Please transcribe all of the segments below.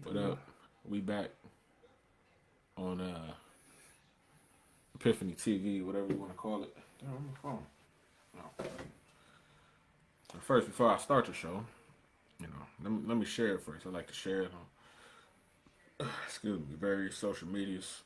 What up? We back on ePIFFany TV, whatever you want to call it. Damn, on my phone. No. First, before I start the show, let me share it first. I like to share it on, excuse me, various social medias.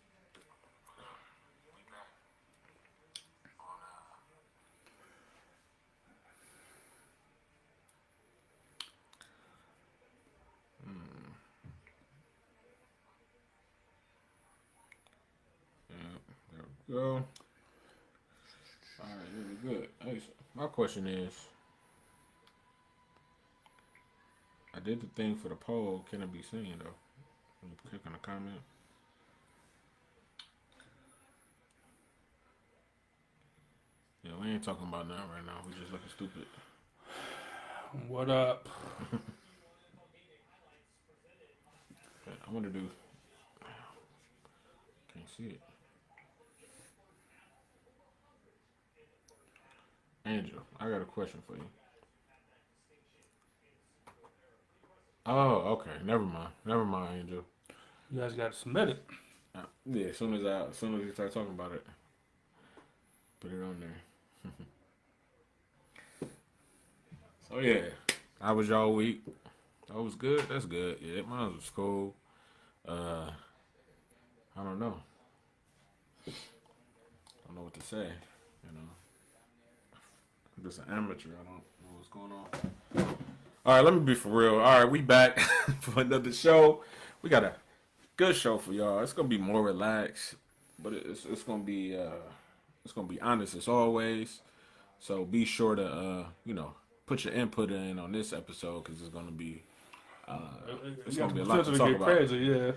There we go. All right, really good. Hey, so my question is, I did the thing for the poll. Can it be seen though? Let me click on the comment. Yeah, we ain't talking about that right now. We just looking stupid. What up? I want to do. Can't see it. Angel, I got a question for you. Oh, okay. Never mind. Never mind, Angel. You guys got to submit it. Yeah, as soon as we start talking about it, put it on there. So yeah, how was y'all week? That was good. That's good. Yeah, mine was cool. I don't know. I don't know what to say. I'm just an amateur. I don't know what's going on. All right, let me be for real. All right, we back for another show. We got a good show for y'all. It's gonna be more relaxed, but it's gonna be honest as always. So be sure to put your input in on this episode because it's gonna be it's gonna be a lot to talk about. Crazy, yeah.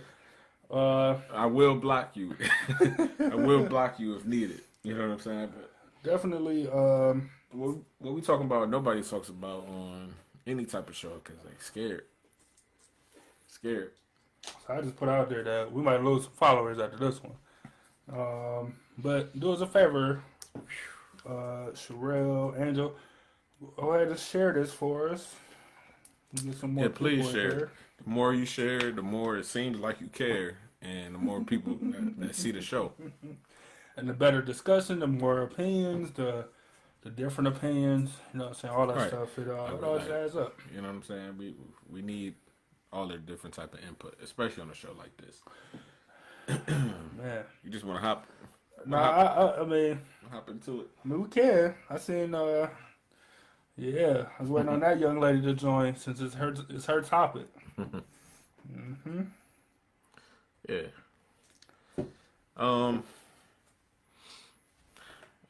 I will block you. I will block you if needed. You know what I'm saying? But definitely. what we talking about? Nobody talks about on any type of show because they scared. Scared. So I just put out there that we might lose some followers after this one. But do us a favor, Sherelle, Angel, go ahead and share this for us. Get some more please share. The more you share, the more it seems like you care, and the more people that see the show. And the better discussion, the more opinions, the different opinions, you know what I'm saying, all that stuff, it all just adds up. You know what I'm saying? We need all the different type of input, especially on a show like this. Man. You just want to hop. I mean, hop into it. I mean, we can. I seen, yeah, I was waiting on that young lady to join since it's her topic. Mm-hmm. Yeah. I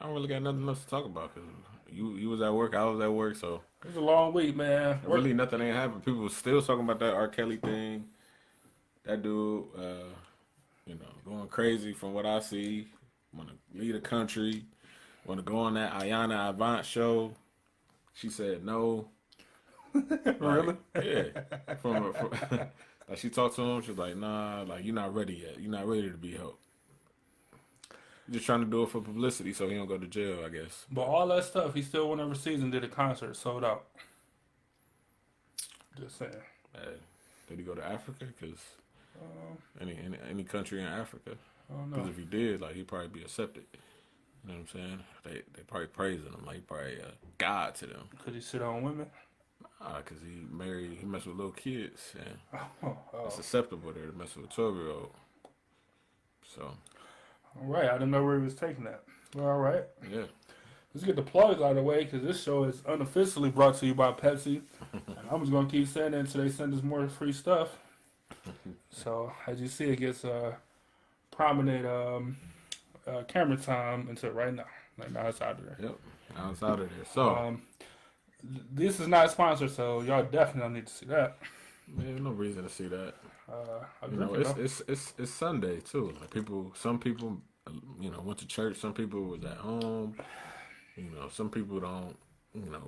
don't really got nothing else to talk about because you was at work, I was at work, so it was a long week, man. Really, nothing ain't happened. People still talking about that R. Kelly thing. That dude, going crazy from what I see. Want to leave the country. Want to go on that Ayana Avant show. She said no. Really? Yeah. From like she talked to him. She was like, nah, like you're not ready yet. You're not ready to be helped. Just trying to do it for publicity so he don't go to jail, I guess. But all that stuff, he still went overseas and did a concert, sold out. Just saying. Did he go to Africa? Because any country in Africa. I don't know. Because if he did, like he'd probably be accepted. You know what I'm saying? They probably praising him like he probably a god to them. Could he sit on women? Nah, because he messed with little kids, and Oh. it's acceptable there to mess with a 12-year-old. So. All right, I didn't know where he was taking that. Well, all right. Yeah. Let's get the plugs out of the way because this show is unofficially brought to you by Pepsi. And I'm just going to keep saying it until they send us more free stuff. So, as you see, it gets prominent camera time until right now. Like, now it's out of there. Yep, now it's out of there. So, this is not sponsored, so y'all definitely don't need to see that. Man, no reason to see that. It's Sunday too. Like some people, went to church. Some people was at home. Some people don't,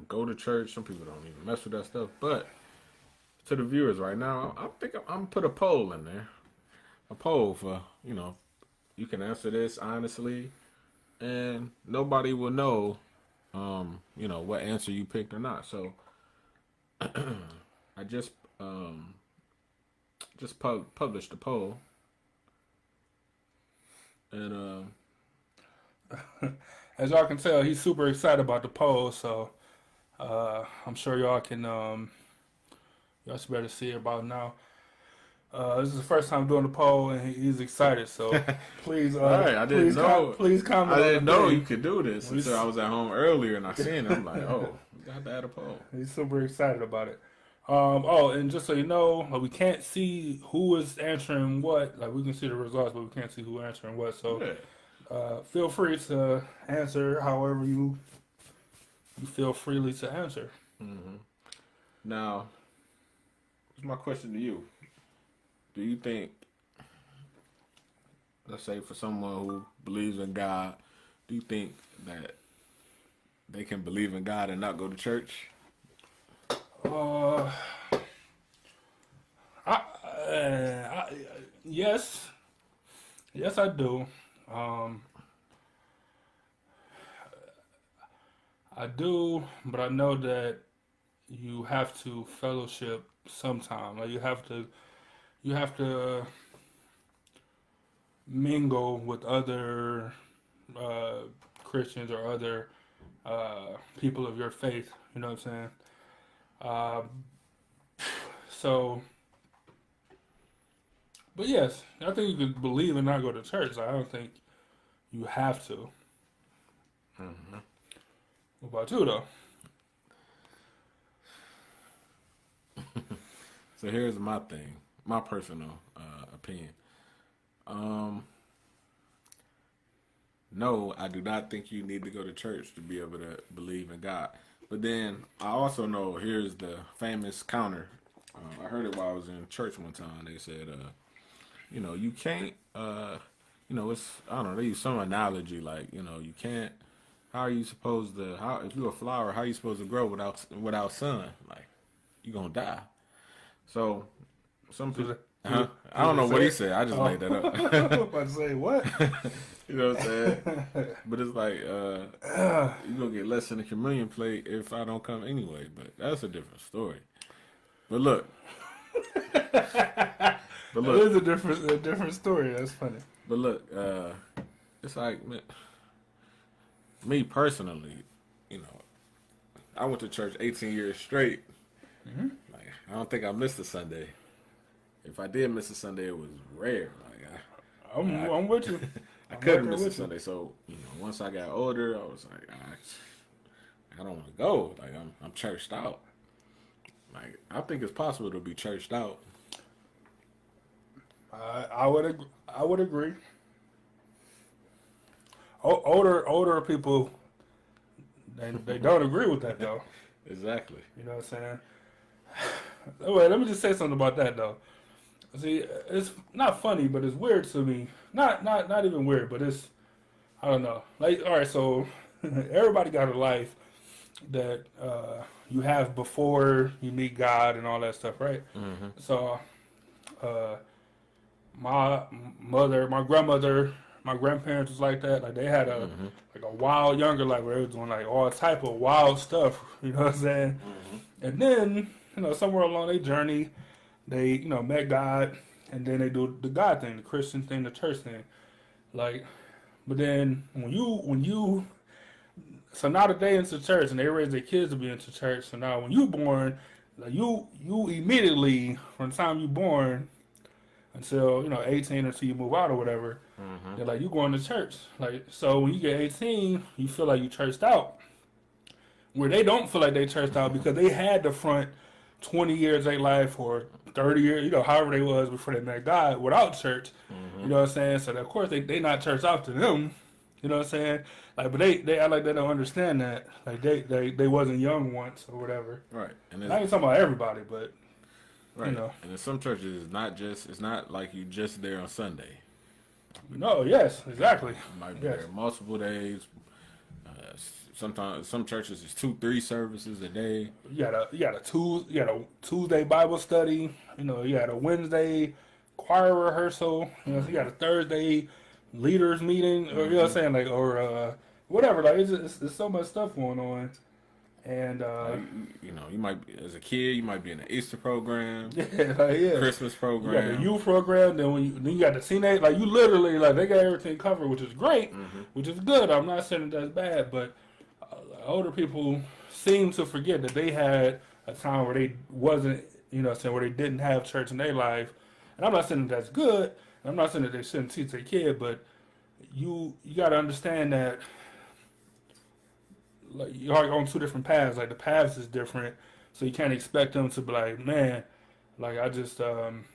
go to church. Some people don't even mess with that stuff. But to the viewers right now, I think I'm gonna put a poll in there. A poll for, you can answer this honestly, and nobody will know, what answer you picked or not. So I just just published a poll, and as y'all can tell, he's super excited about the poll. So I'm sure y'all can y'all should better see it about now. This is the first time doing the poll, and he's excited. So please, all right, I didn't know. Please comment. I didn't know thing. you could do this until I was at home earlier and I seen it. I'm like, oh, we got to add a poll. He's super excited about it. Oh, and just so you know, like, we can't see who is answering what. Like, we can see the results, but we can't see who answering what. So feel free to answer however you feel freely to answer. Mm-hmm. Now, here's my question to you. Do you think, let's say for someone who believes in God, do you think that they can believe in God and not go to church? Yes. Yes, I do. I do, but I know that you have to fellowship sometime. Like, you have to mingle with other Christians or other people of your faith. You know what I'm saying? So, but yes, I think you can believe and not go to church. I don't think you have to. Mm-hmm. What about you, though? So here's my thing, my personal opinion. No, I do not think you need to go to church to be able to believe in God. But then I also know here's the famous counter. I heard it while I was in church one time. They said, you can't, it's, I don't know, they use some analogy like, you can't, how are you supposed to, if you're a flower, how are you supposed to grow without sun? Like, you're going to die. So, some people, I don't know what he said. I just made that up. I was about to say, what? You know what I'm saying? But it's like, you're going to get less than a communion plate if I don't come anyway. But that's a different story. But look. It is a different story. That's funny. But look, it's like, me personally, I went to church 18 years straight. Mm-hmm. Like, I don't think I missed a Sunday. If I did miss a Sunday, it was rare. Like, I'm with you. I couldn't miss a Sunday. So, once I got older, I was like, I don't want to go. Like, I'm churched out. Like, I think it's possible to be churched out. I would agree. Older people, they don't agree with that though. Exactly. You know what I'm saying? Wait, let me just say something about that though. See, it's not funny, but it's weird to me. Not even weird, but it's, I don't know. Like, all right, so everybody got a life that you have before you meet God and all that stuff, right? Mm-hmm. So, my mother, my grandmother, my grandparents was like that. Like, they had a wild younger life where they was doing like all type of wild stuff. You know what I'm saying? Mm-hmm. And then, somewhere along their journey, they met God, and then they do the God thing, the Christian thing, the church thing. Like, but then so now that they into church and they raise their kids to be into church. So now when you born, like you immediately from the time you born until 18 until you move out or whatever, they're like, you going to church. Like, so when you get 18, you feel like you churched out. Where they don't feel like they churched out because they had the front 20 years of their life or 30 years, however they was before they met God without church. You know what I'm saying? So of course they not church out to them. You know what I'm saying? Like, but they act like they don't understand that. Like they wasn't young once or whatever. Right. And I ain't talking about everybody, but right. And in some churches, it's not like you just there on Sunday. No. Yes. Exactly. You might be there multiple days. Sometimes some churches is 2-3 services a day. You got a Tuesday Bible study. You got a Wednesday choir rehearsal. You got a Thursday leaders meeting, or you know what I'm saying, like, or whatever. Like, it's so much stuff going on, And You might be as a kid, you might be in an Easter program, yeah, like, yeah. Christmas You got the program. youth program, then you got the teenage. Like you literally like they got everything covered, which is great, which is good. I'm not saying that that's bad, but older people seem to forget that they had a time where they wasn't, saying where they didn't have church in their life. And I'm not saying that that's good. And I'm not saying that they shouldn't teach their kid, but you got to understand that like you're on two different paths. Like the paths is different, so you can't expect them to be like, man, like I just I'm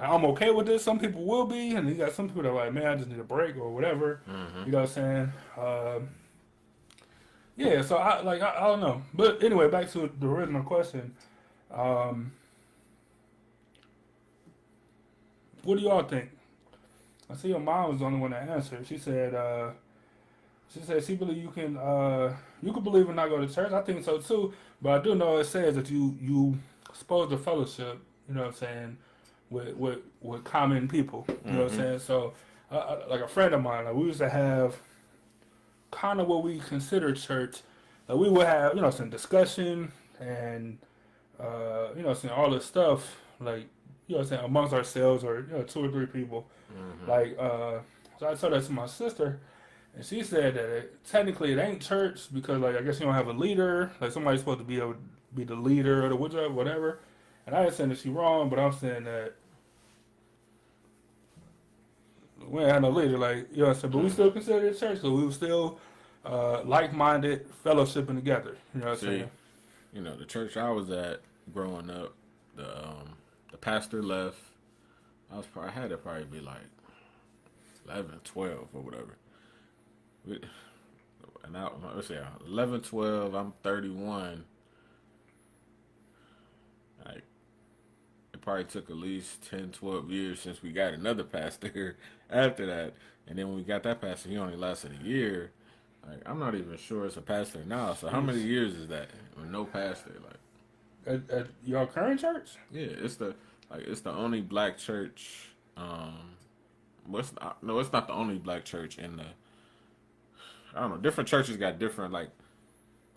okay with this. Some people will be, and you got some people that are like, man, I just need a break or whatever. You know what I'm saying? Yeah, so I don't know, but anyway, back to the original question. Um, what do y'all think? I see your mom was the only one that answered. She said she believe you can believe and not go to church. I think so too, but I do know it says that you supposed to fellowship. You know what I'm saying? With common people. You know what I'm saying? So like a friend of mine, like we used to have kind of what we consider church. Like we would have, some discussion and some all this stuff like saying amongst ourselves or two or three people. Like so I told that to my sister, and she said that technically it ain't church because like I guess you don't have a leader. Like somebody's supposed to be able to be the leader or the whatever. And I ain't saying that she wrong, but I'm saying that we ain't had no leader. Like you know what I'm saying, but we still consider it church, so we were still like-minded, fellowshipping together. You know what I'm saying? The church I was at growing up, the pastor left. I had to probably be like 11, 12 or whatever. And now, let's say 11, 12, I'm 31. Like, it probably took at least 10, 12 years since we got another pastor after that. And then when we got that pastor, he only lasted a year. Like, I'm not even sure it's a pastor now. So how many years is that with no pastor? Like, At your current church? yeah, it's the only black church. It's not the only black church in the. I don't know. Different churches got different like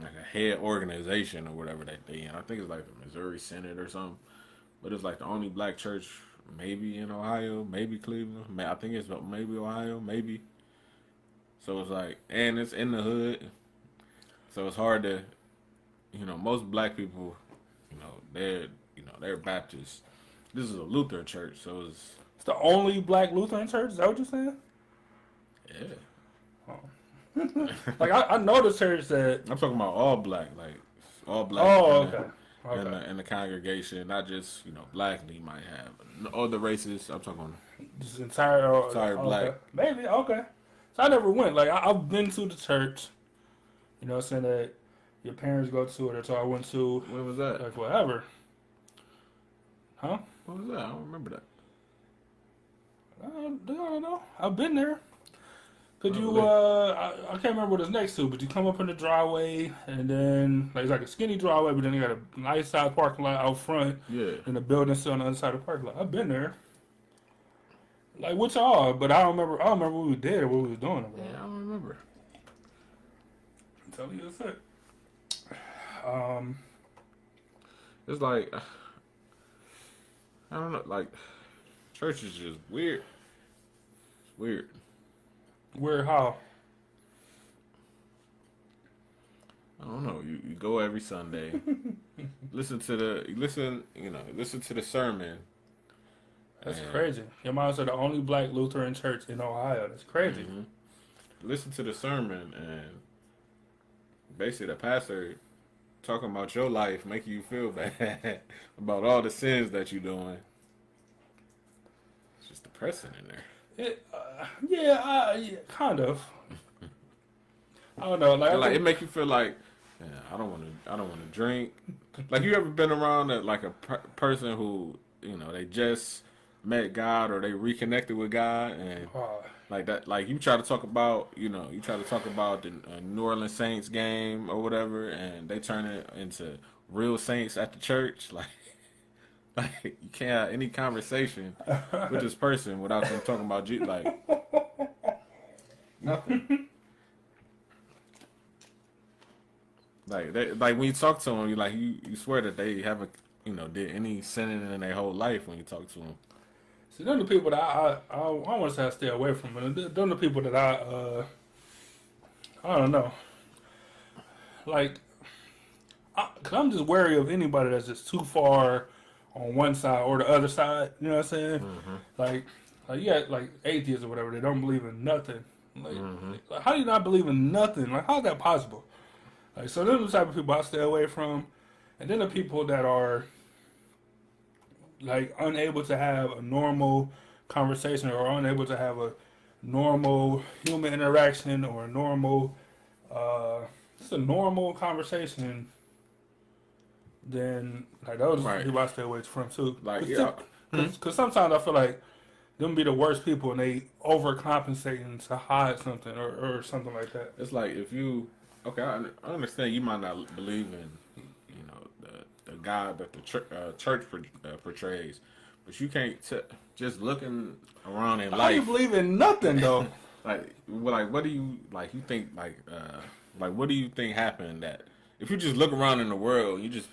a head organization or whatever that they in. I think it's like the Missouri Synod or something. But it's like the only black church, maybe in Ohio, maybe Cleveland. I think it's maybe Ohio, maybe. So it's like, and it's in the hood. So it's hard to, most black people, they're Baptist. This is a Lutheran church, so it's the only black Lutheran church? Is that what you're saying? yeah. Oh. Like I know the church that I'm talking about all black, like all black. Oh, okay. In the congregation, not just black. You might have other races. I'm talking Just entire black. Okay. Maybe okay. So I never went. Like I've been to the church. You know, saying that your parents go to it, or so I went to. When was that? Like whatever. Huh? What was that? I don't remember that. I don't know. I've been there. Could you? I can't remember what it's next to, but you come up in the driveway, and then like it's like a skinny driveway, but then you got a nice size parking lot out front. Yeah. And the building still on the other side of the parking lot. I've been there. Like with y'all, but I don't remember. I don't remember what we did or what we was doing. Yeah, I don't remember. I'm telling you, that's it. It's like I don't know. Like church is just weird. It's weird. Where how? I don't know. You go every Sunday. listen to the sermon. That's crazy. Your mom said the only black Lutheran church in Ohio. That's crazy. Mm-hmm. Listen to the sermon and basically the pastor talking about your life, making you feel bad about all the sins that you're doing. It's just depressing in there. Yeah, kind of. I don't know. Like it make you feel like, yeah, I don't want to drink. Like you ever been around a person who they just met God or they reconnected with God and like that. Like you try to talk about the New Orleans Saints game or whatever, and they turn it into real saints at the church. Like you can't have any conversation with this person without them talking about Jesus. Like nothing. like when you talk to them, you swear that they haven't did any sinning in their whole life when you talk to them. See, them the people that I want to say I stay away from. But them the people that I don't know. Like, cause I'm just wary of anybody that's just too far on one side or the other side. You know what I'm saying? Mm-hmm. Like you got like atheists or whatever. They don't believe in nothing. Mm-hmm. Like how do you not believe in nothing? Like how's that possible? Like so, those are the type of people I stay away from. And then the people that are like unable to have a normal conversation or unable to have a normal human interaction or a normal just a normal conversation, then like those Right. people I stay away from too. Like, yeah. Because sometimes I feel like them be the worst people and they overcompensating to hide something or something like that. It's like if you, okay, I understand you might not believe in, the God that the church portrays, but you can't just looking around in How life. you believe in nothing though? like what do you you think what do you think happened that if you just look around in the world, you just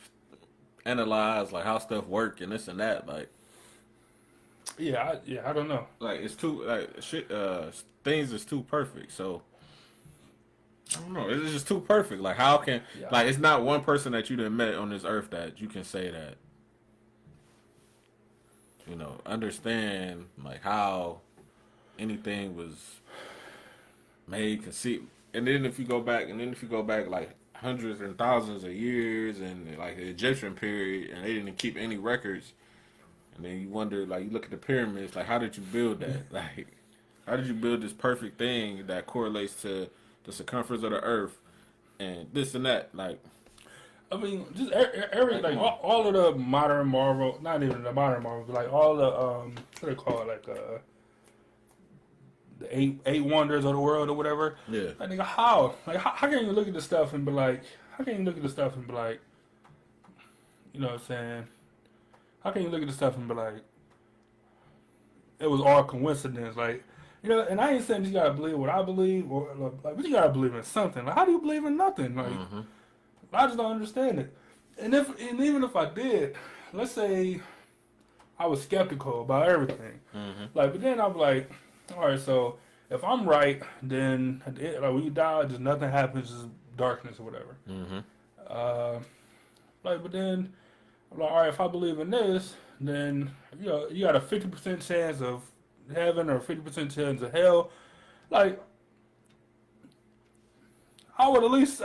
analyze like how stuff work and this and that, like I don't know. like it's too shit things is too perfect, so I don't know, it's just too perfect. Like how can like it's not one person that you done met on this earth that you can say that understand like how anything was made, conceived. And then if you go back like hundreds and thousands of years and like the Egyptian period, and they didn't keep any records, and then you wonder, like, you look at the pyramids, like, how did you build that? Like, how did you build this perfect thing that correlates to the circumference of the earth and this and that? Like, I mean, just every like all of the modern Marvel, not even the modern Marvel, but like all the what they call it, like the eight wonders of the world or whatever. yeah, Like nigga, how? Like how can you look at the stuff and be like, how can you look at the stuff and be like, you know what I'm saying? How can you look at the stuff and be like, it was all coincidence? Like, and I ain't saying you gotta believe what I believe or like, but you gotta believe in something. Like, how do you believe in nothing? Like, I just don't understand it. And even if I did, let's say I was skeptical about everything, like, but then I'm like, all right, so if I'm right, then like when you die, just nothing happens, just darkness or whatever. Like, but then I'm like, all right, if I believe in this, then you got a 50% chance of heaven or 50% chance of hell. Like, I would at least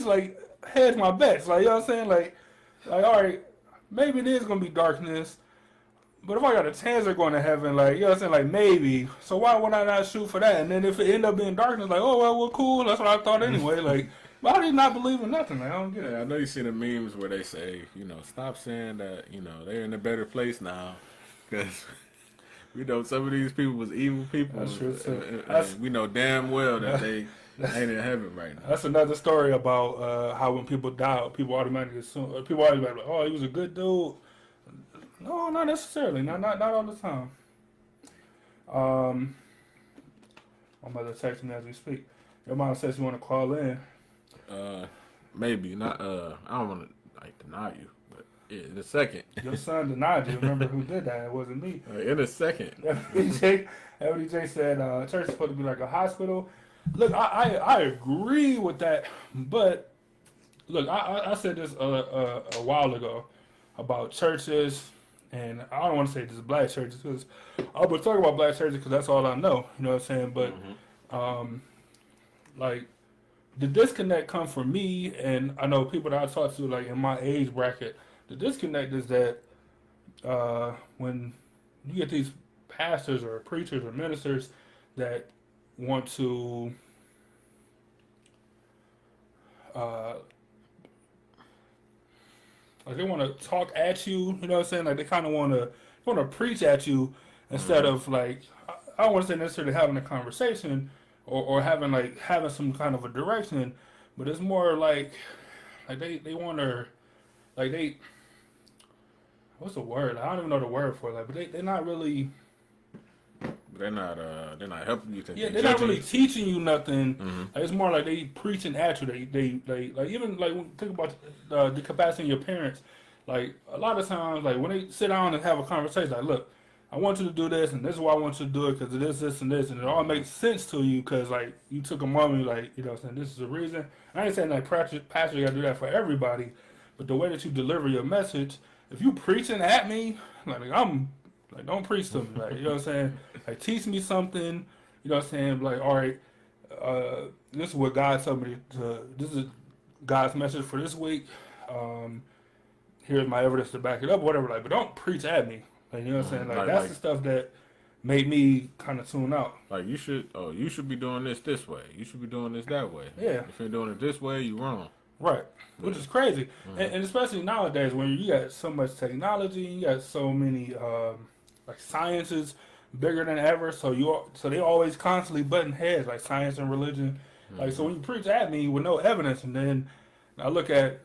like hedge my bets. Like, you know what I'm saying? Like all right, maybe it is gonna be darkness, but if I got a chance of going to heaven, like, you know what I'm saying? Like, maybe. So why would I not shoot for that? And then if it end up being darkness, like, oh well, cool. That's what I thought anyway. Like, but how do you not believe in nothing? Like, I don't get it. I know you see the memes where they say, stop saying that, they're in a better place now, because some of these people was evil people. That's true too. And we know damn well that they ain't in heaven right now. That's another story about how when people die, people automatically assume, people always like, oh, he was a good dude. No, not necessarily. Not all the time. My mother texting me as we speak. Your mom says you want to call in. Maybe not. I don't want to deny you, but in a second. Your son denied you. Remember who did that? It wasn't me. In a second. FDJ said church is supposed to be like a hospital. Look, I agree with that, but look, I said this a while ago about churches, and I don't want to say just black churches because I would talk about black churches because that's all I know. You know what I'm saying? But like the disconnect come from me, and I know people that I talk to like in my age bracket. The disconnect is that when you get these pastors or preachers or ministers that want to like they want to talk at you, you know what I'm saying? Like they kind of want to preach at you instead of like I don't want to say necessarily having a conversation or having some kind of a direction, but it's more like they want to like they what's the word? I don't even know the word for it. Like, but they're not really They're not helping you. Yeah, they're not really teaching you nothing. Mm-hmm. Like, it's more like they preaching at you. They like even like when you think about the capacity of your parents. Like a lot of times, like when they sit down and have a conversation, like, look, I want you to do this, and this is why I want you to do it because of this, and this, and it all makes sense to you because like you took a moment, like you know, what I'm saying this is the reason. I ain't saying like pastor you gotta do that for everybody, but the way that you deliver your message, if you preaching at me, like I'm like don't preach to me, like you know what I'm saying, like teach me something, you know what I'm saying, like all right, this is what God told me to. This is God's message for this week. Here's my evidence to back it up, whatever. Like, but don't preach at me. Like, you know what I'm saying? Like, that's the stuff that made me kind of tune out. Like, you should be doing this way. You should be doing this that way. Yeah. If you're doing it this way, you're wrong. Right. Which is crazy. And especially nowadays when you got so much technology, you got so many, like, sciences bigger than ever. So they always constantly butting heads, like science and religion. Like, so when you preach at me with no evidence, and then I look at,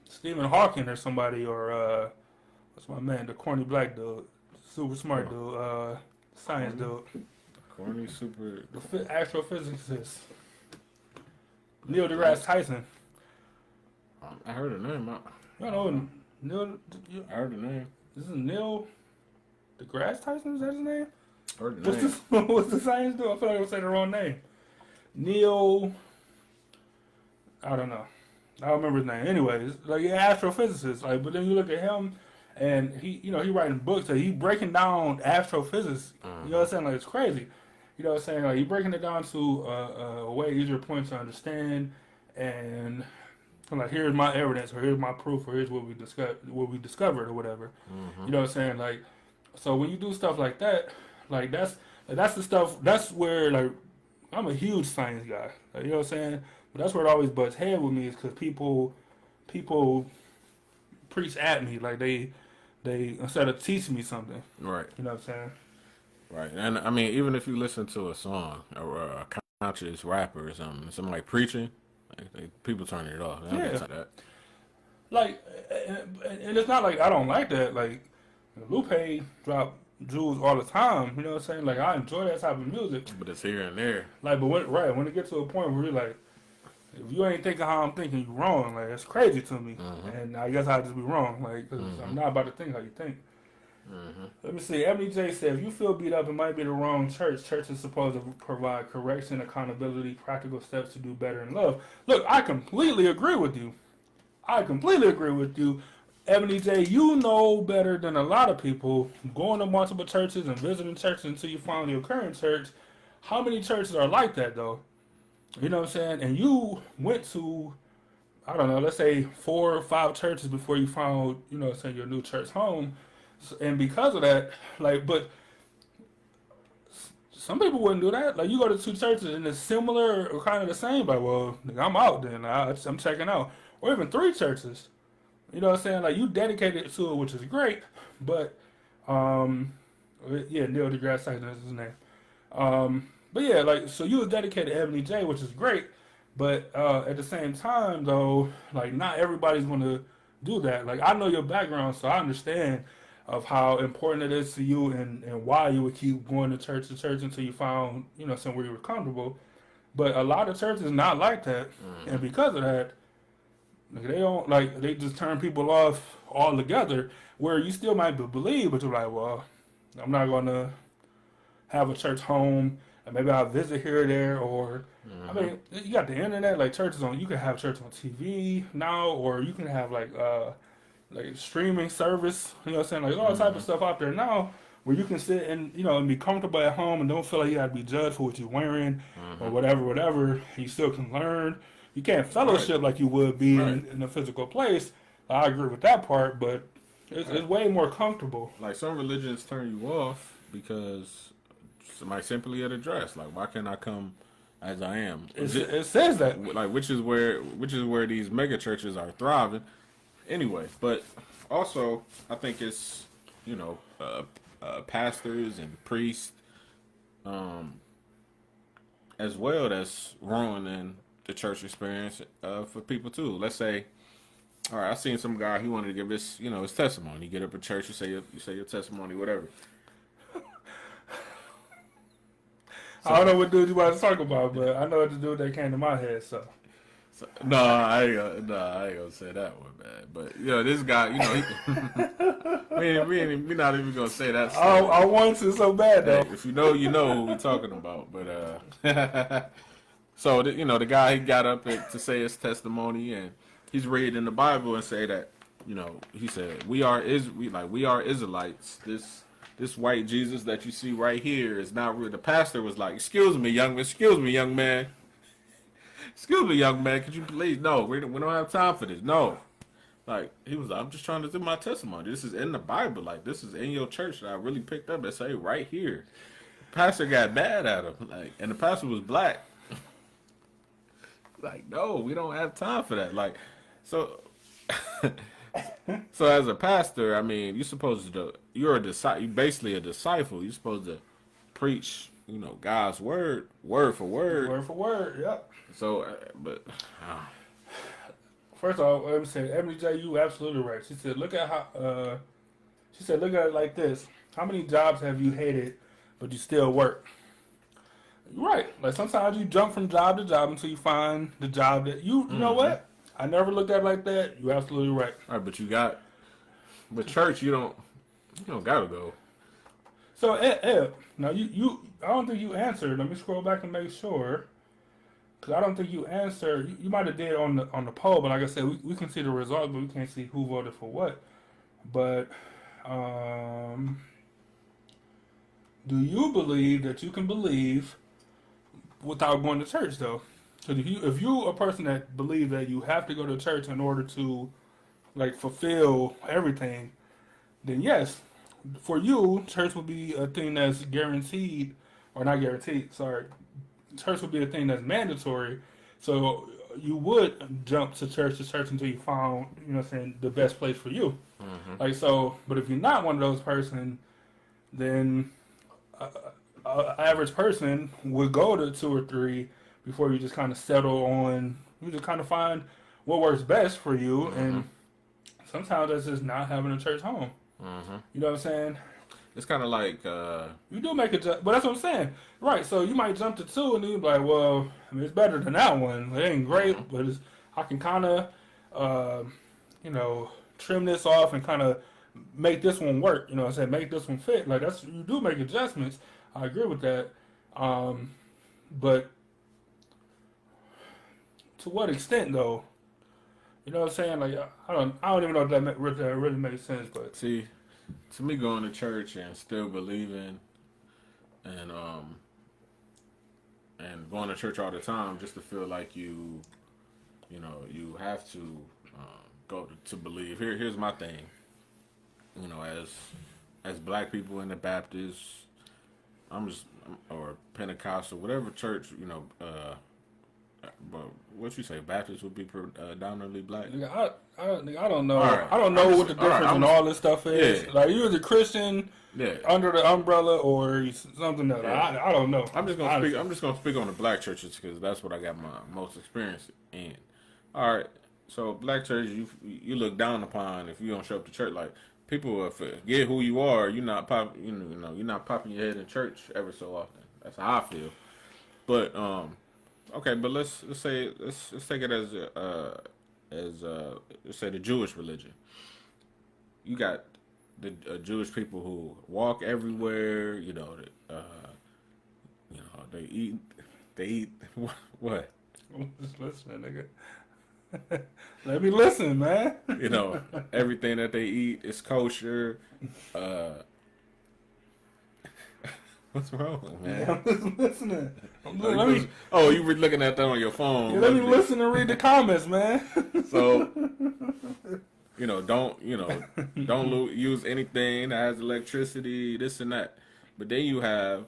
Stephen Hawking or somebody, or what's my man, the corny black dude, super smart dude, science dude, corny super, the astrophysicist, Neil deGrasse Tyson. I heard the name. You know Neil. I heard the name. This is Neil deGrasse Tyson. Is that his name? I heard the name. What's the science dude? I feel like I'm saying the wrong name. Neil. I don't know. I don't remember his name. Anyways, like astrophysicist. Like, but then you look at him, and he writing books. So he breaking down astrophysics. You know what I'm saying? Like it's crazy. You know what I'm saying? Like he breaking it down to a way easier point to understand, and like here's my evidence, or here's my proof, or here's what we discovered, or whatever. You know what I'm saying? Like, so when you do stuff like that, like that's the stuff. That's where like I'm a huge science guy. Like, you know what I'm saying? But that's where it always butts head with me is because people preach at me like they instead of teaching me something. Right. You know what I'm saying? Right. And I mean, even if you listen to a song or a conscious rapper or something like preaching, people turn it off. They don't get that. Like, and it's not like I don't like that. Like, Lupe drop jewels all the time. You know what I'm saying? Like, I enjoy that type of music. But it's here and there. Like, but when it gets to a point where you're like, if you ain't thinking how I'm thinking, you're wrong. Like, it's crazy to me. And I guess I'll just be wrong. Like, because I'm not about to think how you think. Let me see. Ebony J said, if you feel beat up, it might be the wrong church. Church is supposed to provide correction, accountability, practical steps to do better in love. Look, I completely agree with you. Ebony J, you know better than a lot of people going to multiple churches and visiting churches until you find your current church. How many churches are like that, though? You know what I'm saying? And you went to, I don't know, let's say 4 or 5 churches before you found, you know what I'm saying, your new church home. And because of that, like, but some people wouldn't do that. Like, you go to 2 churches and it's similar or kind of the same. Like, well, I'm out then. I'm checking out. Or even 3 churches. You know what I'm saying? Like, you dedicated to it, which is great. But, yeah, Neil deGrasse Tyson is his name. But yeah, like, so you was dedicated to Ebony J, which is great. But at the same time, though, like, not everybody's going to do that. Like, I know your background, so I understand of how important it is to you and why you would keep going to church until you found, you know, somewhere you were comfortable. But a lot of churches not like that. And because of that, like, they don't, like, they just turn people off altogether, where you still might believe, but you're like, well, I'm not going to have a church home. And maybe I'll visit here or there, or I mean, you got the internet, like churches on. You can have church on TV now, or you can have like streaming service. You know what I'm saying? Like all type of stuff out there now, where you can sit and and be comfortable at home and don't feel like you got to be judged for what you're wearing or whatever. You still can learn. You can't fellowship like you would be in a physical place. I agree with that part, but it's way more comfortable. Like some religions turn you off because somebody simply at a dress. Like, why can't I come as I am? It says that. Like, which is where these mega churches are thriving. Anyway, but also I think it's pastors and priests, as well, that's ruining the church experience for people too. Let's say, all right, I seen some guy, he wanted to give his testimony. You get up at church, you say your testimony, whatever. I don't know what dude you about to talk about, but I know what the dude that came to my head. So no, I ain't gonna say that one, man. But this guy, we not even gonna say that. I want to so bad though. Hey, if you know who we talking about. But so the guy, he got up to say his testimony, and he's reading the Bible and say that he said we are Israelites. This white Jesus that you see right here is not real. The pastor was like, excuse me, young man. Excuse me, young man, could you please? No, we don't have time for this. No. Like, he was like, I'm just trying to do my testimony. This is in the Bible. Like, this is in your church that I really picked up and say right here. The pastor got mad at him. Like, and the pastor was black. Like, no, we don't have time for that. Like, so as a pastor, I mean, you're basically a disciple. You're supposed to preach, God's word for word. Word for word, yep. So, First of all, let me say, Ebony J, you absolutely right. She said, look at it like this. How many jobs have you hated, but you still work? You're right. Like, sometimes you jump from job to job until you find the job that you know what? I never looked at it like that. You're absolutely right. All right, but church, you don't gotta go. So, Eb, now I don't think you answered. Let me scroll back and make sure. Because I don't think you answered. You might have did on the poll, but like I said, we can see the results, but we can't see who voted for what. But do you believe that you can believe without going to church, though? Because if you a person that believes that you have to go to church in order to fulfill everything, then yes, for you, church will be a thing that's guaranteed, or not guaranteed. Sorry. Church would be a thing that's mandatory, so you would jump to church until you found, the best place for you. Mm-hmm. But if you're not one of those person, then an average person would go to 2 or 3 before you just kind of settle on. You just kind of find what works best for you, mm-hmm. and sometimes that's just not having a church home. Mm-hmm. You know what I'm saying? It's kind of like you do make it, but that's what I'm saying, right? So you might jump to 2, and then you're like, well, I mean, it's better than that one. It ain't great, but I can kind of, trim this off and kind of make this one work. You know what I'm saying? Make this one fit. Like you do make adjustments. I agree with that, but to what extent, though? You know what I'm saying? Like I don't even know if that really makes sense, but see. To me, going to church and still believing, and going to church all the time just to feel like you have to go to believe. Here's my thing. As black people in the Baptist, or Pentecostal, whatever church, but what you say, Baptist would be predominantly black? I don't know. Right. I don't know what the difference in all this stuff is. Yeah. Like, you're the Christian under the umbrella or something else. Yeah. I don't know. I'm just gonna speak on the black churches because that's what I got my most experience in. All right, so black churches, you look down upon if you don't show up to church. Like, people forget who you are. You're not popping your head in church every so often. That's how I feel. But okay, but let's take it as let's say the Jewish religion. You got the Jewish people who walk everywhere. They eat what? Just listening, nigga. Let me listen, man. Everything that they eat is kosher. What's wrong, man? Yeah, I'm just listening. You were looking at that on your phone. Yeah, let me listen and read the comments, man. So, don't use anything that has electricity, this and that. But then you have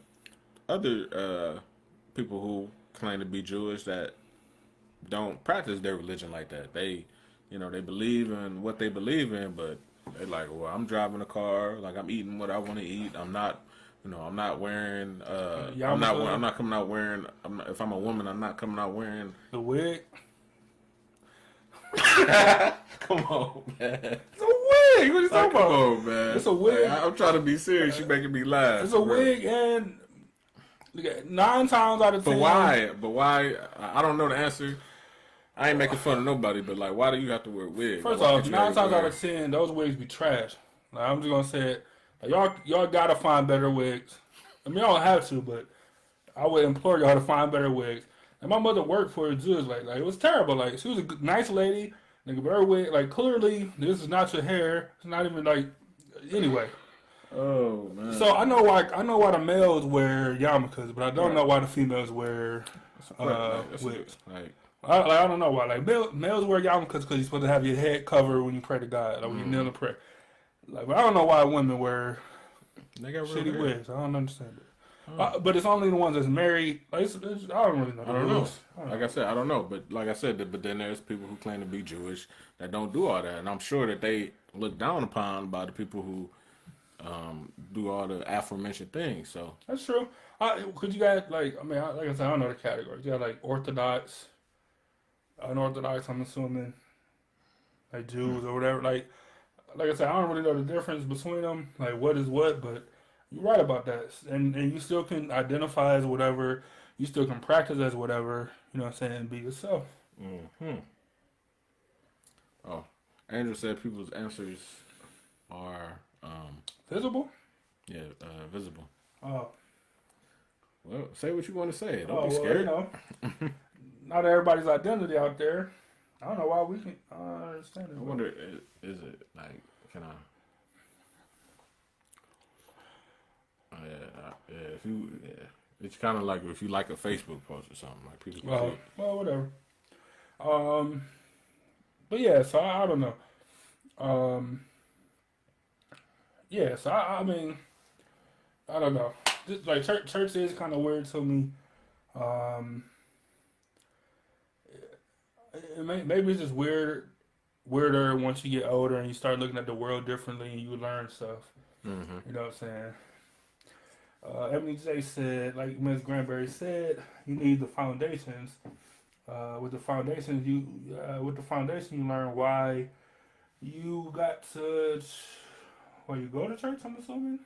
other people who claim to be Jewish that don't practice their religion like that. They believe in what they believe in, but they're like, well, I'm driving a car, like I'm eating what I want to eat. I'm not wearing. I'm not coming out wearing. If I'm a woman, I'm not coming out wearing the wig. Come on, man. It's a wig. What are you talking about? Come on, man. It's a wig. I'm trying to be serious. You making me laugh. It's a wig, and 9 times out of 10. But why? But why? I don't know the answer. I ain't making fun of nobody, but like, why do you have to wear wigs? First Like, why off, can't you 9 times wear- out of 10, those wigs be trash. Like, I'm just gonna say it. Like, y'all gotta find better wigs. I mean, y'all don't have to, but I would implore y'all to find better wigs. And my mother worked for a Jewish lady. Like, it was terrible. Like, she was a nice lady. Nigga, but her wig, like, clearly, this is not your hair. It's not even like, anyway. Oh man. So I know why the males wear yarmulkes, but I don't know why the females wear wigs. I don't know why. Like males wear yarmulkes because you're supposed to have your head covered when you pray to God, like when you kneel and pray. Like, but I don't know why women wear shitty wigs. I don't understand it. But it's only the ones that's married. Like, I don't really know. I don't know. Like I said, I don't know. But like I said, but then there's people who claim to be Jewish that don't do all that, and I'm sure that they look down upon by the people who do all the aforementioned things. So that's true. Could you guys like? I mean, like I said, I don't know the categories. You got like Orthodox, unorthodox. I'm assuming like Jews or whatever. Like I said, I don't really know the difference between them. Like what is what, but you're right about that. And you still can identify as whatever. You still can practice as whatever. You know what I'm saying? And be yourself. Mm-hmm. Oh, Andrew said people's answers are visible. Yeah, visible. Oh. Well, say what you want to say. Don't be scared. Well, you know, not everybody's identity out there. I don't know why we can. I don't understand it. I wonder, is it like, can I? If you, it's kind of like if you like a Facebook post or something, like people can see it. Well, whatever. But yeah, so I don't know. Yeah, so I mean, I don't know. Just like church is kind of weird to me. Maybe it's just weirder once you get older and you start looking at the world differently and you learn stuff. Mm-hmm. You know what I'm saying? Ebony J said, like Ms. Granberry said, you need the foundations. With the foundations, you learn why you got to. Well, you go to church, I'm assuming.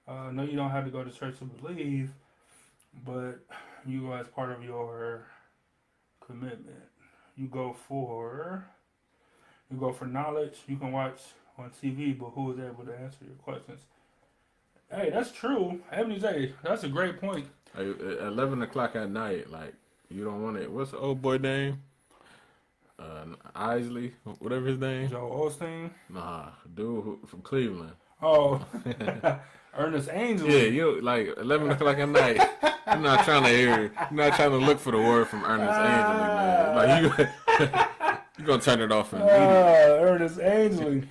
No, you don't have to go to church to believe, but you go as part of your commitment. You go for knowledge. You can watch on TV, but who is able to answer your questions? Hey, that's true. Ebony J, that's a great point. At 11 o'clock at night, like, you don't want it. What's the old boy name? Isley, whatever his name. Joe Osteen? Nah, dude from Cleveland. Oh, Ernest Angel. Yeah, you like 11 o'clock at night. I'm not trying to hear. I'm not trying to look for the word from Ernest Angel, man. Like you gonna turn it off immediately. Ernest Angel.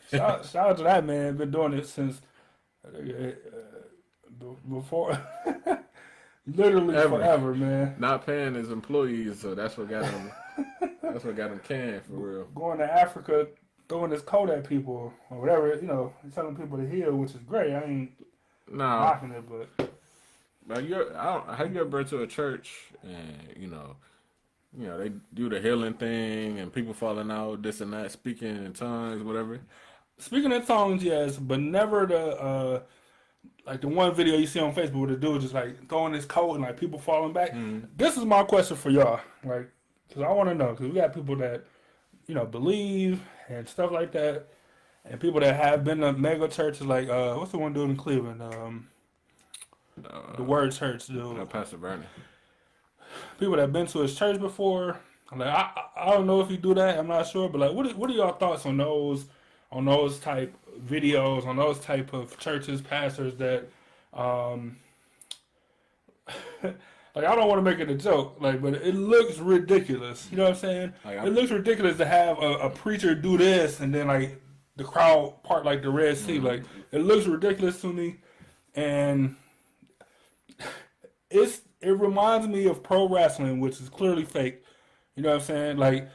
Shout out to that man. Been doing it since before. Literally forever, man. Not paying his employees, so that's what got him. That's what got him canned for real. Going to Africa, throwing his coat at people or whatever, you know, telling people to heal, which is great. I ain't knocking it, but have you ever been to a church and you know they do the healing thing and people falling out, this and that, speaking in tongues, whatever. Speaking in tongues, yes, but never the like the one video you see on Facebook where the dude just like throwing his coat and like people falling back. Mm-hmm. This is my question for y'all, like, because I want to know, because we got people that believe and stuff like that, and people that have been to mega churches like what's the one dude in Cleveland? The Word Church dude. Pastor Bernie. People that have been to his church before. Like I don't know if he do that. I'm not sure, but like, what are y'all thoughts on those type videos, on those type of churches, pastors that like, I don't want to make it a joke, like, but it looks ridiculous. You know what I'm saying? It looks ridiculous to have a preacher do this and then like the crowd part like the Red Sea. Mm-hmm. Like, it looks ridiculous to me, and it reminds me of pro wrestling, which is clearly fake. You know what I'm saying? Like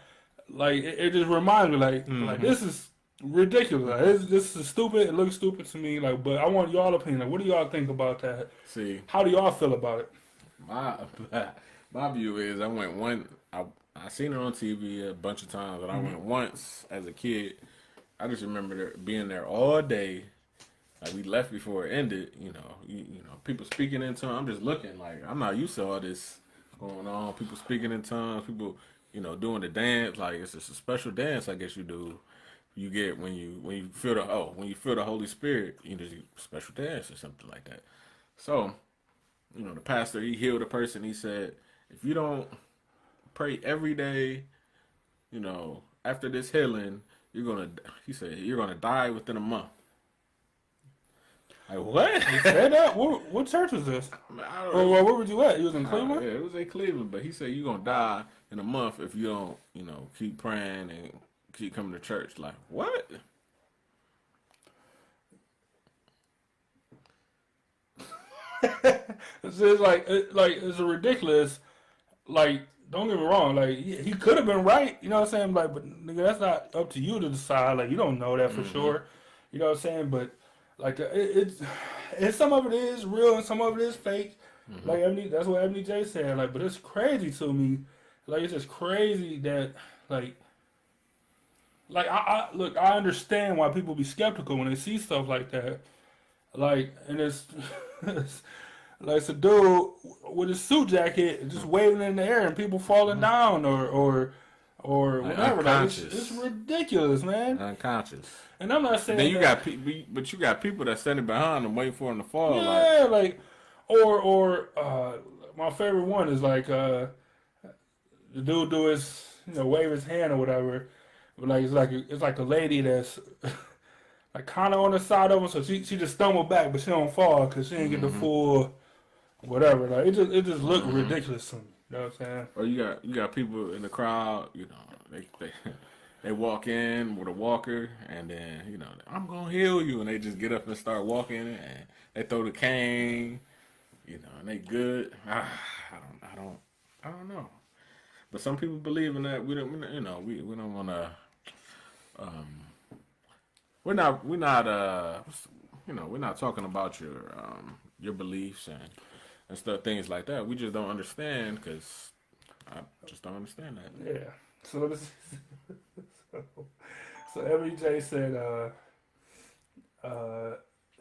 it just reminds me like this is ridiculous. This is stupid. It looks stupid to me. Like, but I want y'all opinion. Like, what do y'all think about that? See, how do y'all feel about it? My view is I seen it on TV a bunch of times, but I went once as a kid. I just remember being there all day, Like we left before it ended. People speaking in tongues. I'm just looking like I'm not used to all this going on. People speaking in tongues. People, doing the dance. Like it's just a special dance. I guess you do. You get when you feel the Holy Spirit. There's a special dance or something like that. So, the pastor he healed a person. He said, if you don't pray every day, after this healing, he said, you're gonna die within a month. Like, what? He said that? What church was this? Or where were you at? You was in Cleveland? Yeah, it was in Cleveland, but he said you're gonna die in a month if you don't, keep praying and keep coming to church. Like, what? It's just like it's a ridiculous. Like, don't get me wrong. Like, he could have been right. You know what I'm saying? Like, but nigga, that's not up to you to decide. Like, you don't know that for sure. You know what I'm saying? But like, it's some of it is real and some of it is fake. Like, that's what Ebony J said. Like, but it's crazy to me. Like, it's just crazy that like I look. I understand why people be skeptical when they see stuff like that. Like, and it's like it's a dude with a suit jacket just waving in the air and people falling down or whatever. Like, it's ridiculous, man. Unconscious. And I'm not saying then you got people that standing behind them waiting for them to fall. Yeah, like or my favorite one is like the dude do his wave his hand or whatever. But like it's like a lady that's like kind of on the side of him, so she just stumbled back, but she don't fall because she didn't get the full whatever. Like it just looked ridiculous to me. You know what I'm saying? Or you got people in the crowd. They walk in with a walker, and then I'm gonna heal you, and they just get up and start walking, and they throw the cane, and they good. I don't know. But some people believe in that. We don't want to. We're not talking about your beliefs and stuff, things like that. We just don't understand because I just don't understand that. Yeah. So this. So Ebony J said,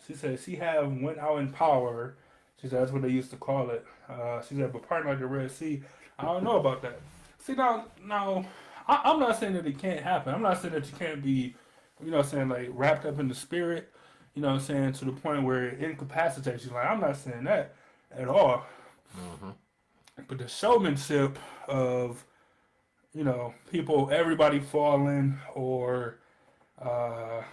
she said she went out in power. She said that's what they used to call it. She said, but part like the Red Sea, I don't know about that. See now, I'm not saying that it can't happen. I'm not saying that you can't be, like wrapped up in the spirit. You know what I'm saying, to the point where it incapacitates you. Like, I'm not saying that at all. But the showmanship of people, everybody falling, or the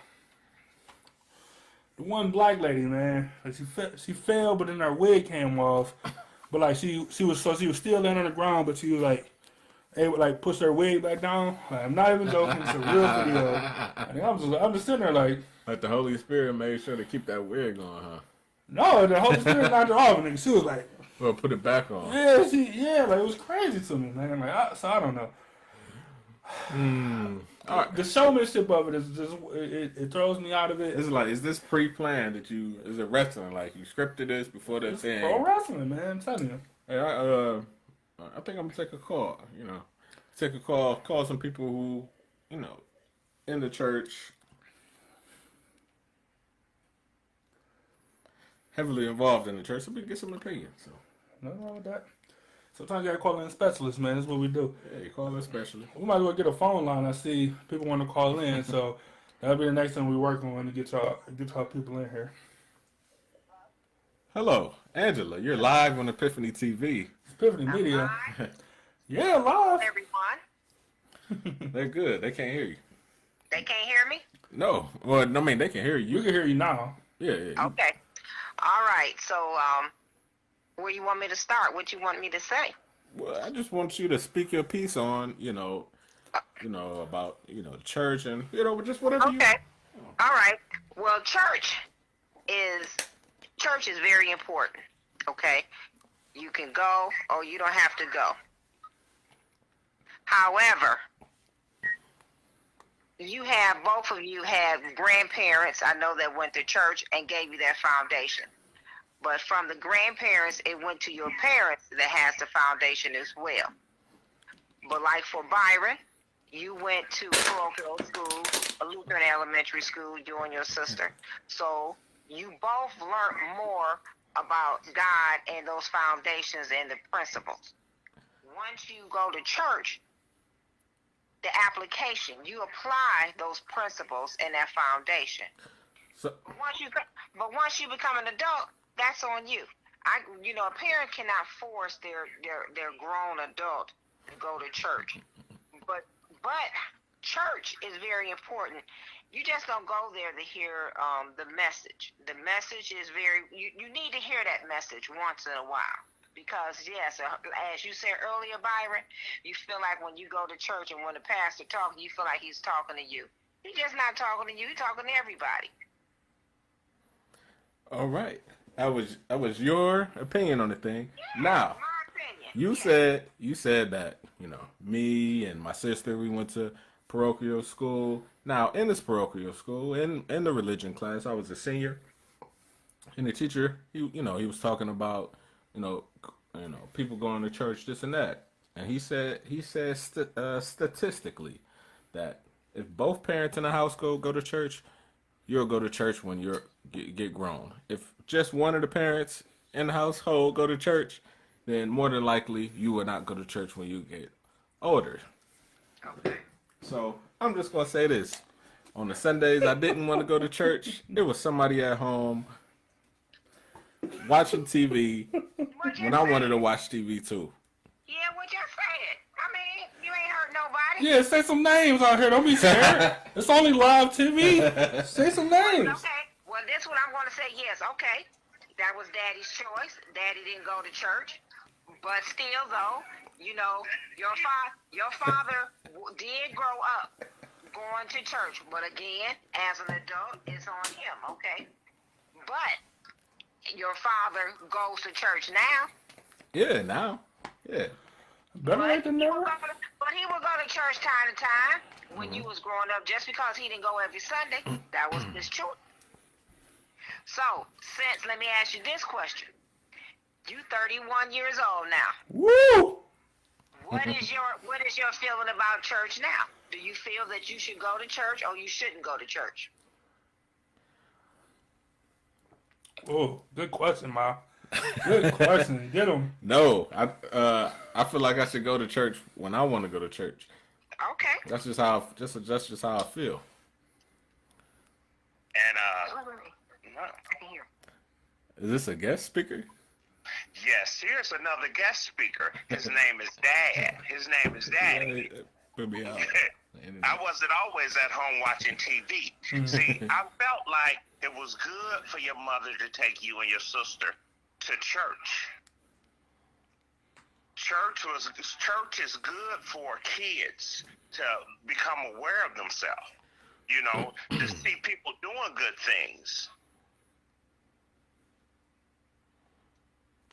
one black lady, man, like she fell, but then her wig came off. But like she was still laying on the ground, but she was like able to like push her wig back down. Like, I'm not even joking. It's a real video. I'm just sitting there like the Holy Spirit made sure to keep that wig on, huh? No, the Holy Spirit knocked her off, nigga. She was like, well, put it back on. Yeah, like it was crazy to me, man. Like, so I don't know. Right. The showmanship of it is just it throws me out of it. It's like, is this pre-planned? Is it wrestling? Like you scripted this before that thing? Pro wrestling, man. I'm telling you. Hey, I think I'm gonna take a call. Call some people who, in the church, heavily involved in the church, so we can get some opinions. So nothing wrong with that. Sometimes you gotta call in specialists, man. That's what we do. Yeah, you call in specialist. We might as well get a phone line. I see people want to call in, so that'll be the next thing we work on to get y'all people in here. Hello, Angela. You're live on Epiphany TV. Epiphany Media. Yeah, live. Everyone. They're good. They can't hear you. They can't hear me? No. Well, I mean, they can hear you. We can hear you now. Yeah. Okay. All right. So, where you want me to start? What you want me to say? Well, I just want you to speak your piece on, about, church and, just whatever you... Okay. All right. Well, church is very important. Okay. You can go or you don't have to go. However, both of you had grandparents, I know, that went to church and gave you that foundation. But from the grandparents, it went to your parents that has the foundation as well. But like for Byron, you went to parochial school, a Lutheran elementary school, you and your sister. So you both learn more about God and those foundations and the principles. Once you go to church, the application, you apply those principles and that foundation. So, Once you become an adult, that's on you. A parent cannot force their grown adult to go to church, but church is very important. You just don't go there to hear the message. The message is you need to hear that message once in a while. Because, yes, as you said earlier, Byron, you feel like when you go to church and when the pastor talks, you feel like he's talking to you. He's just not talking to you. He's talking to everybody. all right. That was your opinion on the thing. Yeah, Now, my opinion. you said that, me and my sister, we went to parochial school. Now, in this parochial school, in the religion class, I was a senior. And the teacher, he was talking about, people going to church, this and that. And he said statistically that if both parents in the house go to church, you'll go to church when you get grown. If just one of the parents in the household go to church, then more than likely you will not go to church when you get older. Okay. So I'm just gonna say this: on the Sundays I didn't want to go to church, there was somebody at home watching TV when I wanted to watch TV too. Yeah, what you said. I mean, you ain't hurt nobody. Yeah, say some names out here. Don't be scared. It's only live TV. Say some names. Okay. Well, this one I'm going to say yes. Okay. That was Daddy's choice. Daddy didn't go to church. But still, though, your father did grow up going to church. But again, as an adult, it's on him. Okay. But your father goes to church now. Yeah, now. Yeah. Better late than never. But he would go to church time to time when you was growing up. Just because he didn't go every Sunday, that was his choice. So, let me ask you this question. You 31 years old now. Woo! What is your feeling about church now? Do you feel that you should go to church or you shouldn't go to church? Oh, good question, Ma. Good question. Get him. No, I feel like I should go to church when I want to go to church. Okay. That's just how I feel. And I can hear. Is this a guest speaker? yes, here's another guest speaker. His name is Dad. His name is Daddy. Put me out. I wasn't always at home watching TV. See, I felt like it was good for your mother to take you and your sister to church. Church is good for kids to become aware of themselves. You know, to see people doing good things.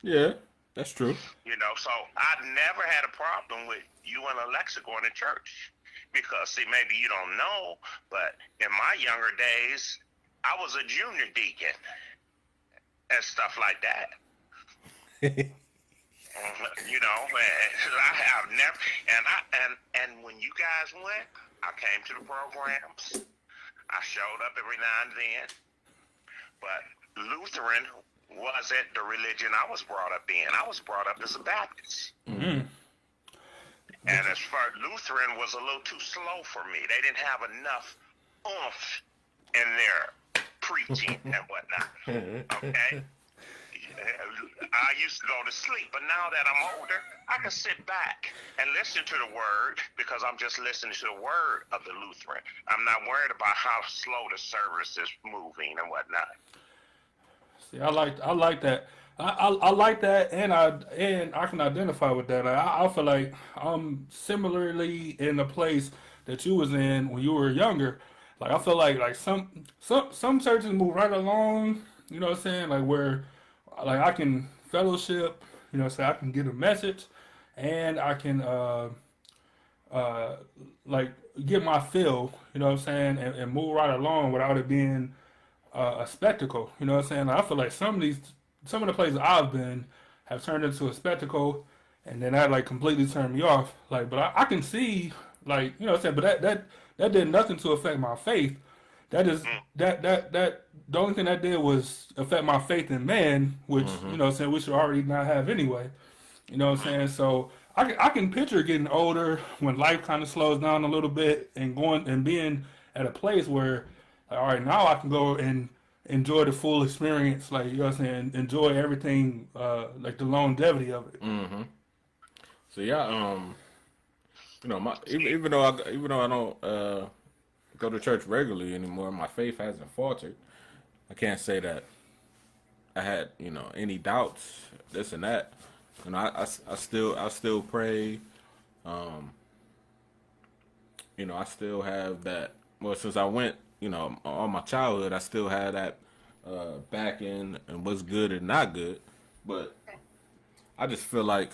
Yeah, that's true. You know, so I never had a problem with you and Alexa going to church. Because, see, maybe you don't know, but in my younger days, I was a junior deacon and stuff like that. You know, I have never, and when you guys went, I came to the programs. I showed up every now and then. But Lutheran wasn't the religion I was brought up in. I was brought up as a Baptist. Mm-hmm. And as far Lutheran was a little too slow for me. They didn't have enough oomph in their preaching and whatnot. Okay? I used to go to sleep, but now that I'm older, I can sit back and listen to the word because I'm just listening to the word of the Lutheran. I'm not worried about how slow the service is moving and whatnot. See, I like that. I like that, and I can identify with that. I feel like I'm similarly in the place that you was in when you were younger. Like I feel like some churches move right along. You know what I'm saying? Like where, like I can fellowship. You know, so I can get a message, and I can like get my fill. You know what I'm saying? And move right along without it being a spectacle. You know what I'm saying? Like, I feel like some of the places I've been have turned into a spectacle, and then that like completely turned me off. Like, but I can see, like, you know what I'm saying, but that did nothing to affect my faith. that is that the only thing that did was affect my faith in man, which you know what I'm saying we should already not have anyway. You know what I'm saying? So I can picture getting older when life kind of slows down a little bit and going and being at a place where, all right, now I can go and enjoy the full experience, like you know what I'm saying, enjoy everything, like the longevity of it. Mm-hmm. So yeah, you know, even though I don't go to church regularly anymore, my faith hasn't faltered. I can't say that I had, you know, any doubts, this and that. You know, I still pray. You know, I still have that. Well, since I went, you know, all my childhood, I still had that back in and what's good and not good. But I just feel like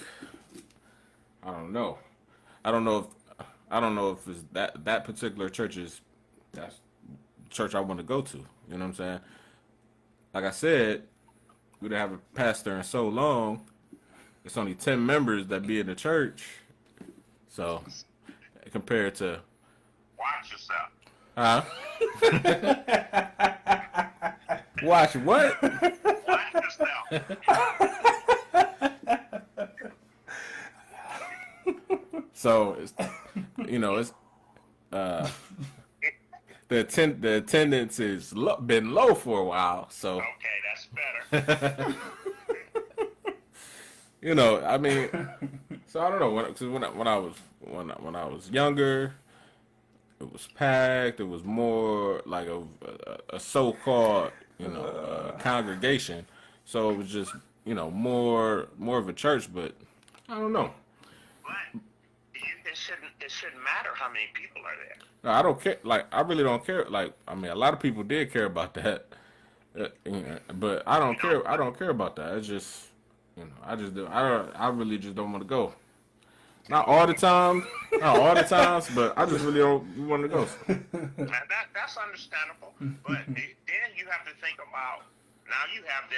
I don't know. I don't know if it's that particular church is that's the church I want to go to. You know what I'm saying? Like I said, we didn't have a pastor in so long. It's only 10 members that be in the church. So compared to Watch yourself. huh? Watch what? Watch yourself. So it's you know it's the attendance has been low for a while. So Okay, that's better. you know, I mean, so I don't know when I was younger, it was packed. It was more like a so-called congregation. So it was just you know more of a church, but I don't know. But it shouldn't matter how many people are there. No, I don't care. Like I really don't care. Like I mean, a lot of people did care about that, but I don't care. I don't care about that. It's just you know I just do. I really just don't want to go. Not all the time, not all the times, but I just really don't want to go. Now that's understandable. But then you have to think about now you have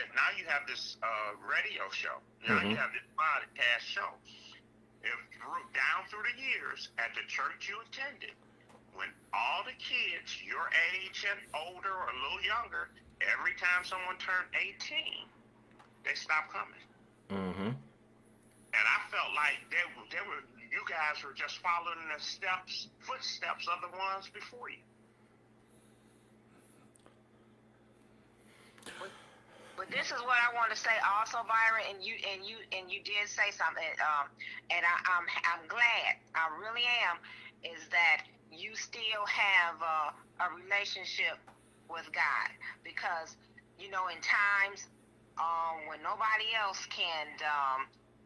this radio show. Now you have this podcast show. If down through the years at the church you attended, when all the kids your age and older or a little younger, every time someone turned 18, they stopped coming. Mm-hmm. And I felt like you guys were just following the footsteps of the ones before you. But this is what I want to say also, Byron, and you did say something, and I'm glad, I really am, is that you still have a relationship with God, because you know in times when nobody else can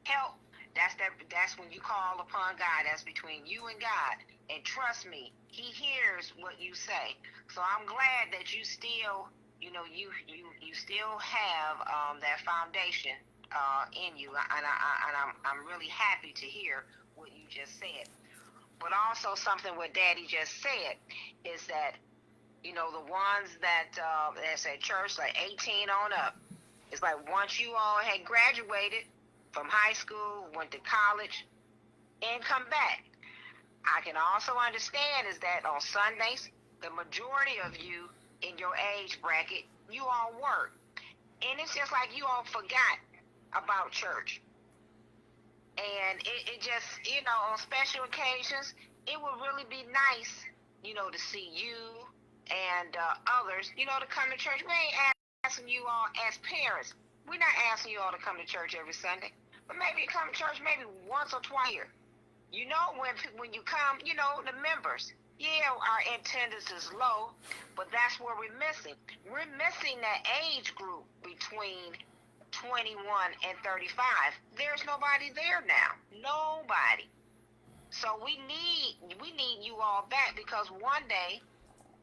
help, that's when you call upon God. That's between you and God, and trust me, He hears what you say. So I'm glad that you still. You know, you still have that foundation in you, and I'm really happy to hear what you just said. But also something what Daddy just said is that you know the ones that's at church like 18 on up. It's like once you all had graduated from high school, went to college, and come back. I can also understand is that on Sundays, the majority of you in your age bracket, you all work. And it's just like you all forgot about church. And it just, you know, on special occasions, it would really be nice, you know, to see you and others, you know, to come to church. We ain't asking you all as parents. We're not asking you all to come to church every Sunday. But maybe come to church maybe once or twice a year. You know, when you come, you know, the members. Yeah, our attendance is low, but that's where we're missing. We're missing that age group between 21 and 35. There's nobody there now. Nobody. So we need you all back, because one day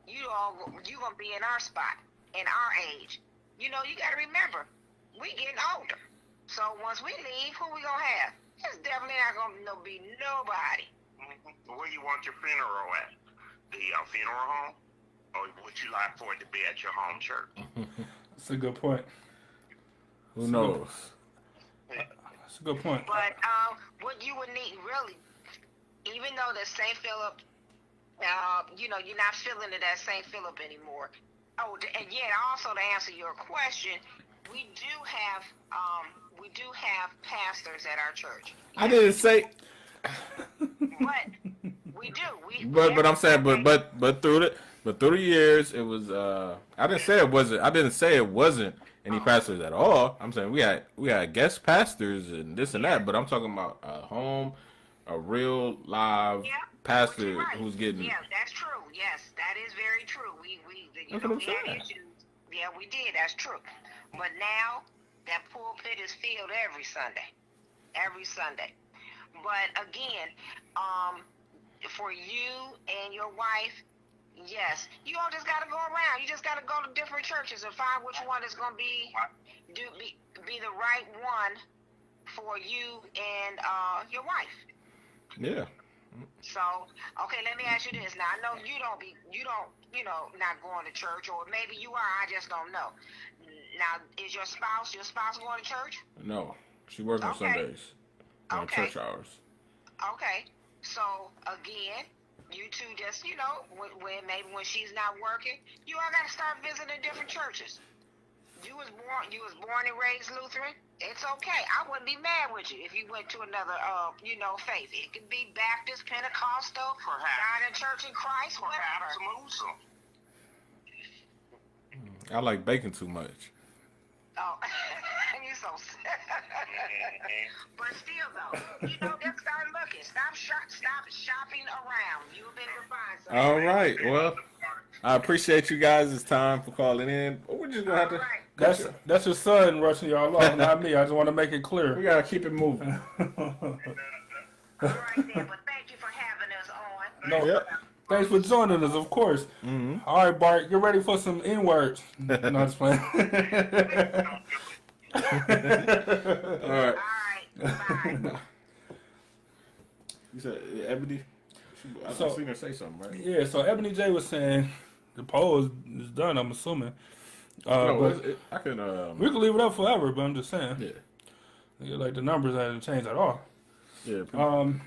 you're gonna be in our spot, in our age. You know, you gotta remember, we getting older. So once we leave, who we gonna have? It's definitely not gonna be nobody. Where you want your funeral at? The funeral home? Or would you like for it to be at your home church? That's a good point. Who knows? That's a good point. But what you would need, really, even though the St. Philip you're not feeling it that St. Philip anymore. Oh, and yet also to answer your question, we do have pastors at our church. I didn't say, But we do. but I'm saying, but through the years, it was. I didn't say it wasn't. I didn't say it wasn't any pastors at all. I'm saying we had guest pastors and this and that. But I'm talking about a real live pastor right. who's getting. Yeah, that's true. Yes, that is very true. We That's what I'm we had saying. issues. Yeah, we did. That's true. But now that pulpit is filled every Sunday. Every Sunday. But again, for you and your wife, yes, you all just got to go around. You just got to go to different churches and find which one is going to be the right one for you and your wife. Yeah. So, okay, let me ask you this. Now, I know you don't, not going to church, or maybe you are. I just don't know. Now, is your spouse going to church? No, she works on Sundays. On church hours. Okay. So again, you two just when she's not working, you all got to start visiting different churches. You was born and raised Lutheran. It's okay. I wouldn't be mad with you if you went to another faith. It could be Baptist, Pentecostal, United Church in Christ, whatever. Muslim. I like bacon too much. Oh, you so but still though, just start looking. Stop shopping around. You'll be able to find something. All right. Well, I appreciate you guys' time for calling in. We're just gonna have to. Right. That's your son rushing y'all off, not me. I just want to make it clear. We gotta keep it moving. All right then, but thank you for having us on. No, Yep. thanks for joining us, of course. Mm-hmm. All right, Bart, get ready for some N-words. No, just playing. All right. All right, bye. You said Ebony. I seen her say something, right? Yeah, so Ebony J was saying the poll is done, I'm assuming. No, but I can. we can leave it up forever, but I'm just saying. Yeah. Like the numbers haven't changed at all. Yeah.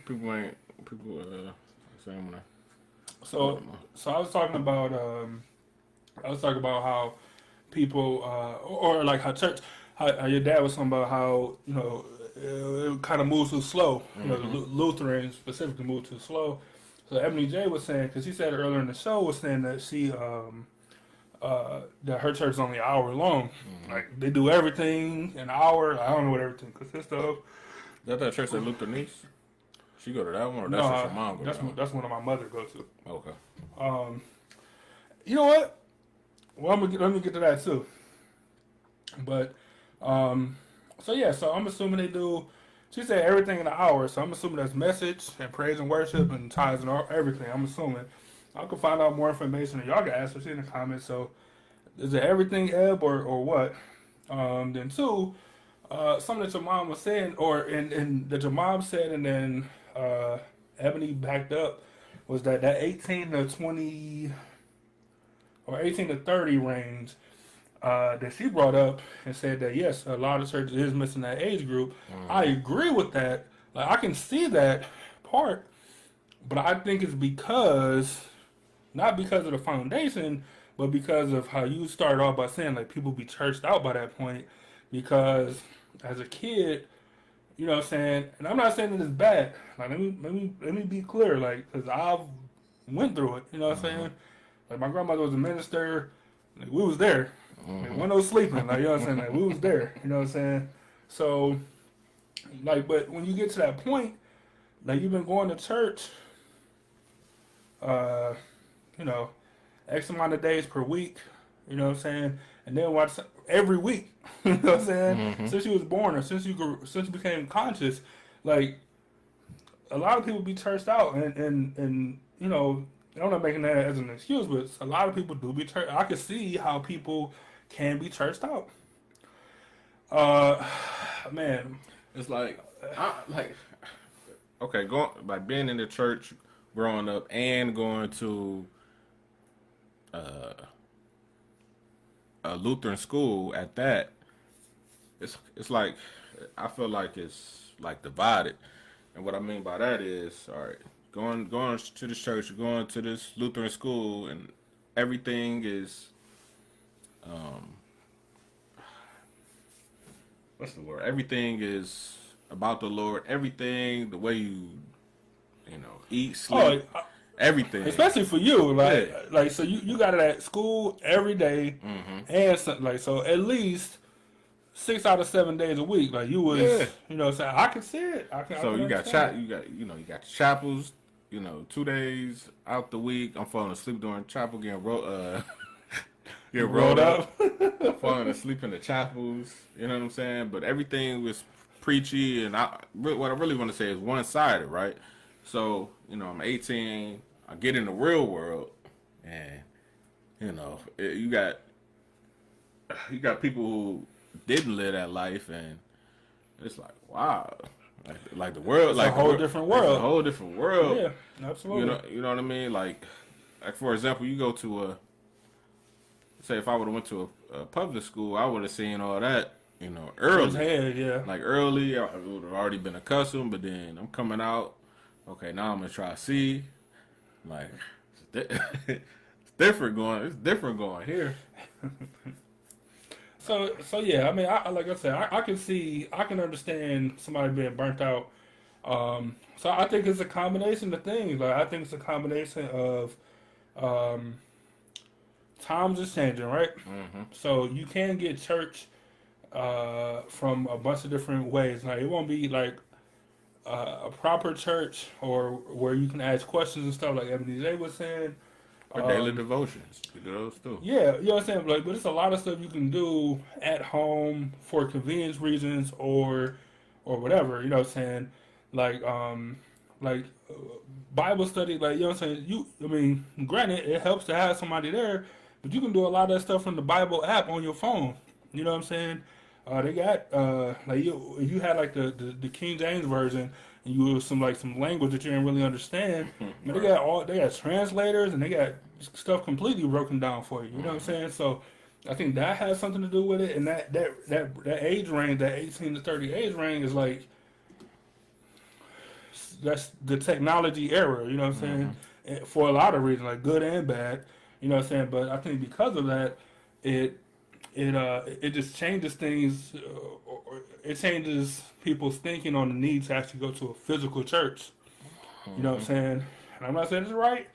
People saying when I. So I was talking about how people or like how church, how your dad was talking about how it kind of moves too slow. Mm-hmm. Lutherans specifically move too slow. So Ebony J was saying, because he said earlier in the show, was saying that she that her church is only an hour long. Mm-hmm. Like they do everything in an hour. I don't know what everything consists of. That church that Luke niece? She go to that one, or No, that's just your mom go that's to? that's one of my mother goes to. Okay. You know what? Well, let me get to that too. But, so I'm assuming they do. She said everything in an hour, so I'm assuming that's message and praise and worship and tithes and everything. I'm assuming. I can find out more information, and y'all can ask us in the comments. So, is it everything, Eb, or what? Then two, something that your mom was saying, and that your mom said, and then Ebony backed up, was that 18 to 20 or 18 to 30 range that she brought up and said that yes, a lot of churches is missing that age group. I agree with that. Like I can see that part, but I think it's not because of the foundation, but because of how you started off by saying like people be churched out by that point. Because as a kid, you know what I'm saying, and I'm not saying that it's bad. Like let me be clear, like because I've went through it. You know what I'm saying? Like my grandmother was a minister. Like, we was there. Like, wasn't no sleeping. Like you know what I'm saying? Like we was there. You know what I'm saying? So, like, but when you get to that point, like you've been going to church, X amount of days per week. You know what I'm saying? And then watch every week. You know what I'm saying? Since you was born or since you became conscious, like a lot of people be churched out, and you know. I'm not making that as an excuse, but a lot of people do be churched. I can see how people can be churched out. Man, it's like, going like being in the church, growing up, and going to a Lutheran school at that. It's like I feel like it's like divided, and what I mean by that is, all right, going to this church, going to this Lutheran school, and everything is, what's the word? Everything is about the Lord. Everything, the way you eat, sleep, everything. Especially for you, like so you got it at school every day, and so at least 6 out of 7 days a week. Like you was, saying I can see it. So you got you got the chapels. 2 days out the week. I'm falling asleep during chapel, getting rolled up. I'm falling asleep in the chapels. You know what I'm saying? But everything was preachy, and what I really want to say is one-sided, right? So I'm 18. I get in the real world, and you got people who didn't live that life, and it's like, wow, like the world, it's like a whole different world. It's a whole different world. Yeah, absolutely. You know what I mean? Like for example, you go to say if I would have went to a public school, I would have seen all that, early. Like early, I would have already been accustomed. But then I'm coming out. Okay, now I'm gonna try C. Like it's different going. It's different going here. So yeah, I mean, like I said, I can understand somebody being burnt out. So I think it's a combination of things. Like I think it's a combination of times is changing, right? So you can get church from a bunch of different ways. Like it won't be like a proper church or where you can ask questions and stuff like Ebony J was saying. Or daily devotions. You do those too. Yeah, you know what I'm saying? Like, but it's a lot of stuff you can do at home for convenience reasons or whatever, you know what I'm saying? Like Bible study, like, you know what I'm saying? Granted, it helps to have somebody there, but you can do a lot of that stuff from the Bible app on your phone. You know what I'm saying? They got if you had like the King James version and you use some language that you didn't really understand, they got translators and they got stuff completely broken down for you. You know what I'm saying? So I think that has something to do with it, and that age range, that 18 to 30 age range, is like that's the technology era. You know what I'm saying? For a lot of reasons, like good and bad. You know what I'm saying? But I think because of that, it just changes things. It changes people's thinking on the need to actually go to a physical church. You know what I'm saying? And I'm not saying it's right.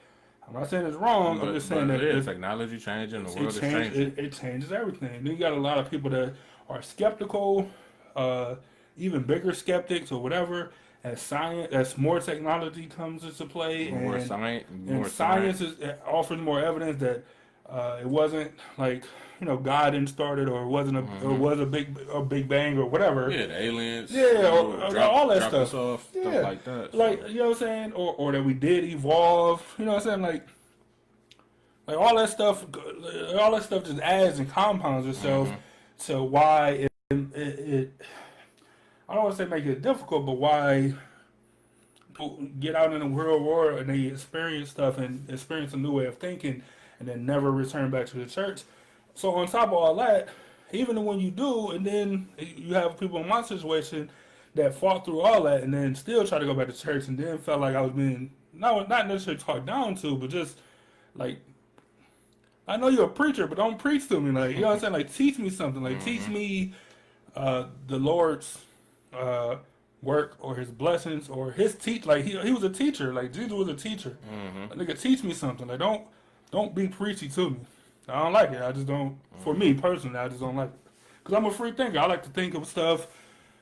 I'm not saying it's wrong. I'm just saying that technology changing, the world is changing. It changes everything. Then you got a lot of people that are skeptical, even bigger skeptics or whatever. As more technology comes into play, science offers more evidence that it wasn't like God didn't start it, or it wasn't or was a big bang or whatever. Yeah, the aliens. Yeah, or all that stuff. Stuff like that. Like you know what I'm saying, or that we did evolve. You know what I'm saying, like all that stuff just adds and compounds itself to why it I don't want to say make it difficult, but why people get out in the real world and they experience stuff and experience a new way of thinking and then never return back to the church. So on top of all that, even when you do, and then you have people in my situation that fought through all that and then still try to go back to church and then felt like I was being, not necessarily talked down to, but just like, I know you're a preacher, but don't preach to me. Like, you know what I'm saying? Like, teach me something. Like, teach me the Lord's work or his blessings or his like he was a teacher. Like Jesus was a teacher. Like, nigga, teach me something. Like don't be preachy to me. I don't like it. I just don't. For me personally, I just don't like it. Cause I'm a free thinker. I like to think of stuff.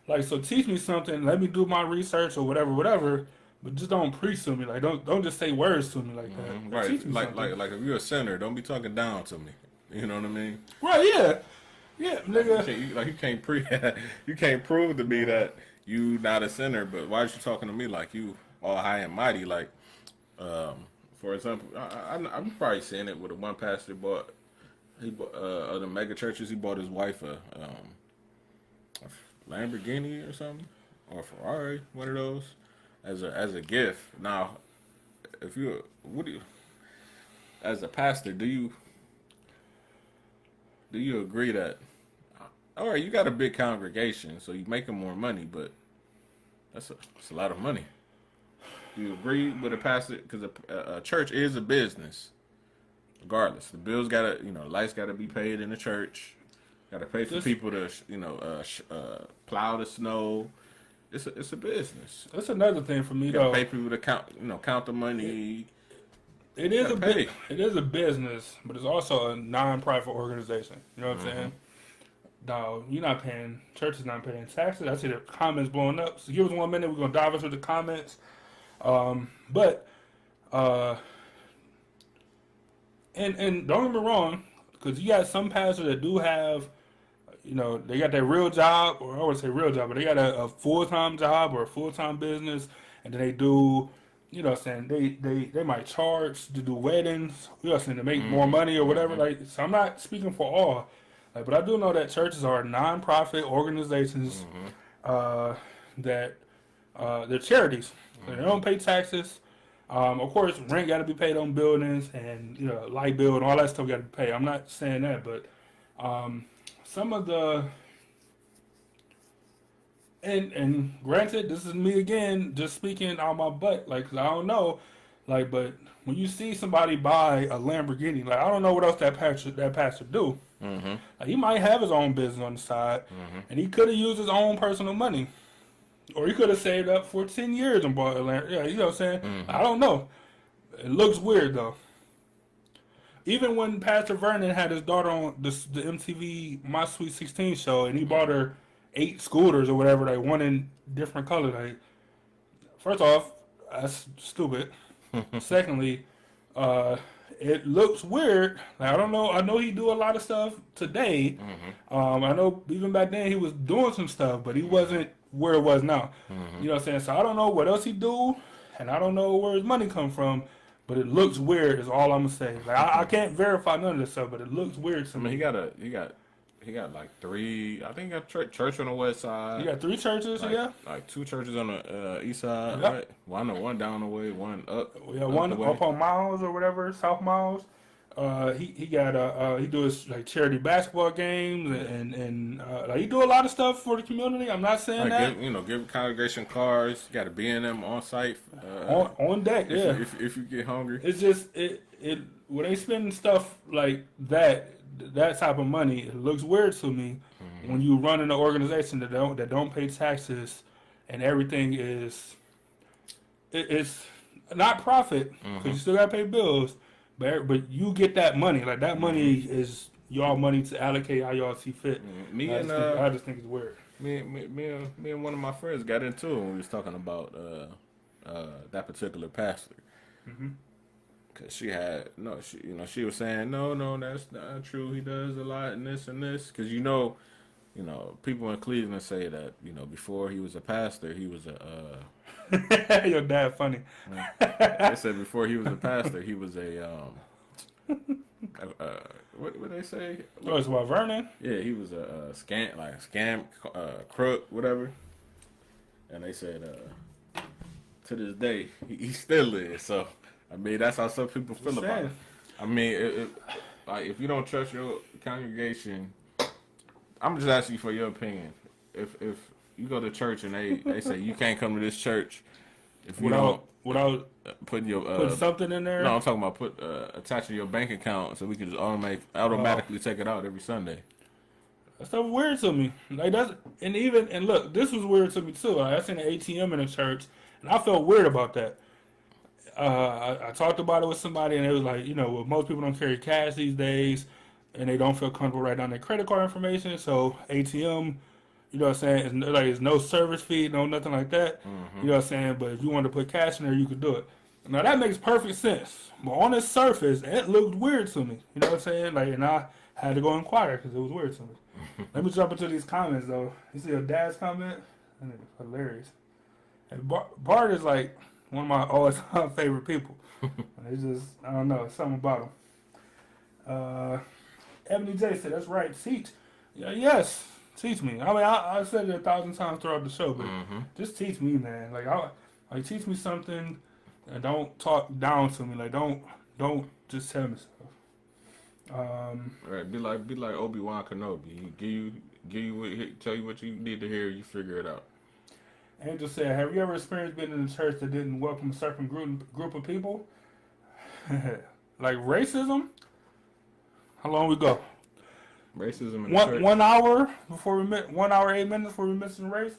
Like, so teach me something. Let me do my research or whatever. But just don't preach to me. Like don't just say words to me like that. Right. Teach me Like if you're a sinner, don't be talking down to me. You know what I mean? Right. Yeah. Yeah, nigga. You can't prove to me that you not a sinner, but why are you talking to me like you all high and mighty? Like, for example, I'm probably seeing it with one pastor bought other mega churches. He bought his wife a Lamborghini or something, or a Ferrari, one of those, as a gift. Now, as a pastor, do you agree that, all right, you got a big congregation, so you're making more money, but that's a lot of money. you agree with a pastor? Because a church is a business, regardless. The bills gotta, lights gotta be paid in the church. Gotta pay for people to, plow the snow. It's a business. That's another thing for me, You gotta though. pay people to count the money. It is it is a business, but it's also a non-profit organization. You know what I'm saying? Dog, you're not paying. Church is not paying taxes. I see the comments blowing up. So give us 1 minute. We're gonna dive into the comments. But and don't get me wrong, because you got some pastors that do have, they got that real job, or I would say real job, but they got a full-time job or a full-time business, and then they do, what I'm saying, they might charge to do weddings, what I'm saying, to make more money or whatever. Like, so I'm not speaking for all, but I do know that churches are non-profit organizations that they're charities. So they don't pay taxes. Of course, rent got to be paid on buildings, and light bill and all that stuff got to be paid. I'm not saying that, but some of the and granted, this is me again, just speaking out my butt, like, 'cause I don't know, like, but when you see somebody buy a Lamborghini, like, I don't know what else that pastor do. Like, he might have his own business on the side, and he could have used his own personal money. Or he could have saved up for 10 years and bought a land. Yeah, you know what I'm saying? I don't know. It looks weird, though. Even when Pastor Vernon had his daughter on the MTV My Sweet 16 show, and he bought her 8 scooters or whatever, like one in different colors. Like, first off, that's stupid. Secondly, it looks weird. Like, I don't know. I know he do a lot of stuff today. I know even back then he was doing some stuff, but he wasn't where it was now. You know what I'm saying? So I don't know what else he do, and I don't know where his money come from, but it looks weird is all I'm gonna say. Like, I can't verify none of this stuff, but it looks weird to me. He got like 3. I think he got church on the west side. You got 3 churches, yeah. Like 2 churches on the east side, Yep. right? One down the way, one up. Yeah, one the way. up on Miles or whatever, South Miles. He got he do his like charity basketball games and like, he do a lot of stuff for the community. I'm not saying that. Give congregation cars. Got to be in them on site. On deck, yeah. If you get hungry, It's just it when they spend stuff like that type of money, it looks weird to me when you run an organization that don't pay taxes and everything is it's not profit because you still gotta pay bills. But you get that money. Like, that money is y'all money to allocate how y'all see fit. I just think it's weird. Me and one of my friends got into it when we was talking about that particular pastor. Cause she was saying no, that's not true. He does a lot and this and this. Cause people in Cleveland say that before he was a pastor, he was a. Your dad funny. They said before he was a pastor, he was a what would they say? Oh, it's about Vernon? Yeah, he was a scam crook, whatever. And they said to this day he still is. So I mean, that's how some people feel about it. I mean, like, if you don't trust your congregation, I'm just asking you for your opinion. If you go to church and they say you can't come to this church if you don't put something in there. No, I'm talking about attaching your bank account so we can just automatically take it out every Sunday. That stuff weird to me. Like, and look, this was weird to me too. Like, I seen an ATM in a church, and I felt weird about that. I talked about it with somebody, and it was like, well, most people don't carry cash these days, and they don't feel comfortable writing down their credit card information. So ATM. You know what I'm saying? It's no service fee, no nothing like that. You know what I'm saying? But if you wanted to put cash in there, you could do it. Now, that makes perfect sense. But on the surface, it looked weird to me. You know what I'm saying? Like, and I had to go inquire because it was weird to me. Let me jump into these comments, though. You see your dad's comment? That nigga's hilarious. And Bart is, like, one of my all-time favorite people. It's just, I don't know, it's something about him. Ebony J said, that's right, teach. Yeah, yes. Teach me. I mean, I said it 1,000 times throughout the show, but just teach me, man. Like, teach me something, and don't talk down to me. Like, don't just tell me stuff. Right, be like Obi-Wan Kenobi. He tell you what you need to hear. You figure it out. Angel said, have you ever experienced being in a church that didn't welcome a certain group of people? Like racism? How long we go? Racism in the church. 1 hour before we 1 hour 8 minutes before we mention race.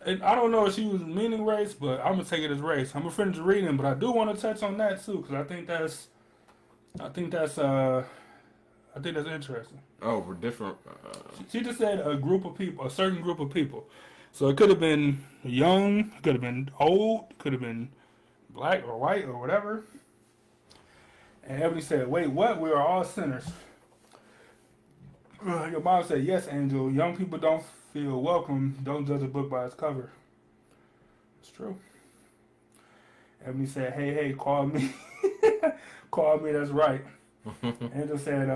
And I don't know if she was meaning race, but I'm gonna take it as race. I'm gonna finish reading, but I do want to touch on that too because I think that's interesting. Oh, we're different. She just said a group of people, a certain group of people. So it could have been young, it could have been old, it could have been black or white or whatever. And Ebony said, wait, what? We are all sinners. Your mom said, yes, Angel. Young people don't feel welcome. Don't judge a book by its cover. It's true. Ebony said, hey, call me. Call me, that's right. Angel said,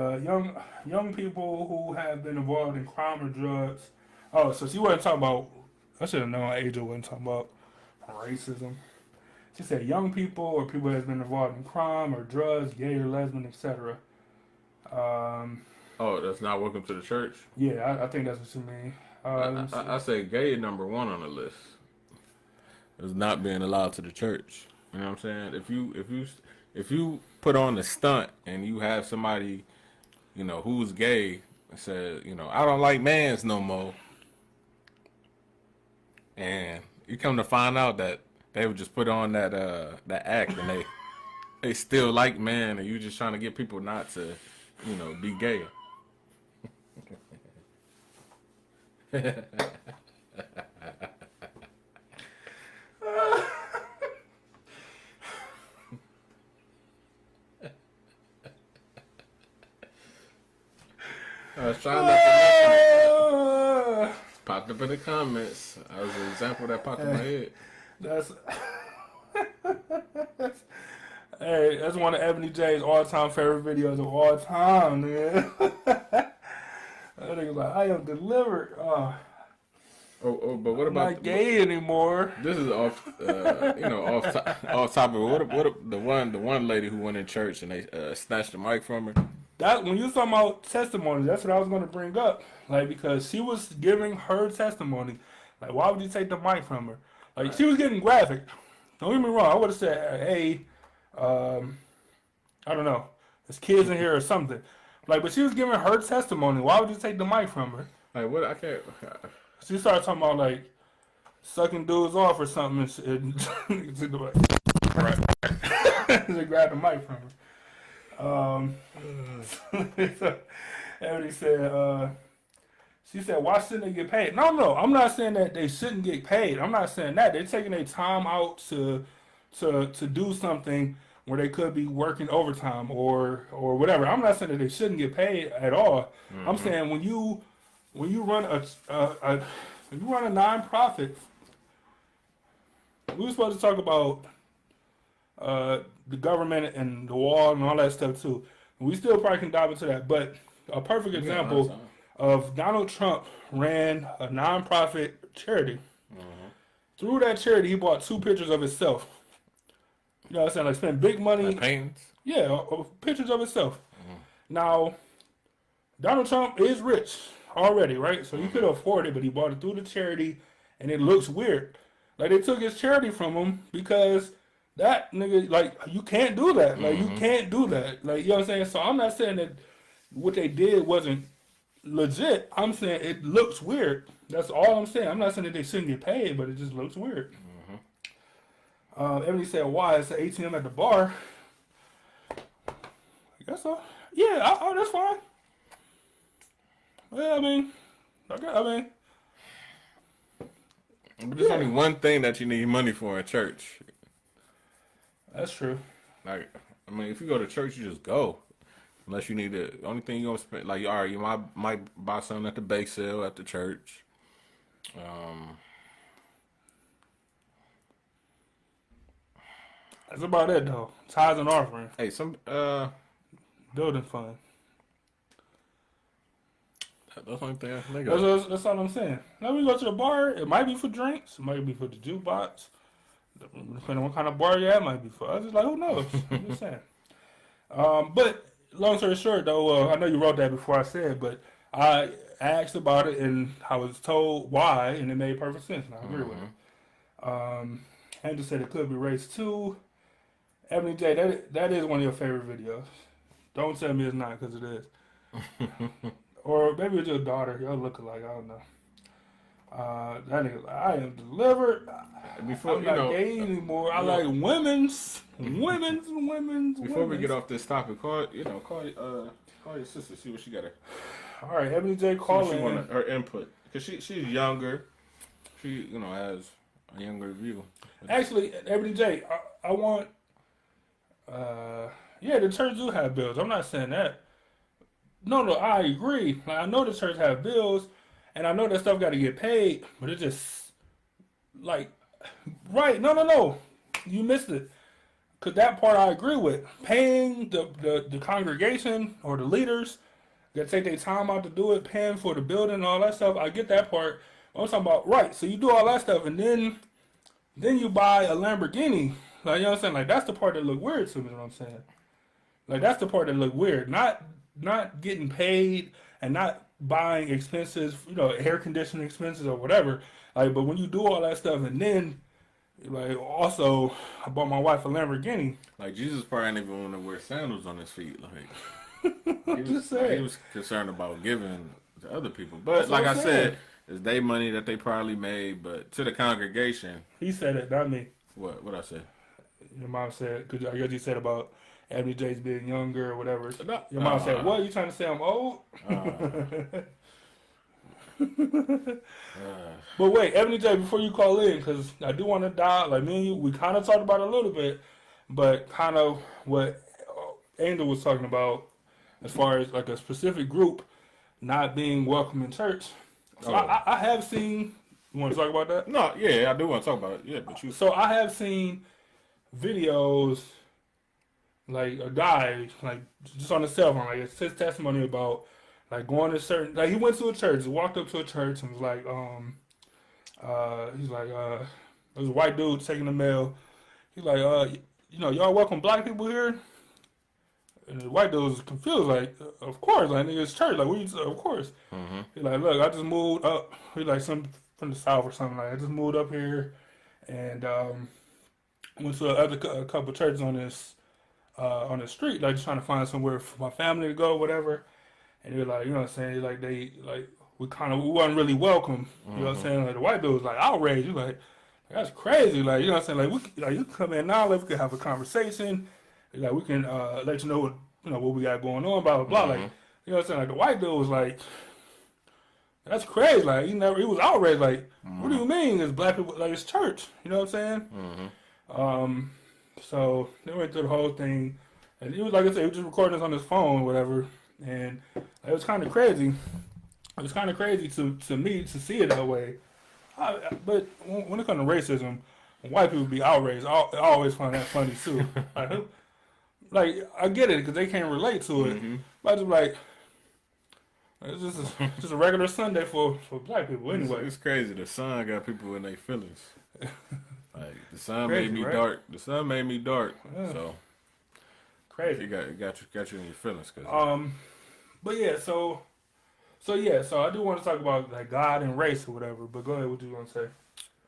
young people who have been involved in crime or drugs. Oh, so she wasn't talking about, I should have known Angel wasn't talking about racism. She said young people or people that have been involved in crime or drugs, gay or lesbian, etc. Oh, that's not welcome to the church? Yeah, I think that's what you mean. I say gay number one on the list is not being allowed to the church. You know what I'm saying? If you put on a stunt and you have somebody, you know, who's gay and says, you know, I don't like mans no more, and you come to find out that they would just put on that act and they still like man, and you just trying to get people not to, you know, be gay. I was trying not to mention it. Popped up in the comments. That was an example that popped in my head. That's hey, that's one of Ebony J's all-time favorite videos of all time, man. That nigga's like, I am delivered. Oh, but what I'm about not gay anymore? This is off, off topic. What the one lady who went in church and they snatched the mic from her? That when you was talking about testimony, that's what I was going to bring up. Like, because she was giving her testimony. Like, why would you take the mic from her? Like, she was getting graphic. Don't get me wrong. I would have said, hey, I don't know, there's kids in here or something. Like, but she was giving her testimony. Why would you take the mic from her? Like, what? I can't. She started talking about, like, sucking dudes off or something. And she grabbed the mic from her. Everybody said, she said, why shouldn't they get paid? No, I'm not saying that they shouldn't get paid. I'm not saying that. They're taking their time out to do something where they could be working overtime or whatever. I'm not saying that they shouldn't get paid at all. Mm-hmm. I'm saying when you run a nonprofit, we were supposed to talk about the government and the wall and all that stuff too. We still probably can dive into that, but a perfect example of Donald Trump ran a nonprofit charity. Mm-hmm. Through that charity, he bought 2 pictures of himself. You know what I'm saying? Like, spent big money. Like paintings? Yeah, pictures of himself. Mm-hmm. Now, Donald Trump is rich already, right? So he could afford it, but he bought it through the charity, and it looks weird. Like, they took his charity from him because that nigga, like, you can't do that. Like, you can't do that. Like, you know what I'm saying? So I'm not saying that what they did wasn't legit. I'm saying it looks weird. That's all I'm saying. I'm not saying that they shouldn't get paid, but it just looks weird. Everybody said, why? It's the ATM at the bar. I guess so. Yeah, that's fine. Yeah, I mean. But there's only one thing that you need money for in church. That's true. Like, I mean, if you go to church, you just go. Unless you need the only thing you're gonna spend, like, all right, you might buy something at the bake sale at the church. That's about it though. Tithes and offering. Hey, some building fund. That's the only thing I think of. That's all I'm saying. Now we go to the bar. It might be for drinks. It might be for the jukebox. Depending on what kind of bar you're at, might be for. I was just like, who knows? I'm just saying. But long story short, though, I know you wrote that before I said, but I asked about it and I was told why, and it made perfect sense, and I agree with it. Andrew said it could be race too. Ebony J, that is one of your favorite videos. Don't tell me it's not, because it is. Or maybe it's your daughter. Y'all look alike. I don't know. That nigga, I am delivered. Before I'm not gay anymore. I like women's. Before we get off this topic, call your sister. See what she got. All right, Ebony J, call in. Her input, because she's younger. She has a younger view. Actually, Ebony J, I want. Yeah, the church do have bills. I'm not saying that. No, I agree. Like, I know the church have bills, and I know that stuff got to get paid, but it's just like, right? No. You missed it. Cause that part I agree with. Paying the congregation or the leaders that take their time out to do it, paying for the building and all that stuff. I get that part. I'm talking about, right? So you do all that stuff, and then you buy a Lamborghini. Like, you know what I'm saying? Like, that's the part that look weird to me. You know what I'm saying? Like, that's the part that look weird. Not getting paid and not buying expenses, air conditioning expenses or whatever. Like, but when you do all that stuff, and then like, also, I bought my wife a Lamborghini. Like, Jesus probably didn't even want to wear sandals on his feet. Like, he was concerned about giving to other people. But like I said, it's their money that they probably made. But to the congregation, he said it, not me. What I said? Your mom said, because I guess you said about Ebony J's being younger or whatever. Your mom said, "What? You trying to say I'm old?" But wait, Ebony J, before you call in, because I do want to dial, like me and you, we kind of talked about it a little bit, but kind of what Angel was talking about as far as like a specific group not being welcome in church. So I have seen, you want to talk about that? No, yeah, I do want to talk about it. Yeah, but you. So I have seen videos, like a guy, like just on his cell phone, like it's his testimony about like going to certain, like he went to a church, walked up to a church and was like, he's like, there was a white dude taking the mail. He's like, y'all welcome black people here? And the white dude was confused, like, of course, like, nigga, it's church, like, of course. Mm-hmm. He's like, look, I just moved up. He's like, some from the south or something, like, I just moved up here and went to a couple churches on this street, like, just trying to find somewhere for my family to go, whatever. And they're like, you know what I'm saying, like, we wasn't really welcome, you know what I'm saying, like, the white dude was like outraged. He's like, that's crazy, like, you know what I'm saying, like, you can come in now, like, we can have a conversation, like, we can let you know what we got going on, blah blah blah. Like, you know what I'm saying, like, the white dude was like, that's crazy, like, he was outraged, like, what do you mean it's black people, like, it's church, you know what I'm saying? So they went through the whole thing, and he was, like I said, he was just recording this on his phone or whatever, and it was kind of crazy. It was kind of crazy to me to see it that way. But when it comes to racism, when white people be outraged, I always find that funny too. Like, I get it because they can't relate to it. But I just like, it's just a regular Sunday for black people anyway. It's crazy. The sun got people in their feelings. Like, the sun Crazy, made me right? dark. The sun made me dark. Yeah. So Crazy. it got you in your feelings. But yeah, so I do want to talk about like God and race or whatever. But go ahead, what you want to say?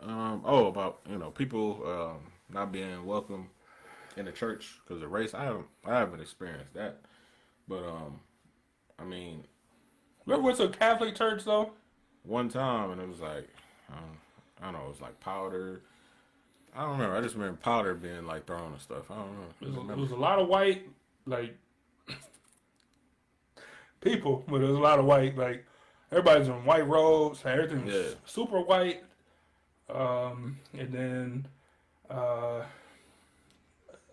About people not being welcome in the church because of race. I haven't experienced that, but I mean, You ever went to a Catholic church though? one time and it was like I don't know, it was like powder. I don't remember. I just remember powder being like thrown and stuff. I don't know. It was a lot of white like people, but it was a lot of white, like everybody's in white robes, everything was super white. And then I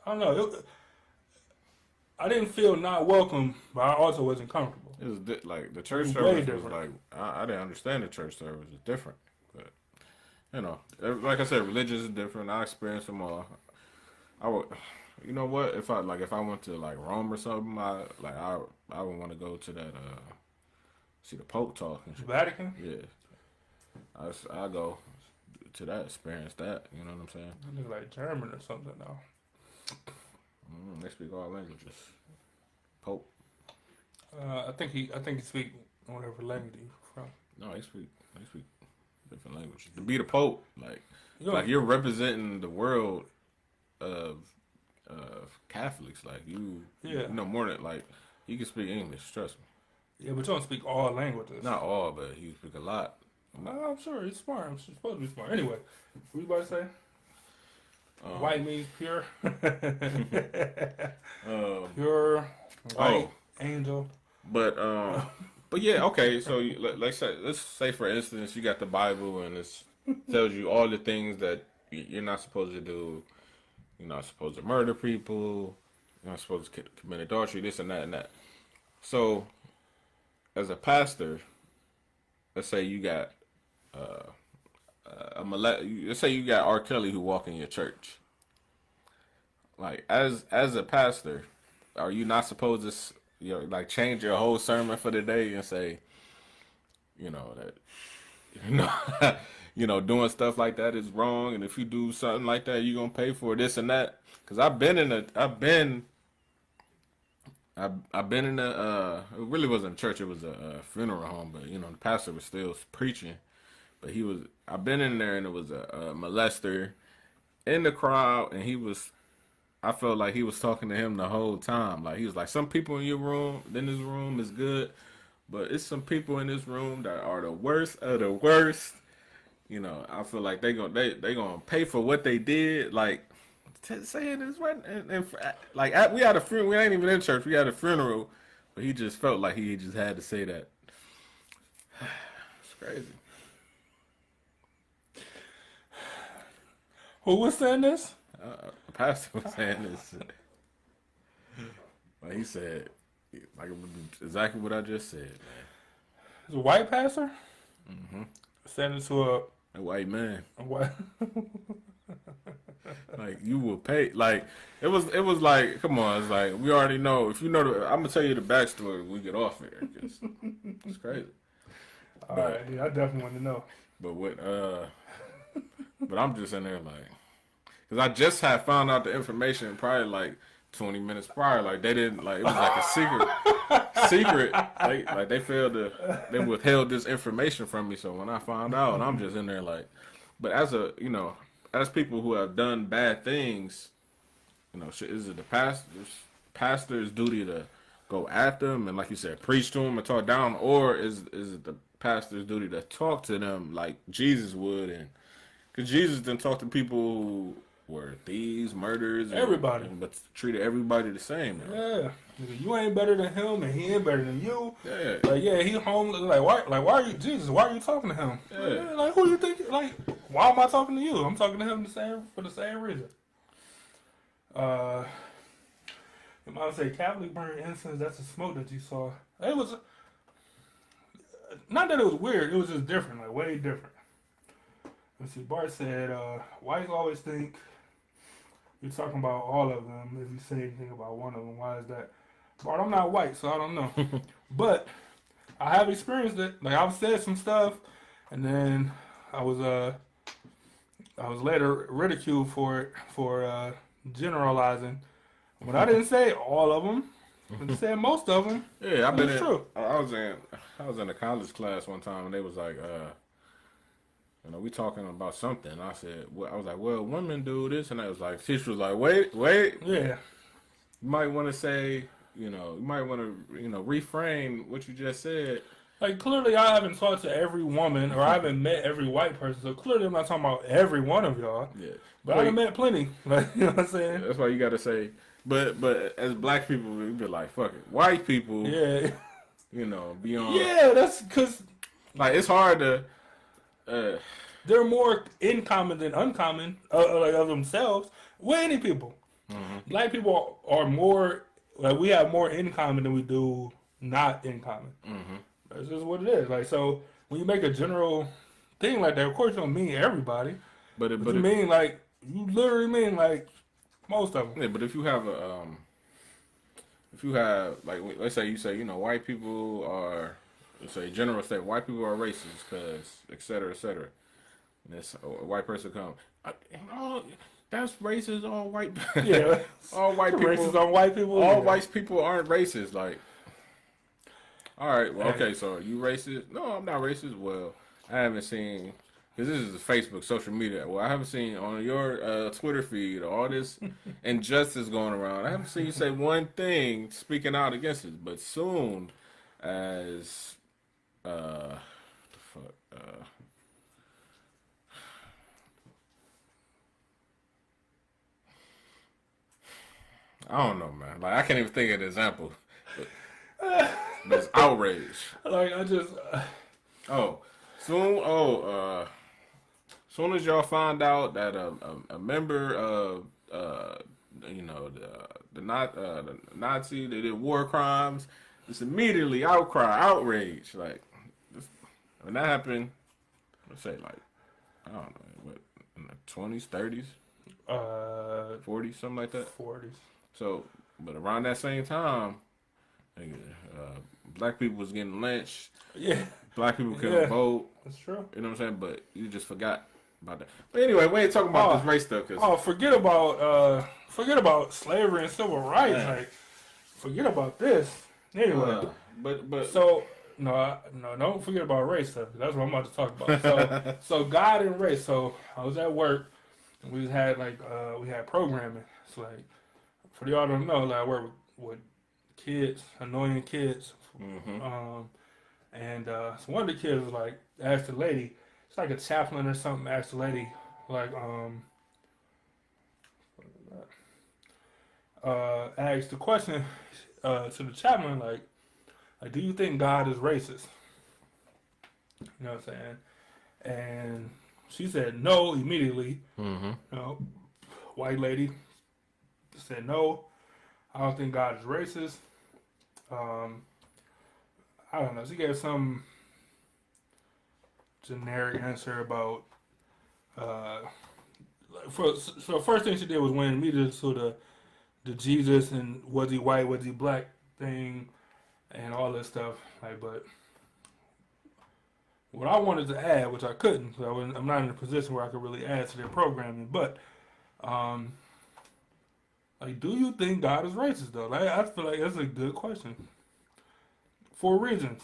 don't know. I didn't feel not welcome, but I also wasn't comfortable. It was like the church It was service way was different. like I didn't understand the church service. It's different, but like I said, religions is different. I experienced them all. I would, you know what? If I went to like Rome or something, I would want to go to that see the Pope talk and shit. Vatican? Yeah, I go to that, experience that. You know what I'm saying? I look like German or something now. They speak all languages. Pope. I think he speak whatever language he's from. No, they speak different different languages. To be the Pope, like, You like you're representing the world of Catholics. Like you know more than like you can speak English. Trust me. Yeah, but you don't speak all languages. Not all, but you speak a lot. I'm sure he's smart. I'm supposed to be smart. Anyway, what you about to say? White means pure. Pure white angel. But yeah, okay. So let's say for instance, you got the Bible and it tells you all the things that you're not supposed to do. You're not supposed to murder people. You're not supposed to commit adultery. This and that and that. So, as a pastor, let's say you got let's say you got R. Kelly who walk in your church. Like as a pastor, are you not supposed to like change your whole sermon for the day and say, that doing stuff like that is wrong, and if you do something like that, you're gonna pay for this and that? Because I've been in a it really wasn't a church, it was a funeral home, but the pastor was still preaching, but I've been in there and it was a molester in the crowd, and I felt like he was talking to him the whole time. Like he was like, some people in this room is good, but it's some people in this room that are the worst of the worst. I feel like they gonna pay for what they did. Like saying this right, and like we had a funeral. We ain't even in church. We had a funeral, but he just felt like he just had to say that. It's crazy. Who was saying this? The pastor was saying this. Like he said, like exactly what I just said, man. It's a white pastor? Mm-hmm. Saying it to a white man. A white. Like you will pay. Like it was like, come on. It's like we already know. If you know I'm gonna tell you the backstory when we get off here. It's crazy. All right, yeah, I definitely want to know. But but I'm just in there like, because I just had found out the information probably like 20 minutes prior. Like they didn't, like it was like a secret. Like they withheld this information from me. So when I found out, I'm just in there like, but as people who have done bad things, is it the pastor's duty to go at them and, like you said, preach to them and talk down, or is it the pastor's duty to talk to them like Jesus would? And because Jesus didn't talk to people who were thieves, murderers, everybody, but treated everybody the same. Yeah, you ain't better than him, and he ain't better than you. Yeah, like he homeless. Like why are you Jesus? Why are you talking to him? Yeah, like who you think? Like why am I talking to you? I'm talking to him for the same reason. You might say Catholic burn incense. That's the smoke that you saw. It was not that it was weird. It was just different, like way different. Let's see. Bart said, whites always think you're talking about all of them if you say anything about one of them. Why is that? Bart, I'm not white, so I don't know. But I have experienced it. Like I've said some stuff, and then I was later ridiculed for generalizing. When I didn't say all of them, I said most of them. Yeah, true. I was in a college class one time, and they was like, we talking about something. I said, I was like, well, women do this, and I was like, teacher was like, wait, yeah, you might want to say, you might want to, reframe what you just said. Like clearly, I haven't talked to every woman, or I haven't met every white person, so clearly, I'm not talking about every one of y'all. Yeah, but I've met plenty. Like you know what I'm saying? That's why you got to say. But as black people, we be like, fuck it. White people, yeah, be on. Yeah, that's because like it's hard to. They're more in common than uncommon, like of themselves. With any people, black people are more like we have more in common than we do not in common. That's just what it is. Like so, when you make a general thing like that, of course you don't mean everybody, but you mean like you literally mean like most of them. Yeah, but if you have like, let's say you say white people are, let's say general state, white people are racist because et cetera, et cetera. And this a white person come, that's racist. All white, yeah, all white people racist on white people. All white people aren't racist. Like, all right, well, okay, so are you racist? No, I'm not racist. Well, I haven't seen because this is Facebook, social media. Well, I haven't seen on your Twitter feed all this injustice going around. I haven't seen you say one thing speaking out against it. But soon as the fuck, I don't know, man. Like I can't even think of an example. But it's outrage. Like I just. Oh, soon as y'all find out that a member of the Nazi that did war crimes, it's immediately outcry, outrage. Like when that happened, let's say like I don't know what in the 20s, 30s, 40s, something like that. 40s. So, but around that same time, black people was getting lynched. Yeah. Black people couldn't vote. That's true. You know what I'm saying? But you just forgot about that. But anyway, we ain't talking about this race stuff. Forget about slavery and civil rights. Man. Like, forget about this. Anyway, but so no, don't forget about race stuff. That's what I'm about to talk about. So God and race. So I was at work, and we had we had programming. It's like for y'all don't know, like I work with kids, annoying kids. Mm-hmm. And so one of the kids was like, asked the lady, it's like a chaplain or something, asked the lady, like, asked the question to the chaplain, like, do you think God is racist? You know what I'm saying? And she said no immediately. Mm-hmm. You know, white lady said no, I don't think God is racist. I don't know. She gave some generic answer about. So first thing she did was went immediately to the Jesus and was he white, was he black thing, and all that stuff. Like, but what I wanted to add, which I couldn't, because I'm not in a position where I could really add to their programming. But, like, do you think God is racist though? Like, I feel like that's a good question. 4 reasons.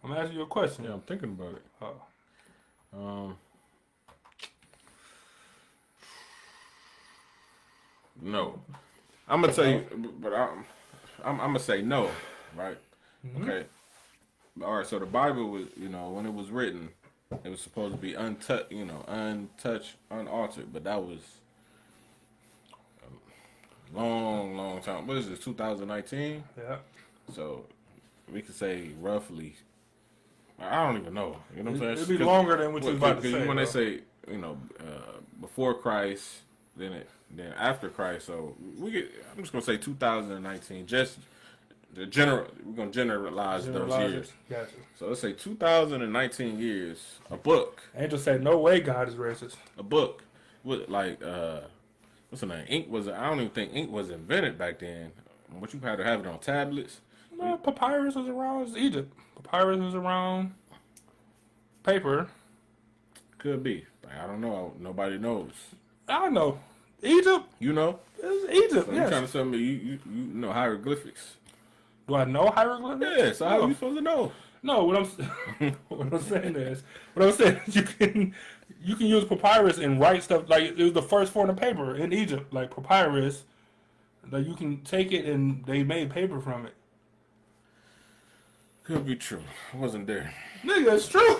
I'm asking you a question. Yeah, I'm thinking about it. No, I'm gonna tell you, but I'm gonna say no, right? Mm-hmm. Okay. All right. So the Bible was, when it was written, it was supposed to be untouched, unaltered, but that was a long, long time. What is this? 2019. Yeah. So we could say roughly. I don't even know. You know what I'm saying? It'd be longer than what you was about to say. When they say, before Christ, then after Christ. So I'm just gonna say 2019. Just the general. We're gonna generalize those years. Gotcha. So let's say 2019 years. A book. Angel said, "No way, God is racist." A book with what's the name? Ink was. I don't even think ink was invented back then. What you had to have it on tablets. No, papyrus was around. It's Egypt. Papyrus was around. Paper. Could be. I don't know. Nobody knows. I know. Egypt. You know? It's Egypt. So yes. you trying to tell me you know hieroglyphics? Do I know hieroglyphics? Yeah. So how are you supposed to know? No. What I'm saying is you can use papyrus and write stuff. Like it was the first form of paper in Egypt. Like papyrus. Like you can take it and they made paper from it. Could be true. I wasn't there. Nigga, it's true.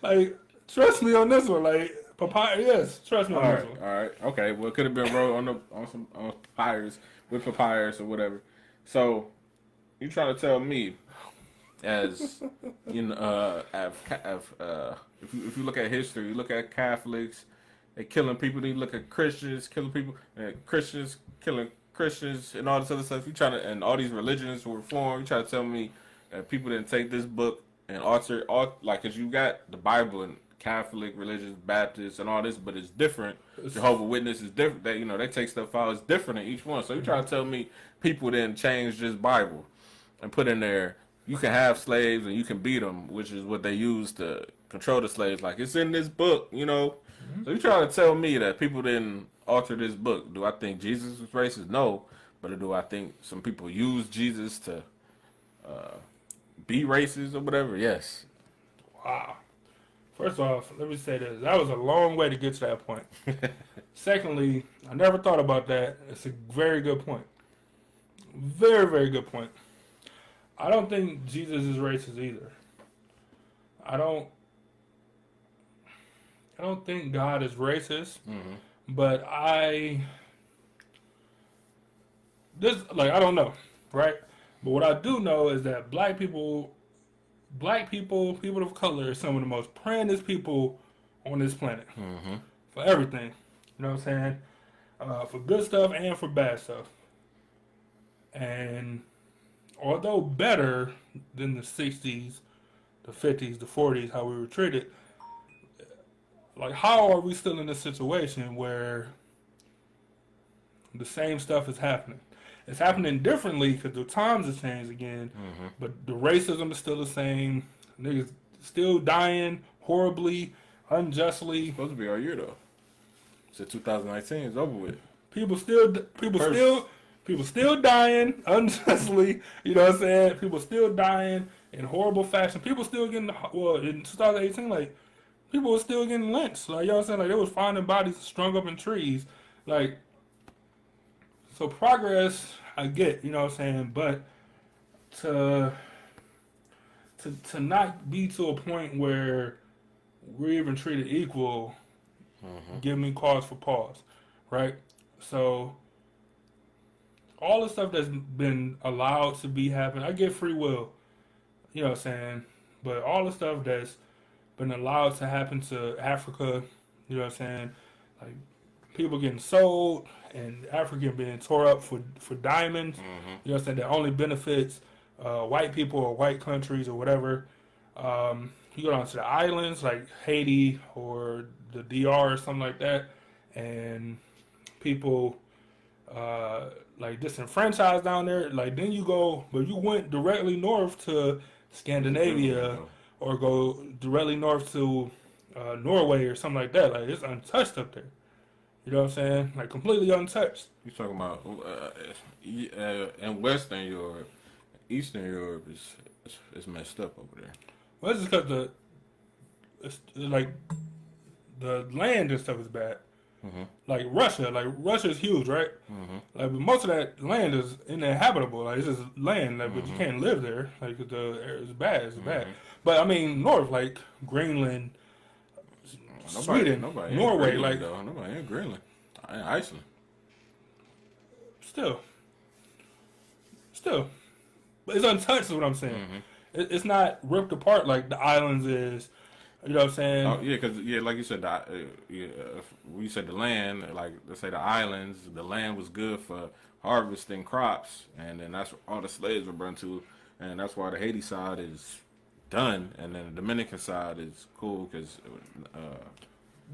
Like, trust me on this one. Like, papyrus, yes, trust me on this one. All right, okay. Well, it could have been wrote on papyrus with papyrus or whatever. So, you trying to tell me, as if you look at history, you look at Catholics, they killing people. Then you look at Christians killing people, Christians killing Christians, and all this other stuff. And all these religions were formed. You try to tell me that people didn't take this book and alter, cause you got the Bible and Catholic religions, Baptists, and all this, but it's different. Jehovah's Witness is different. They take stuff out. It's different in each one. So you try to tell me people didn't change this Bible and put in there, you can have slaves and you can beat them, which is what they used to control the slaves. Like, it's in this book, Mm-hmm. So you trying to tell me that people didn't alter this book. Do I think Jesus was racist? No. But do I think some people use Jesus to be racist or whatever? Yes. Wow. First off, let me say this. That was a long way to get to that point. Secondly, I never thought about that. It's a very good point. Very, very good point. I don't think Jesus is racist either. I don't think God is racist, but I don't know, right? But what I do know is that black people, people of color, are some of the most prayingest people on this planet for everything. You know what I'm saying? For good stuff and for bad stuff. And although better than the 60s, the 50s, the 40s, how we were treated, like, how are we still in this situation where the same stuff is happening? It's happening differently because the times have changed again, but the racism is still the same. Niggas still dying horribly, unjustly. Supposed to be our year though. It's 2019. It's over with. People still dying unjustly. You know what I'm saying? People still dying in horrible fashion. People still getting, well, in 2018, like, people were still getting lynched. Like, you know what I'm saying? Like, they was finding bodies strung up in trees. Like, so progress, I get, you know what I'm saying? But to not be to a point where we're even treated equal, give me cause for pause, right? So all the stuff that's been allowed to be happening, I get free will, you know what I'm saying? But all the stuff that's been allowed to happen to Africa, you know what I'm saying? Like, people getting sold and Africa being tore up for diamonds, you know what I'm saying? That only benefits white people or white countries or whatever. You go down to the islands like Haiti or the DR or something like that, and people like disenfranchised down there. Like, then you go, but you went directly north to Scandinavia or go directly north to Norway or something like that. Like, it's untouched up there. You know what I'm saying? Like, completely untouched. You talking about in Western Europe, Eastern Europe is messed up over there. Well, it's just because the land and stuff is bad. Like Russia is huge, right? Like, but most of that land is uninhabitable. Like, it's just land, like, but you can't live there. Like, the air is bad. It's bad. But I mean, north, like Greenland, Sweden, Norway, like, though. Nobody in Greenland, Iceland. Still, but it's untouched. Is what I'm saying. It's not ripped apart like the islands is. You know what I'm saying? Oh, yeah, because, like you said, we said the land, like, let's say the islands, the land was good for harvesting crops, and then that's where all the slaves were burned to, and that's why the Haiti side is done, and then the Dominican side is cool, because...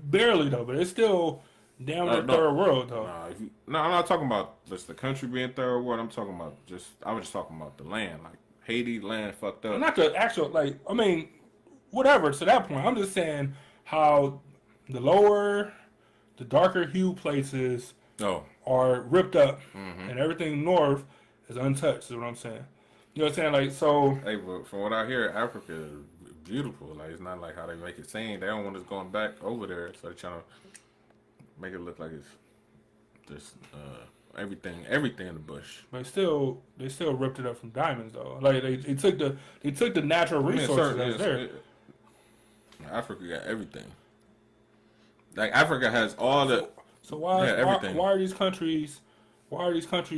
barely, though, but it's still down in the third world, though. No, I'm not talking about just the country being third world, I was just talking about the land, like, Haiti land fucked up. Not the actual, like, I mean... whatever, to that point. I'm just saying how the darker hue places are ripped up, and everything north is untouched, is what I'm saying. You know what I'm saying? Like, so... Hey, but from what I hear, Africa is beautiful. Like, it's not like how they make it seem. They don't want us going back over there, so they're trying to make it look like it's just everything in the bush. But they still ripped it up from diamonds, though. Like, they took the natural resources that's there. Africa got everything. Like, Africa has all the... So why are these countries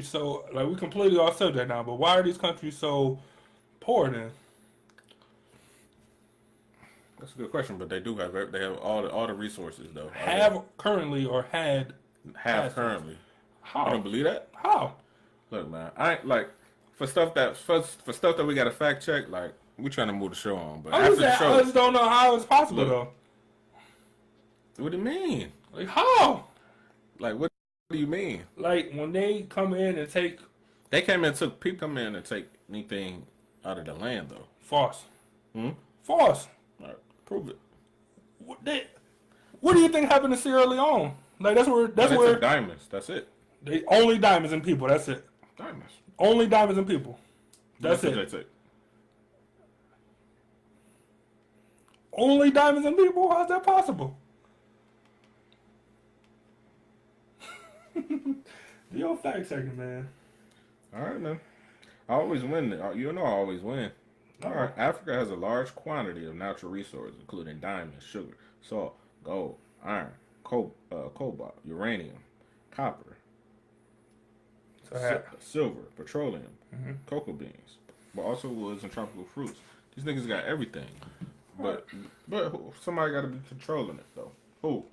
so, like, we completely off subject now, but why are these countries so poor then? That's a good question, but they have all the resources though. Have currently or had currently. How? You don't believe that? How? Look, man, I ain't like for stuff that we got to fact check. Like, we trying to move the show on, but I just don't know how it's possible though. What do you mean? Like, how? Like, what do you mean? Like, when they come in and take... They came in and took... People come in and take anything out of the land, though. False. False. All right, prove it. What do you think happened to Sierra Leone? Like, that's where... They took diamonds. That's it. They only diamonds and people. That's it. Diamonds. Only diamonds and people. That's it. That's it. only diamonds and people? How's that possible? Do your fact checking, man. All right, man. I always win. You know I always win. All right. Africa has a large quantity of natural resources, including diamonds, sugar, salt, gold, iron, cobalt, uranium, copper, silver, petroleum, cocoa beans, but also woods and tropical fruits. These niggas got everything. But somebody got to be controlling it, though. Who?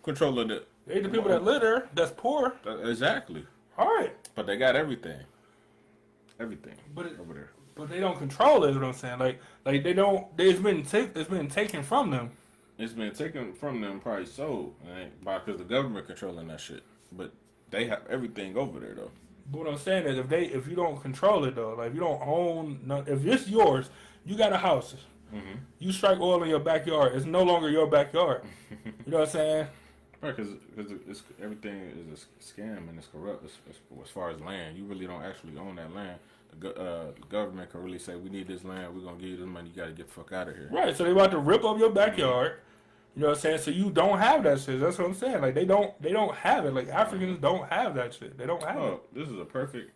Controlling it. They the people that live there that's poor. Exactly. All right. But they got everything. Everything over there. But they don't control it, is what I'm saying. Like they don't. It's been taken from them. It's been taken from them, probably sold, because the government controlling that shit. But they have everything over there, though. But what I'm saying is, if you don't control it though, like if you don't own, if it's yours, you got a house. Mm-hmm. You strike oil in your backyard, it's no longer your backyard. You know what I'm saying? Right, because everything is a scam and it's corrupt as far as land. You really don't actually own that land. The government can really say, we need this land, we're going to give you this money, you got to get the fuck out of here. Right, so they about to rip up your backyard. You know what I'm saying? So you don't have that shit. That's what I'm saying. Like they don't have it. Like Africans don't have that shit. They don't have it. This is a perfect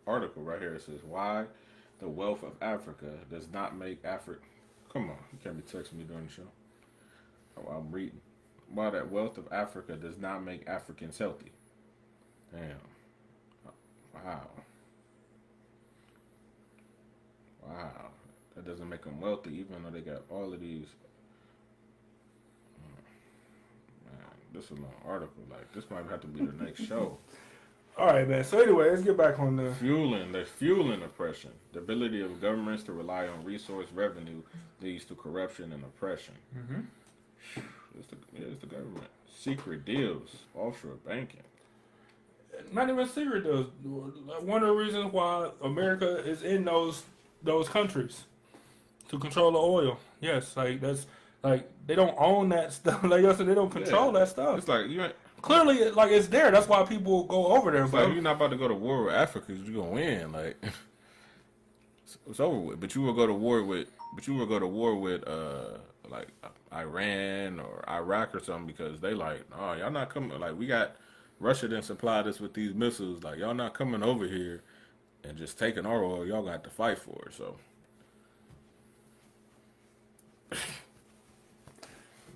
article right here. It says, why the wealth of Africa does not make Africa... Come on, you can't be texting me during the show. Oh, I'm reading. Why that wealth of Africa does not make Africans healthy. Damn. Wow. That doesn't make them wealthy, even though they got all of these. Man, this is a long article. Like, this might have to be the next show. All right, man. So anyway, let's get back on the fueling oppression. The ability of governments to rely on resource revenue leads to corruption and oppression. Mm-hmm. It's the government. Secret deals, offshore banking. Not even secret deals. One of the reasons why America is in those countries to control the oil. Yes, like that's like they don't own that stuff. Like I said, they don't control that stuff. It's like you ain't. Clearly, like it's there. That's why people go over there. It's like you're not about to go to war with Africa. You're gonna win. Like it's over with. But you will go to war with. Like Iran or Iraq or something because they like, oh, y'all not coming. Like we got Russia done supplied us with these missiles. Like y'all not coming over here and just taking our oil. Y'all got to fight for it. So.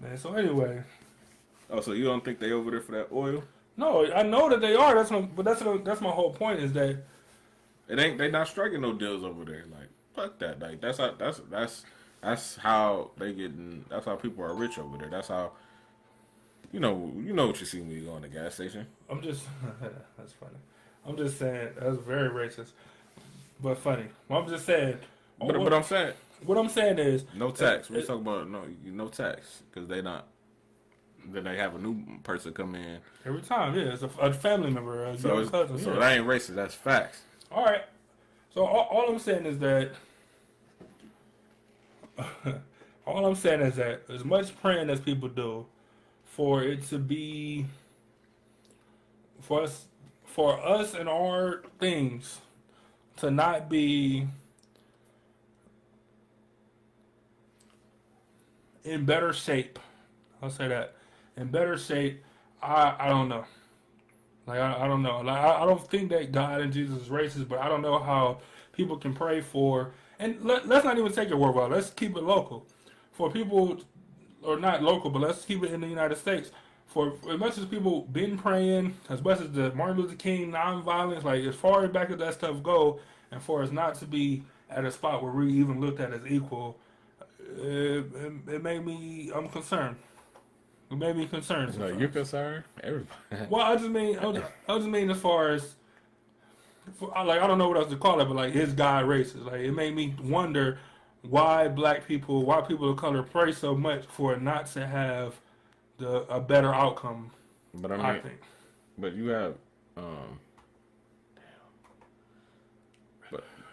Man. So anyway. Oh, so you don't think they over there for that oil? No, I know that they are. That's my whole point is that it ain't. They not striking no deals over there. Like fuck that. Like that's how they getting. That's how people are rich over there. That's how. You know what you see when you go in the gas station. I'm just. That's funny. I'm just saying that's very racist, but funny. I'm just saying. But I'm saying. What I'm saying is no tax. We're talking about no tax because they not. Then they have a new person come in every time. Yeah, it's a family member, a young cousin. So that ain't racist. That's facts. All right. So all I'm saying is that as much praying as people do, for it to be for us and our things to not be in better shape. I'll say that. In better shape, I don't know. Like, I don't know. Like, I don't think that God and Jesus is racist, but I don't know how people can pray for... And let's not even take your word about it. Let's keep it local. For people... Or not local, but let's keep it in the United States. For as much as people been praying, as much as the Martin Luther King nonviolence, like, as far as back as that stuff go, and for us not to be at a spot where we even looked at as equal, it made me... I'm concerned. It made me concerned. No, you're concerned? Everybody. Well, I just mean as far as, like, I don't know what else to call it, but like, is God racist? Like, it made me wonder why people of color pray so much for it not to have a better outcome. But I think. But you have,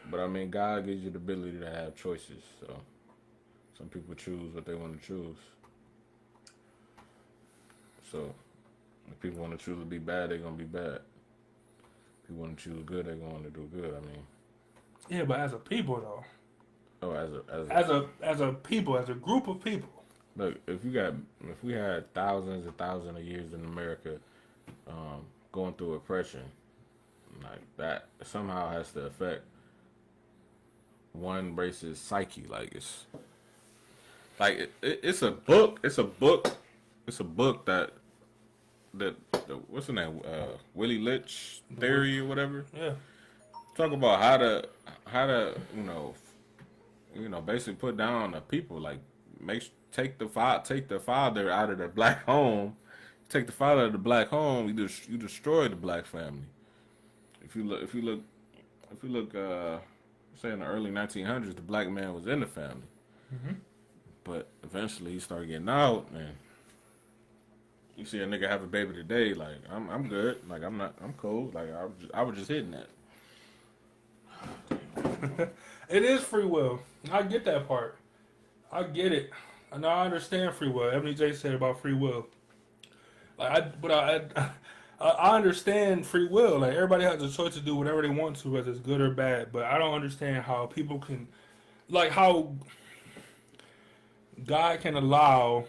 but I mean, God gives you the ability to have choices. So some people choose what they want to choose. So, if people want to choose to be bad, they're going to be bad. If you want to choose good, they're going to do good, I mean. Yeah, but as a people, though. Oh, as a people, as a group of people. look, if we had thousands and thousands of years in America, going through oppression, like that somehow has to affect one race's psyche. It's a book. It's a book. It's a book that what's the name? Willie Litch theory or whatever. Yeah. Talk about how to basically put down the people. Like take the father out of the black home. Take the father out of the black home. You destroy the black family. If you look, say in the early 1900s, the black man was in the family, but eventually he started getting out, and you see a nigga have a baby today, like I'm good, like I'm cool, like I was just hitting that. It is free will. I get that part. I get it. And I understand free will. Ebony J said about free will. I understand free will. Like, everybody has a choice to do whatever they want to, whether it's good or bad. But I don't understand how people can, like, how God can allow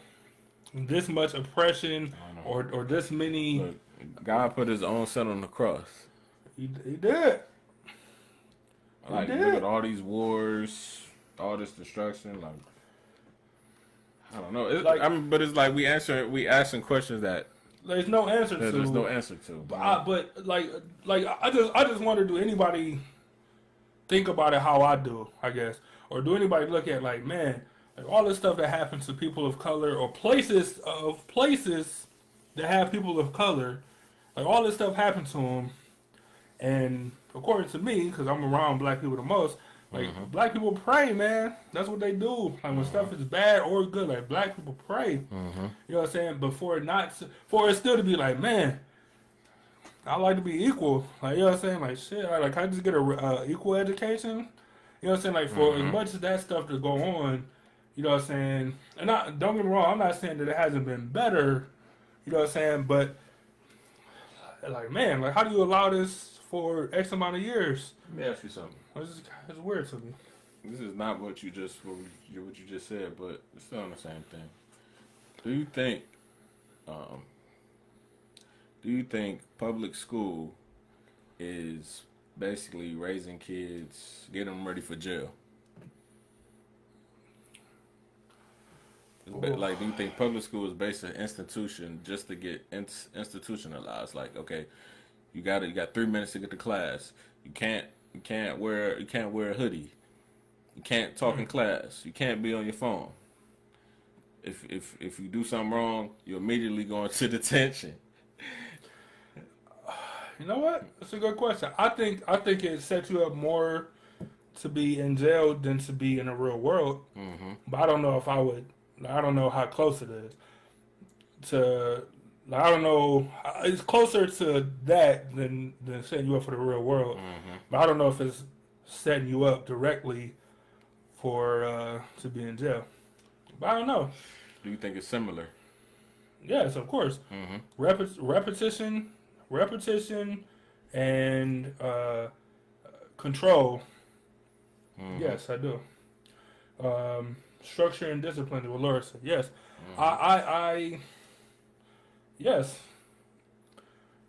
this much oppression or this many. Look, God put His own Son on the cross. He did. Like, look at all these wars, all this destruction. Like, I don't know. But it's like we asking questions that there's no answer to. There's no answer to. But I just wonder, do anybody think about it how I do? I guess, or do anybody look at, like, man, like, all this stuff that happens to people of color, or places that have people of color, like, all this stuff happened to them, and according to me, because I'm around black people the most, like, black people pray, man. That's what they do. Like, when stuff is bad or good, like, black people pray. You know what I'm saying? But for it still to be like, man, I like to be equal. Like, you know what I'm saying? Like, shit, like, can I just get a equal education? You know what I'm saying? Like, for as much as that stuff to go on, you know what I'm saying? And don't get me wrong, I'm not saying that it hasn't been better, you know what I'm saying? But, like, man, like, how do you allow this for X amount of years? Let me ask you something. It's weird to me. This is not what you just said, but it's still on the same thing. Do you think public school is basically raising kids, getting them ready for jail? Like, do you think public school is basically an institution just to get institutionalized? Like, okay, you got 3 minutes to get to class. You can't wear a hoodie. You can't talk in class. You can't be on your phone. If you do something wrong, you immediately go into detention. You know what? That's a good question. I think it sets you up more to be in jail than to be in the real world. But I don't know if I would. I don't know how close it is to. I don't know. It's closer to that than setting you up for the real world. But I don't know if it's setting you up directly for to be in jail. But I don't know. Do you think it's similar? Yes, of course. Repetition, and control. Yes, I do. Structure and discipline, what Laura said. Yes, I yes.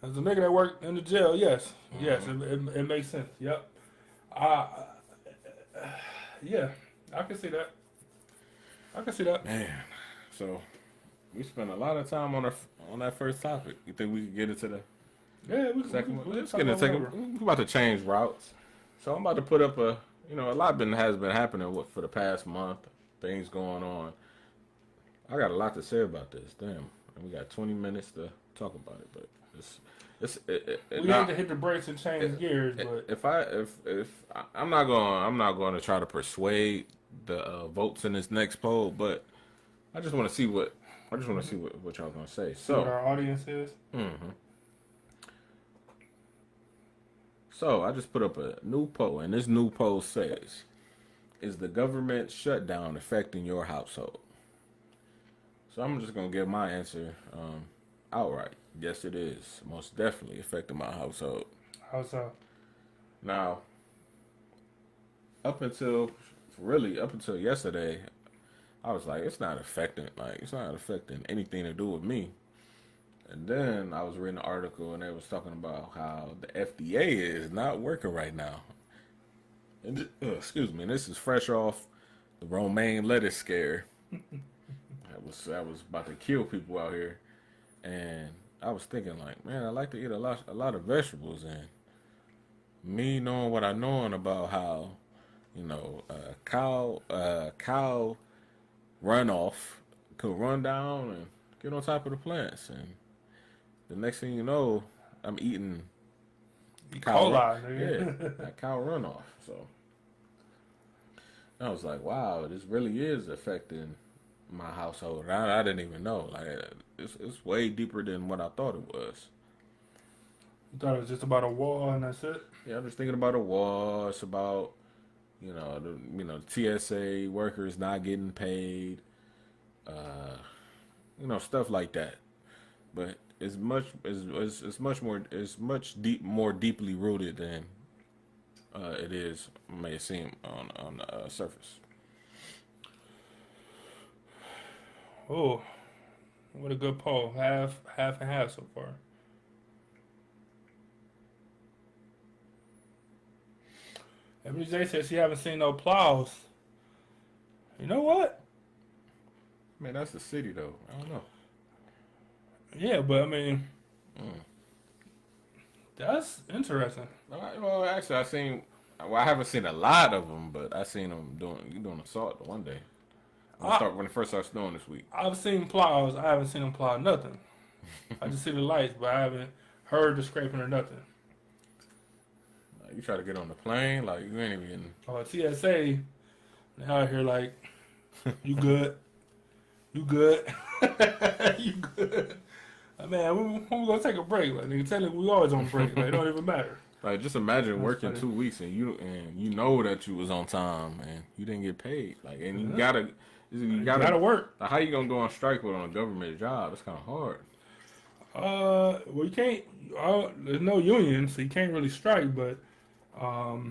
As a nigga that worked in the jail, yes, it makes sense. Yep. Yeah, I can see that. Man, so we spent a lot of time on that first topic. You think we could get into the second one? Let's get into the second one. We're about to change routes. So I'm about to put up a lot has been happening for the past month. Things going on. I got a lot to say about this. Damn, and we got 20 minutes to talk about it, but we need to hit the brakes and change gears. But if I'm not going to try to persuade the votes in this next poll, but I just want to see what y'all gonna say. So what our audience is. So I just put up a new poll, and this new poll says, "Is the government shutdown affecting your household?" So I'm just gonna give my answer outright. Yes, it is most definitely affecting my household. How so? Now, up until really up until yesterday, I was like, it's not affecting anything to do with me. And then I was reading an article and they was talking about how the FDA is not working right now. And excuse me, this is fresh off the romaine lettuce scare. that was about to kill people out here. And I was thinking like, man, I like to eat a lot of vegetables, and me knowing what I know about how, cow runoff could run down and get on top of the plants, and the next thing you know, I'm eating cow that cow runoff. So I was like, wow, this really is affecting my household. I didn't even know. Like, it's way deeper than what I thought it was. You thought it was just about a wall and that's it? Yeah, I'm just thinking about a wall. It's about, the TSA workers not getting paid, stuff like that. But it's much more deeply rooted than it is may seem on the surface. Oh, what a good poll. Half and half so far. Ebony J says she haven't seen no plows. You know what? Man, that's the city though. I don't know. Yeah, but I mean, that's interesting. Well, actually, I haven't seen a lot of them, but I seen them doing assault one day. When it first started snowing this week. I've seen plows. I haven't seen them plow nothing. I just see the lights, but I haven't heard the scraping or nothing. You try to get on the plane, like you ain't even. Oh, TSA, they out here like, you good? You good? You good? Man, when we gonna take a break? Like, nigga, technically we always on break. Like, it don't even matter. Like, just imagine working 2 weeks and you know that you was on time and you didn't get paid. Like, and you gotta work. Like, how you gonna go on strike with on a government job? It's kind of hard. Well, you can't. There's no union, so you can't really strike. But a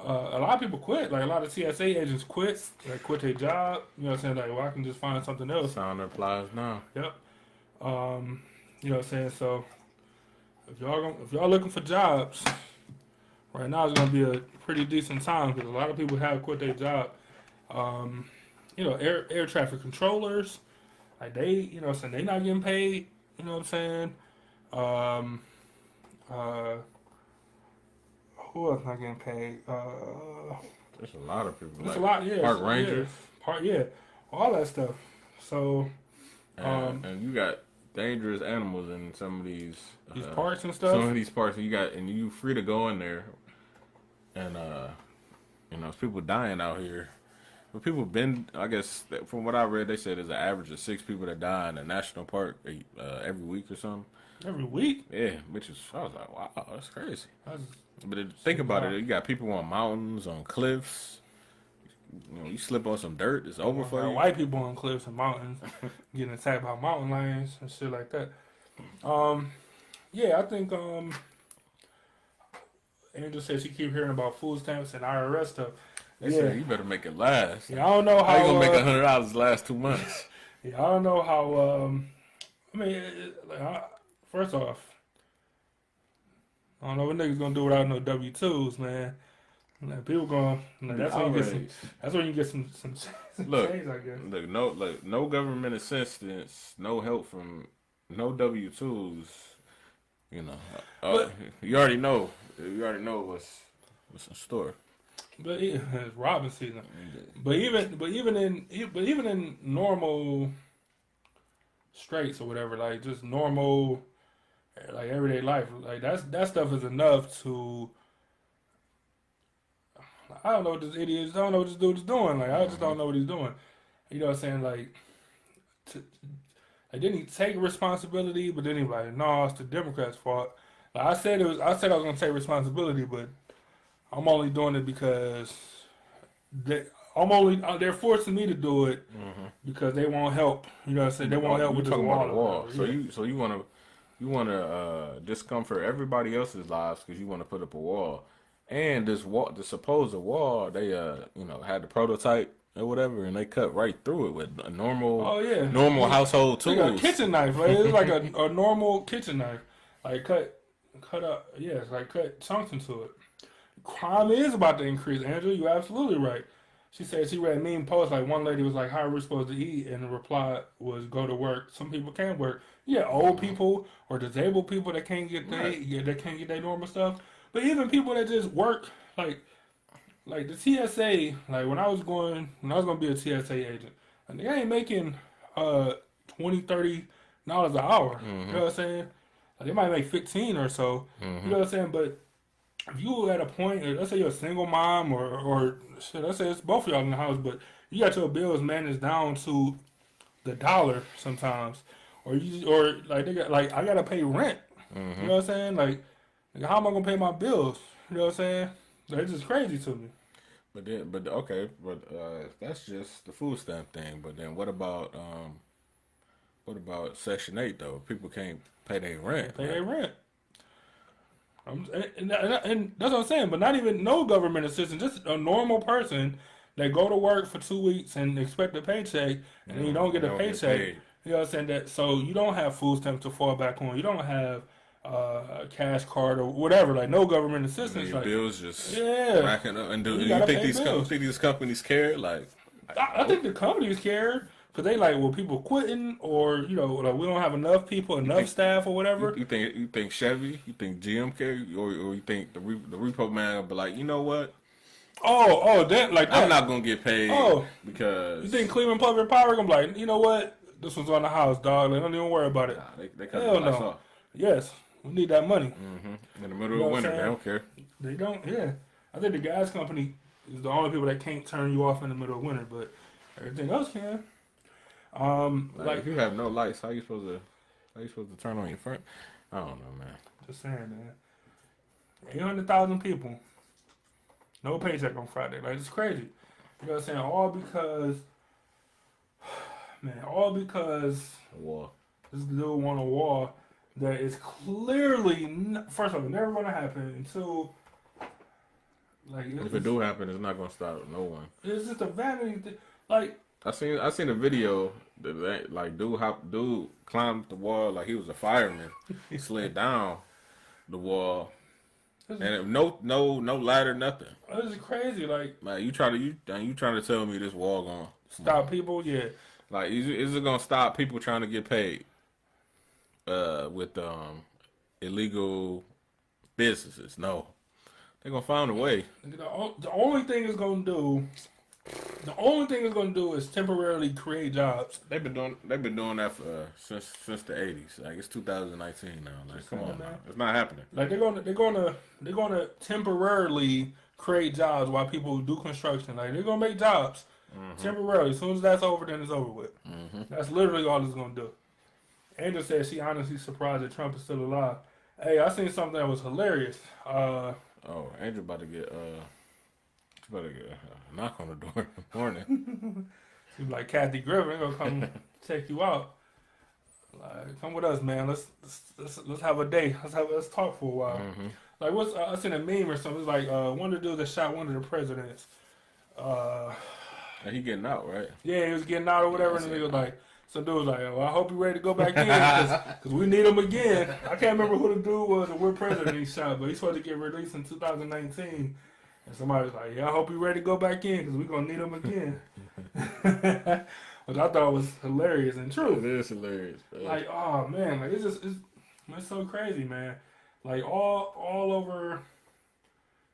lot of people quit. Like, a lot of TSA agents quit. Like, quit their job. You know what I'm saying? Like, well, I can just find something else. Sound applies now. Yep. You know what I'm saying? So if y'all looking for jobs, right now it's gonna be a pretty decent time because a lot of people have quit their job. Air traffic controllers, like they not getting paid. You know what I'm saying? Who else not getting paid? There's a lot of people. There's a lot, yeah. Park rangers. All that stuff. So, and you got dangerous animals in some of these parks and stuff. Some of these parks, and you free to go in there, and there's people dying out here. But people been, I guess, from what I read, they said there's an average of 6 people that die in a national park every week or something. Every week? Yeah, I was like, wow, that's crazy. But think about it, you got people on mountains, on cliffs. You slip on some dirt, it's over for you. White people on cliffs and mountains getting attacked by mountain lions and shit like that. I think Angel said she keep hearing about food stamps and IRS stuff. They said you better make it last. Yeah, I don't know how you gonna make $100 last 2 months. Yeah, I don't know how. First off, I don't know what niggas gonna do without no W-2s, man. Like, people gonna. That's when you get some change, I guess. No government assistance, no help from no W-2s. You already know. You already know what's in store. But it's robbing season. But even in normal straits or whatever, like just normal, like everyday life, like that stuff is enough to. I don't know what this idiot is. I don't know what this dude is doing. Like, I just don't know what he's doing. You know what I'm saying? Like, didn't he take responsibility? But then he like, no, it's the Democrats' fault. Like, I said I was gonna take responsibility, but I'm only doing it because they're forcing me to do it because they won't help. You know what I'm saying? They won't help with this wall. So you want to discomfort everybody else's lives because you want to put up a wall. And this wall, the supposed wall, they had the prototype or whatever, and they cut right through it with a normal, Oh yeah, normal household like a tools. kitchen knife. Like it's like a normal kitchen knife. Like cut up. Yeah, it's like cut chunks into it. Crime is about to increase. Andrew, you're absolutely right. She said she read a meme post like one lady was like, "How are we supposed to eat?" And the reply was, "Go to work." Some people can't work. Yeah, old people or disabled people that can't get their normal stuff. But even people that just work like the TSA, like when I was gonna be a TSA agent, and they ain't making $20-$30 an hour. You know what I'm saying? Like, they might make 15 or so. You know what I'm saying? But if you at a point, let's say you're a single mom or shit, let's say it's both of y'all in the house, but you got your bills managed down to the dollar sometimes, or like they got like I gotta pay rent. You know what I'm saying? Like how am I gonna pay my bills? You know what I'm saying? That's just crazy to me. But that's just the food stamp thing. But then what about Section 8 though? People can't pay their rent. Pay their rent. And that's what I'm saying. But not even no government assistance. Just a normal person that go to work for 2 weeks and expect a paycheck, and then you don't get a paycheck. You know what I'm saying? That so you don't have food stamps to fall back on. You don't have a cash card or whatever. Like no government assistance. Your like bills just yeah, racking up. And do you you think bills. these companies care? Like I think the companies care. Cause they like, well, people quitting, or like we don't have enough people, enough staff, or whatever. You think Chevy, you think GM care, or you think the repo man will be like, you know what? That like that. I'm not gonna get paid. Because you think Cleveland Public Power gonna be like, you know what? This one's on the house, dog. Like, don't even worry about it. Nah, they cut Hell the lights no. off. Yes, we need that money. In the middle of winter, they don't care. They don't. Yeah, I think the gas company is the only people that can't turn you off in the middle of winter, but everything else can. Like if you have no lights, how you supposed to turn on your front? I don't know, man. Just saying, man. 800,000 people, no paycheck on Friday. Like it's crazy. You know what I'm saying? All because War. this dude want a war that is clearly first of all never gonna happen until like If it do happen, it's not gonna stop no one. it's just a vanity thing. Like I seen a video that dude climbed the wall like he was a fireman. He slid down the wall, and no ladder, nothing. this is crazy. Like you trying to tell me this wall gonna stop people? Yeah. Like is it gonna stop people trying to get paid? With illegal businesses? No, they're gonna find a way. The only thing it's gonna do is temporarily create jobs. They've been doing that for since the 80s. Like it's 2019 now. Like come on, man, it's not happening. Like they're gonna temporarily create jobs while people do construction. Like they're gonna make jobs temporarily. As soon as that's over, then it's over with. That's literally all it's gonna do. Angel said she honestly surprised that Trump is still alive. Hey, I seen something that was hilarious. Angel about to get a knock on the door in the morning. She's like Kathy Griffin gonna come check you out. Like, come with us, man. Let's have a day. Let's talk for a while. Like I seen a meme or something. It's like one of the dudes that shot one of the presidents. And he getting out, right? Yeah, he was getting out or whatever, and he was like, some dude was like, well, I hope you're ready to go back in because we need him again. I can't remember who the dude was or what president he shot, but he's supposed to get released in 2019. And somebody was like, yeah, I hope you're ready to go back in because we're going to need him again. Which I thought was hilarious and true. It is hilarious. Man. Like, oh, man, like it's so crazy, man. Like, all over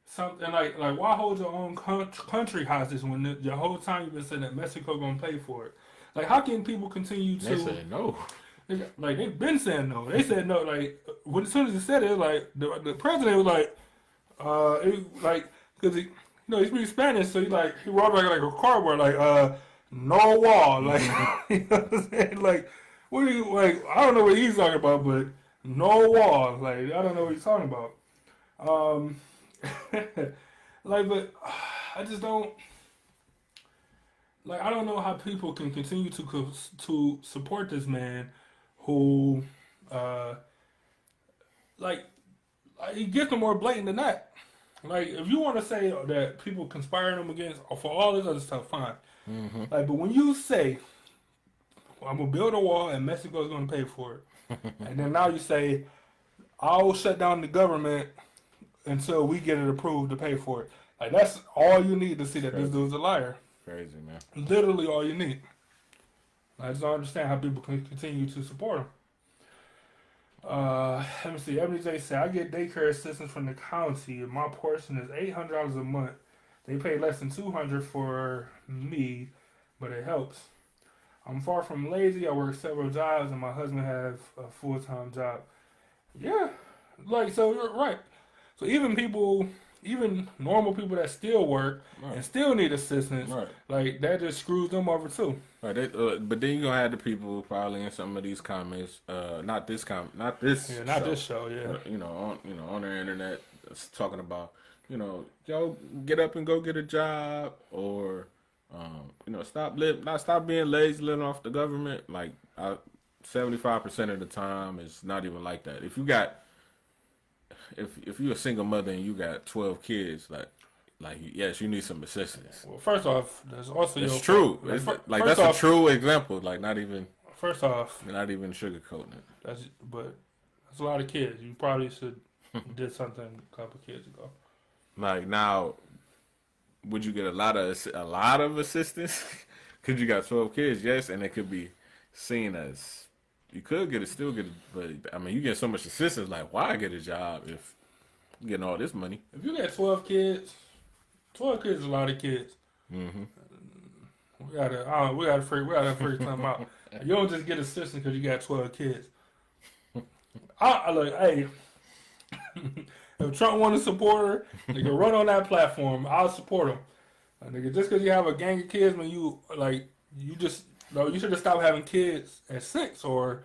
something, like why hold your own country hostage when the whole time you've been saying that Mexico going to pay for it? Like, how can people continue to... They said no. Like, they've been saying no. They said no. Like, as soon as he said it, like, the president was like, because he, he speaks Spanish, so he wrote like a cardboard, like, no wall. Like, you know what I'm saying? Like, what do you, like, I don't know what he's talking about, but no wall. Like, I don't know what he's talking about. Like, but I just don't... Like, I don't know how people can continue to support this man who, like he gets them more blatant than that. Like, if you want to say that people conspiring them against for all this other stuff, fine. Mm-hmm. Like, but when you say, well, I'm gonna build a wall and Mexico's gonna pay for it, and then now you say, I'll shut down the government until we get it approved to pay for it. Like, that's all you need to see that this dude's a liar. Crazy, man. Literally all you need. I just don't understand how people can continue to support him. Let me see. Ebony J said, I get daycare assistance from the county, and my portion is $800 a month. They pay less than $200 for me, but it helps. I'm far from lazy. I work several jobs, and my husband has a full-time job. Yeah, like, so you're right. So even normal people that still work and still need assistance, like, that just screws them over too. Right, but then you're gonna have the people probably in some of these comments, not this show, Yeah. On their internet, talking about, yo, get up and go get a job, or stop being lazy, living off the government. Like, 75% of the time, it's not even like that. If you're a single mother and you got 12 kids, like yes, you need some assistance. Well, first off, there's also it's true. That's a true example. Like, not even sugarcoating it. That's a lot of kids. You probably should did something a couple kids ago. Like, now, would you get a lot of assistance? Because you got 12 kids, yes, and it could be seen as you could still get it, but I mean, you get so much assistance. Like, why get a job if you're getting all this money? If you got 12 kids is a lot of kids. Mm-hmm. We gotta figure something out. You don't just get assistance because you got 12 kids. I look, hey, if Trump want to support her, nigga, run on that platform. I'll support him. Nigga, just because you have a gang of kids, when you should have stopped having kids at 6 or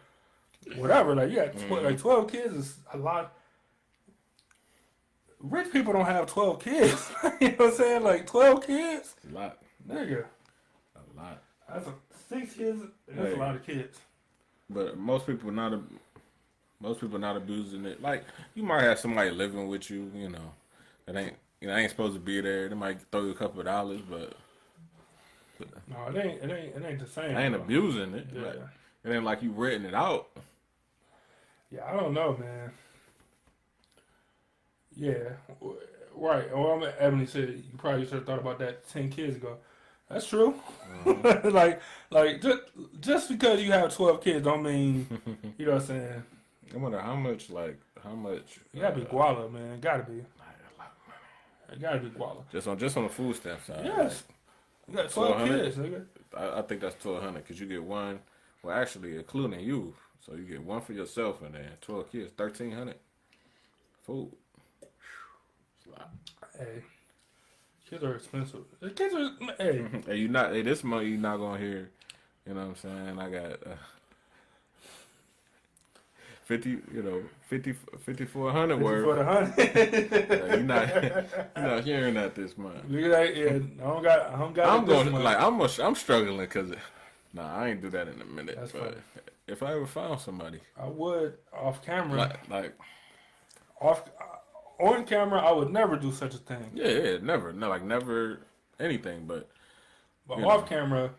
whatever. Like, you got 12 kids is a lot. Rich people don't have 12 kids. You know what I'm saying? Like, 12 kids? A lot. Nigga. A lot. That's 6 kids. That's a lot of kids. But most people not abusing it. Like, you might have somebody living with you, that ain't supposed to be there. They might throw you a couple of dollars, but no, it ain't the same. I ain't abusing it. Yeah. Like, it ain't like you renting it out. Yeah, I don't know, man. Yeah, right. Well, Ebony said you probably should have thought about that 10 kids ago. That's true. Mm-hmm. like just because you have 12 kids don't mean, you know what I'm saying. I wonder how much. It gotta be guala, man. It gotta be. It gotta be guala. Just on the food stamp side. Yes. You got 12 kids, nigga. I think that's 1,200 because you get one. Well, actually, including you, so you get one for yourself and then 12 kids, 1,300 food. It's a lot. Hey, kids are expensive. Kids are hey. Hey, this month you're not gonna hear. You know what I'm saying? I got 5,400 word. You're not hearing that this month. I don't got. I'm struggling because, I ain't do that in a minute. That's but funny. if I ever found somebody, I would off camera. like on camera, I would never do such a thing. Yeah, never, never anything. But off camera.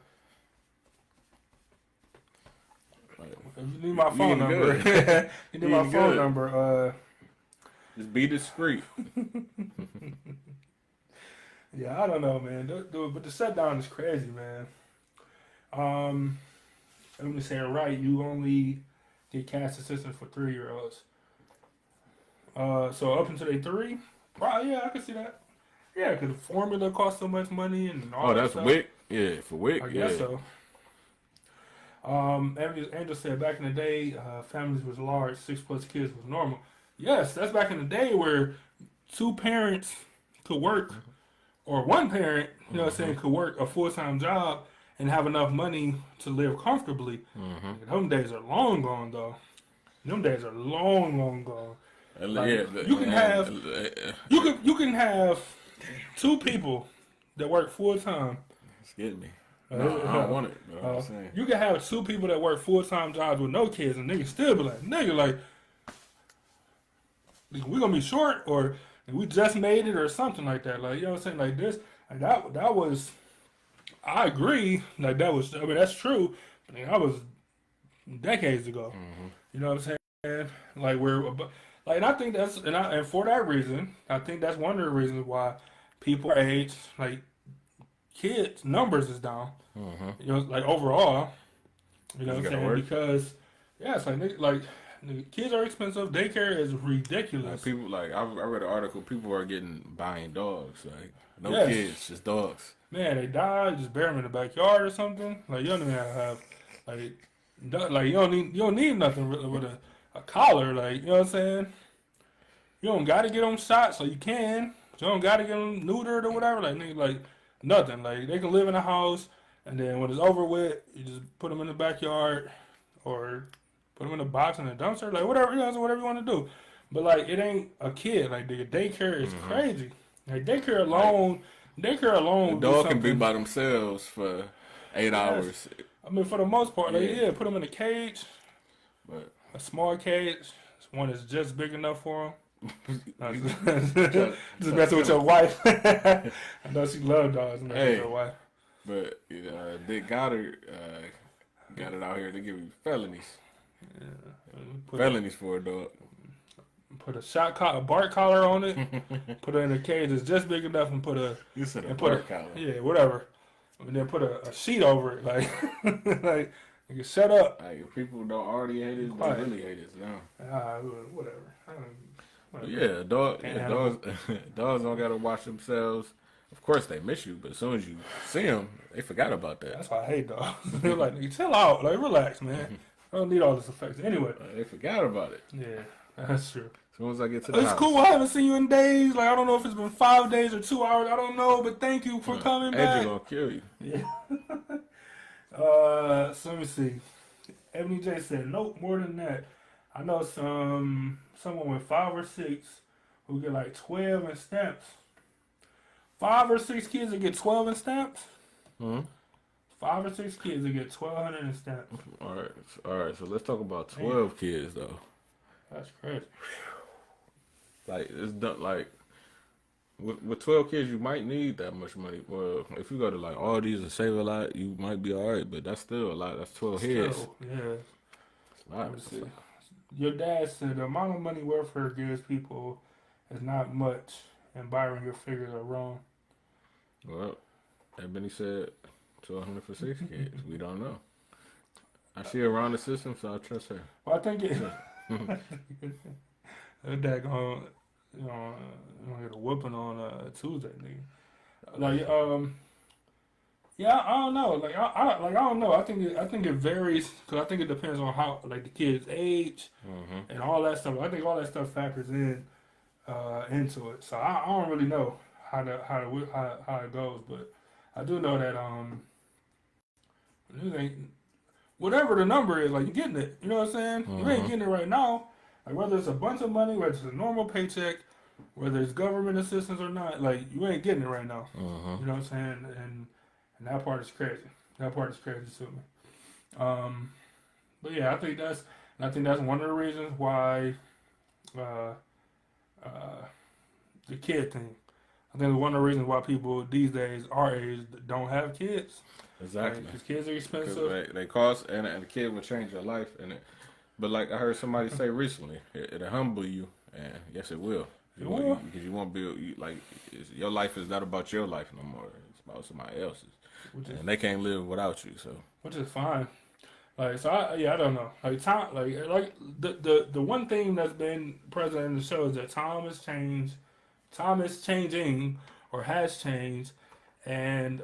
If you need my phone number, you need my phone number. Just be discreet. Yeah, I don't know, man. But the shutdown is crazy, man. Let me say it right. You only get cash assistance for 3-year-olds. So up until they 3, probably, yeah, I can see that. Yeah, because the formula costs so much money and all that that's stuff. WIC? Yeah, for WIC, I guess so. Angel said back in the day, families was large, 6+ kids was normal. Yes, that's back in the day where 2 parents could work, or 1 parent, you know what I'm saying, could work a full-time job and have enough money to live comfortably. Mm-hmm. Them days are long gone, though. Them days are long gone. Like, you can have 2 people that work full-time. Excuse me. No, I don't want it. But I'm saying. You can have 2 people that work full-time jobs with no kids, and niggas still be like, nigga, like, we gonna be short, or and we just made it or something like that. Like, you know what I'm saying? Like this, and that was, I agree. Like that was, I mean, that's true. But that was decades ago. You know what I'm saying? Like like, and I think that's, and for that reason, I think that's one of the reasons why people our age, like kids, numbers is down. You know, like overall. You know what I'm saying? Because yeah, it's like kids are expensive. Daycare is ridiculous. Like people, like I read an article. People are buying dogs. Like no Yes. kids, just dogs. Man, they die. Just bury them in the backyard or something. Like you don't even have like you don't need nothing with a collar. Like you know what I'm saying? You don't got to get them shot, so you can. You don't got to get them neutered or whatever. Like nothing. Like they can live in a house, and then when it's over with, you just put them in the backyard or put them in a box in a dumpster. Like whatever, you know, whatever you want to do. But like it ain't a kid. Like the daycare is crazy. Like daycare alone. The dog can be by themselves for 8 hours. I mean, for the most part, like, yeah, put them in a cage, but a small cage, one that's just big enough for them. Just messing with your wife. I know she loves dogs. Messing with your wife. But they got it out here. They give you felonies. Yeah. Felonies for a dog. Put a bark collar on it. Put it in a cage that's just big enough, and put a bark collar. Yeah, whatever. And then put a sheet over it, like like you can shut up. Like if people don't already hate it, they really hate it. No. Whatever. Yeah, dogs don't gotta watch themselves. Of course they miss you, but as soon as you see them, they forgot about that. That's why I hate dogs. They're like, chill out, like relax, man. I don't need all this effects. Anyway, they forgot about it. Yeah, that's true. As soon as I get to the house. It's cool. I haven't seen you in days. Like I don't know if it's been 5 days or 2 hours. I don't know, but thank you for coming back. Angel gonna kill you. Yeah. So let me see. Ebony J said, nope, more than that. I know someone with 5 or 6 who get like 12 in stamps. 5 or 6 kids that get 12 in stamps. 5 or 6 kids that get 1,200 in stamps. All right. So let's talk about 12 kids though. That's crazy. Like it's done. Like with 12 kids, you might need that much money. Well, if you go to like Aldi's and save a lot, you might be all right. But that's still a lot. That's 12 heads. Yeah. It's a lot. Your dad said the amount of money welfare gives people is not much, and Byron, your figures are wrong. Well, Ebony said 1,200 for 6 kids. We don't know. I see her around the system, so I trust her. Well, I think it. Her dad gonna get a whooping on Tuesday, nigga. Like, yeah, I don't know. Like, I don't know. I think it varies because I think it depends on how, like, the kid's age and all that stuff. I think all that stuff factors in into it. So I don't really know how it goes, but I do know that whatever the number is, like, you're getting it. You know what I'm saying? You ain't getting it right now. Like, whether it's a bunch of money, whether it's a normal paycheck, whether it's government assistance or not, like, you ain't getting it right now. You know what I'm saying? And that part is crazy. That part is crazy to me. But yeah, I think that's one of the reasons why the kid thing. I think one of the reasons why people these days our age don't have kids. Exactly. Because kids are expensive. They cost, and the kid will change your life. But like I heard somebody say recently, it'll humble you, and yes, it will. Because you won't be your life is not about your life no more. It's about somebody else's, and they can't live without you. So, which is fine. Like so, I don't know. Like time, like the one thing that's been present in the show is that time has changed. Time is changing or has changed, and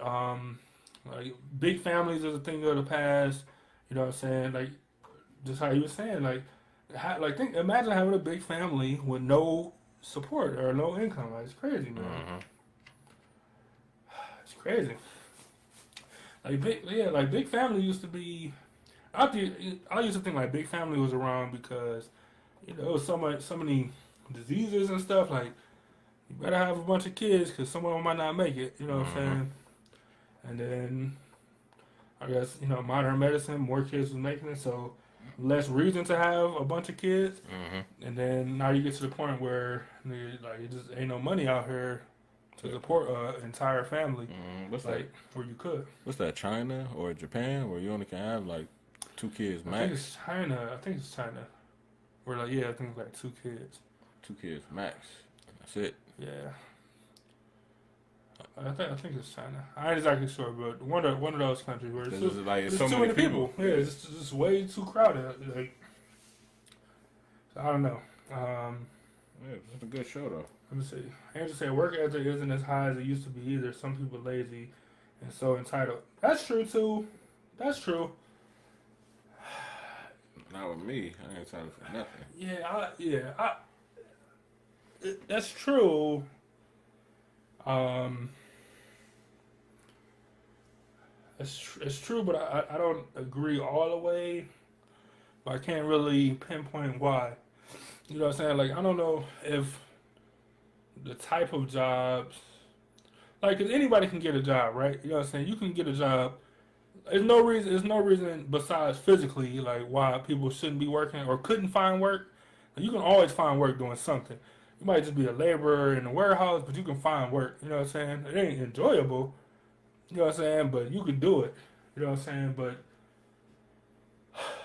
like big families is a thing of the past. You know what I'm saying? Like just how you were saying, imagine having a big family with no support or no income. Like, it's crazy, man. It's crazy. Like big family used to be. I used to think like big family was around because there was so many diseases and stuff. Like you better have a bunch of kids because some of them might not make it. You know what I'm saying? And then I guess modern medicine, more kids was making it, so less reason to have a bunch of kids, Mm-hmm. and then now you get to the point where like it just ain't no money out here to support an entire family, What's like where you could. What's that? China or Japan, where you only can have like 2 kids I think max? it's China. I think it's China. Where like I think it's like 2 kids. 2 kids max. That's it. Yeah. I think it's China. I ain't exactly sure, but one of those countries where it's, It's like it's there's so too many many people. people. Yeah, it's just way too crowded. Like, I don't know. Yeah, it's a good show though. Let me see. Andrew said work ethic isn't as high as it used to be either. Some people lazy and so entitled. That's true too. That's true. Not with me. I ain't trying for nothing. That's true. It's true, but I don't agree all the way. But I can't really pinpoint why. You know what I'm saying? Like, I don't know if the type of jobs, like, 'cause anybody can get a job, right? You know what I'm saying? You can get a job. There's no reason besides physically, like, why people shouldn't be working or couldn't find work. You can always find work doing something. You might just be a laborer in a warehouse, but you can find work. You know what I'm saying? It ain't enjoyable. You know what I'm saying? But you can do it. You know what I'm saying? But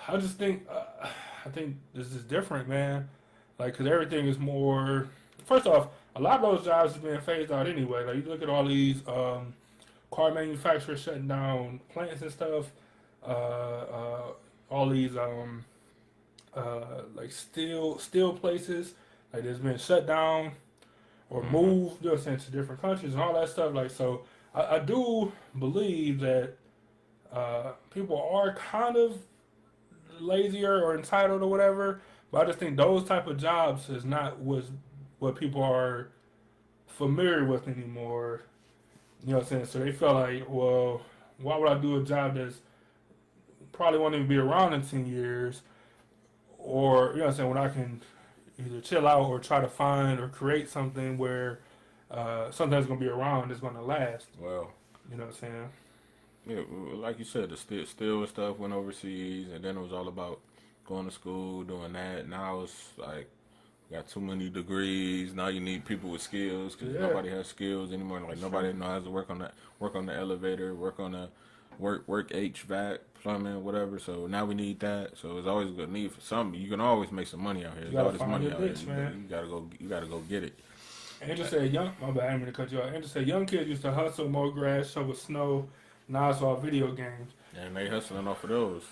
I just think, I think this is different, man. Like, because everything is more. First off, a lot of those jobs is being phased out anyway. Like, you look at all these car manufacturers shutting down plants and stuff. All these like steel places, like there's been shut down or moved, you know, what I'm saying, to different countries and all that stuff. Like, so I do believe that people are kind of lazier or entitled or whatever, but I just think those type of jobs is not what people are familiar with anymore. You know what I'm saying? So they feel like, well, why would I do a job that's probably won't even be around in 10 years? Or, you know what I'm saying, when I can either chill out or try to find or create something where something that's going to be around is going to last. Well, You know what I'm saying? yeah, like you said, the steel and stuff went overseas, and then it was all about going to school, doing that. Now it's like got too many degrees. Now you need people with skills because nobody has skills anymore. Like nobody knows how to work on the elevator, work on the work HVAC, plumbing, whatever. So now we need that. So it's always a good need for something. You can always make some money out here. There's all this money out here. You gotta go get it. Andrew said, my bad, I didn't mean to cut you off. Andrew said, young kids used to hustle, mow grass, shovel snow. Now it's all video games. And they hustling off of those.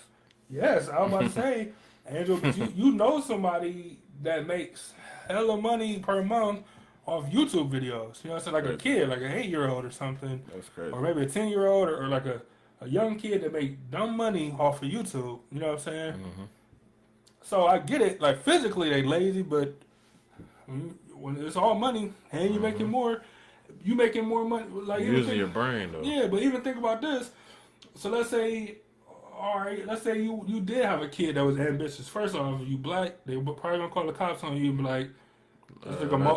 Yes, I was about to say, Andrew, but you know somebody that makes hella money per month off YouTube videos. You know what I'm saying? Like a kid, like an 8-year-old or something. That's crazy. Or maybe a 10-year-old or like a young kid that make dumb money off of YouTube. You know what I'm saying? Mm-hmm. So I get it. Like physically they lazy, but when it's all money and you making more, you making more money. Like using your brain though. Yeah, but even think about this. So let's say, all right, let's say you did have a kid that was ambitious. First off, if you black, they probably gonna call the cops on you and be like,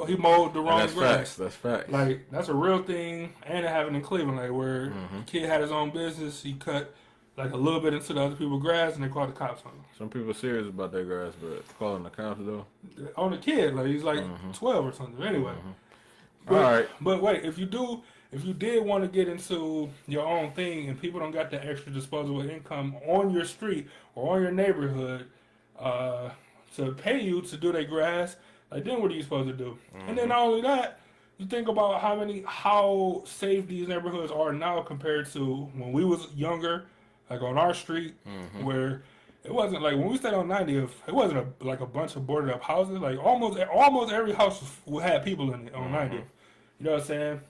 he mowed the wrong grass. That's facts. Like that's a real thing, and it happened in Cleveland, like where the kid had his own business. He cut like a little bit into the other people's grass, and they called the cops on him. Some people are serious about their grass, but calling the cops though. On the kid, like he's like 12 or something. Anyway, All right. But wait, if you did want to get into your own thing, and people don't got the extra disposable income on your street or on your neighborhood to pay you to do their grass, like then what are you supposed to do? And then not only that, you think about how safe these neighborhoods are now compared to when we was younger, like on our street, where it wasn't like when we stayed on 90th, it wasn't like a bunch of boarded up houses. Like almost every house had people in it on 90th. You know what I'm saying?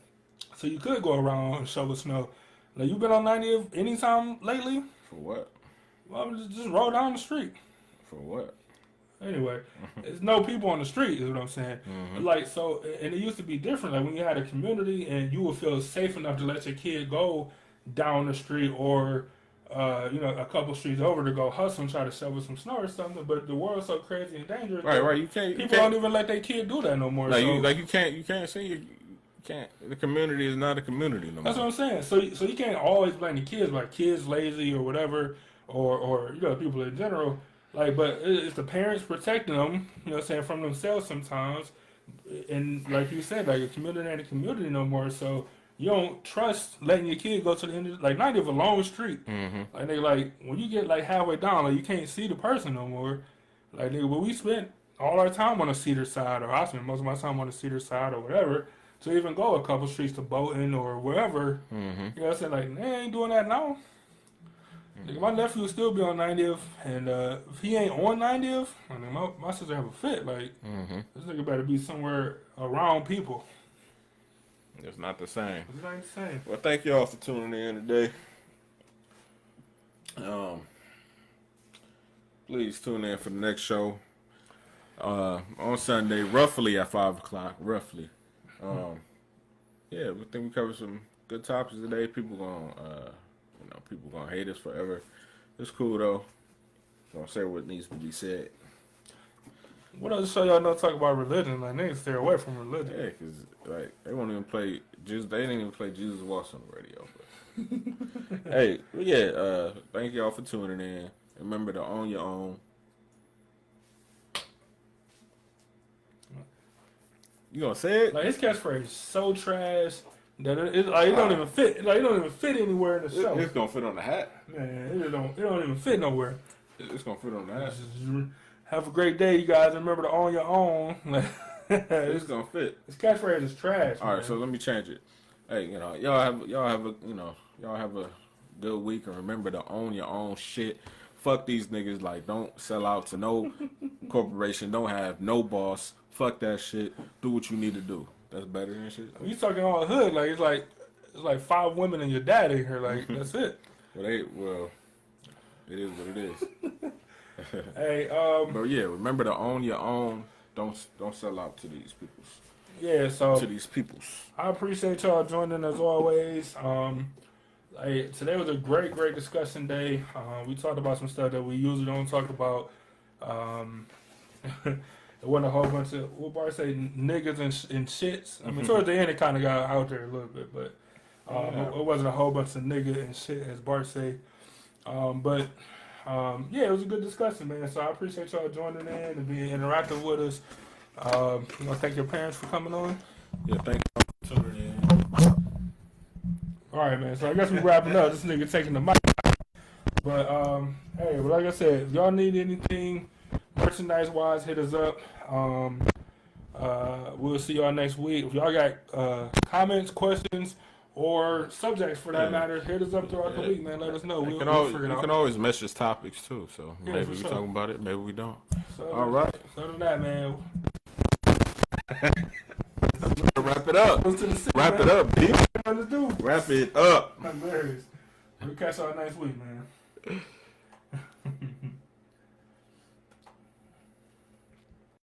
So you could go around and shovel snow. Like you been on 90th anytime lately? For what? Well, just roll down the street. For what? Anyway, there's no people on the street is what I'm saying. Like so, and it used to be different. Like when you had a community and you would feel safe enough to let your kid go down the street or a couple streets over to go hustle and try to shovel some snow or something. But the world's so crazy and dangerous. Right. You can't. People don't even let their kid do that no more. You can't say you can't. The community is not a community no more. That's what I'm saying. So you can't always blame the kids, like kids lazy or whatever, or people in general. Like, but it's the parents protecting them, you know what I'm saying, from themselves sometimes. And like you said, like a community ain't a community no more. So you don't trust letting your kid go to the end of, like, not even a long street. Mm-hmm. Like, they like, when you get like halfway down, like you can't see the person no more. Like, nigga, but we spent all our time on the cedar side, or I spent most of my time on the cedar side or whatever, to even go a couple streets to Bolton or wherever. Mm-hmm. You know what I'm saying? Like, they ain't doing that now. Nigga, my nephew will still be on 90th, and if he ain't on 90th, I mean, my sister have a fit. Like, this nigga better be somewhere around people. It's not the same. It's not the same. Well, thank y'all for tuning in today. Please tune in for the next show on Sunday, roughly at 5 o'clock. Roughly. Yeah, we think we covered some good topics today. People gonna hate us forever. It's cool though. Gonna say what needs to be said. What else show y'all know talk about religion? Like, niggas stay away from religion. Yeah, cause like they won't even play. They didn't even play Jesus Walks on the radio. But hey, yeah. Thank y'all for tuning in. Remember to own your own. You gonna say it? Like, his catchphrase is so trash that it don't even fit. Like, it don't even fit anywhere in the show. It's gonna fit on the hat. Man, it don't even fit nowhere. It's gonna fit on the hat. Just have a great day, you guys. Remember to own your own. It's gonna fit. This catchphrase is trash. All right, so let me change it. Hey, y'all have a good week, and remember to own your own shit. Fuck these niggas. Like, don't sell out to no corporation. Don't have no boss. Fuck that shit. Do what you need to do. That's better than shit. You talking all hood? Like, it's like 5 women and your dad in here. Like, that's it. Well, it is what it is. Hey, but yeah, remember to own your own. Don't sell out to these peoples. Yeah, so To these peoples. I appreciate y'all joining as always. Hey, today was a great discussion day. We talked about some stuff that we usually don't talk about. It wasn't a whole bunch of, what Bart say, niggas and shits. I mean, towards the end it kind of got out there a little bit, but it wasn't a whole bunch of nigga and shit, as Bart say. Yeah, it was a good discussion, man. So I appreciate y'all joining in and being interactive with us. You want to thank your parents for coming on? Yeah, thank you for tuning in. All right, man. So I guess we're wrapping up. This nigga taking the mic. But, hey, well, like I said, if y'all need anything merchandise-wise, hit us up. We'll see y'all next week. If y'all got comments, questions, or subjects for that matter, hit us up throughout the week, man. Let us know. We'll figure it out. You can always message topics, too. So Yeah, maybe for we sure. talking about it, maybe we don't. So, All right. So other than that, man. Wrap it up. Let's to the city, Wrap man. it up, B. Let's do. Wrap it up. Hilarious. We'll catch y'all next week, man.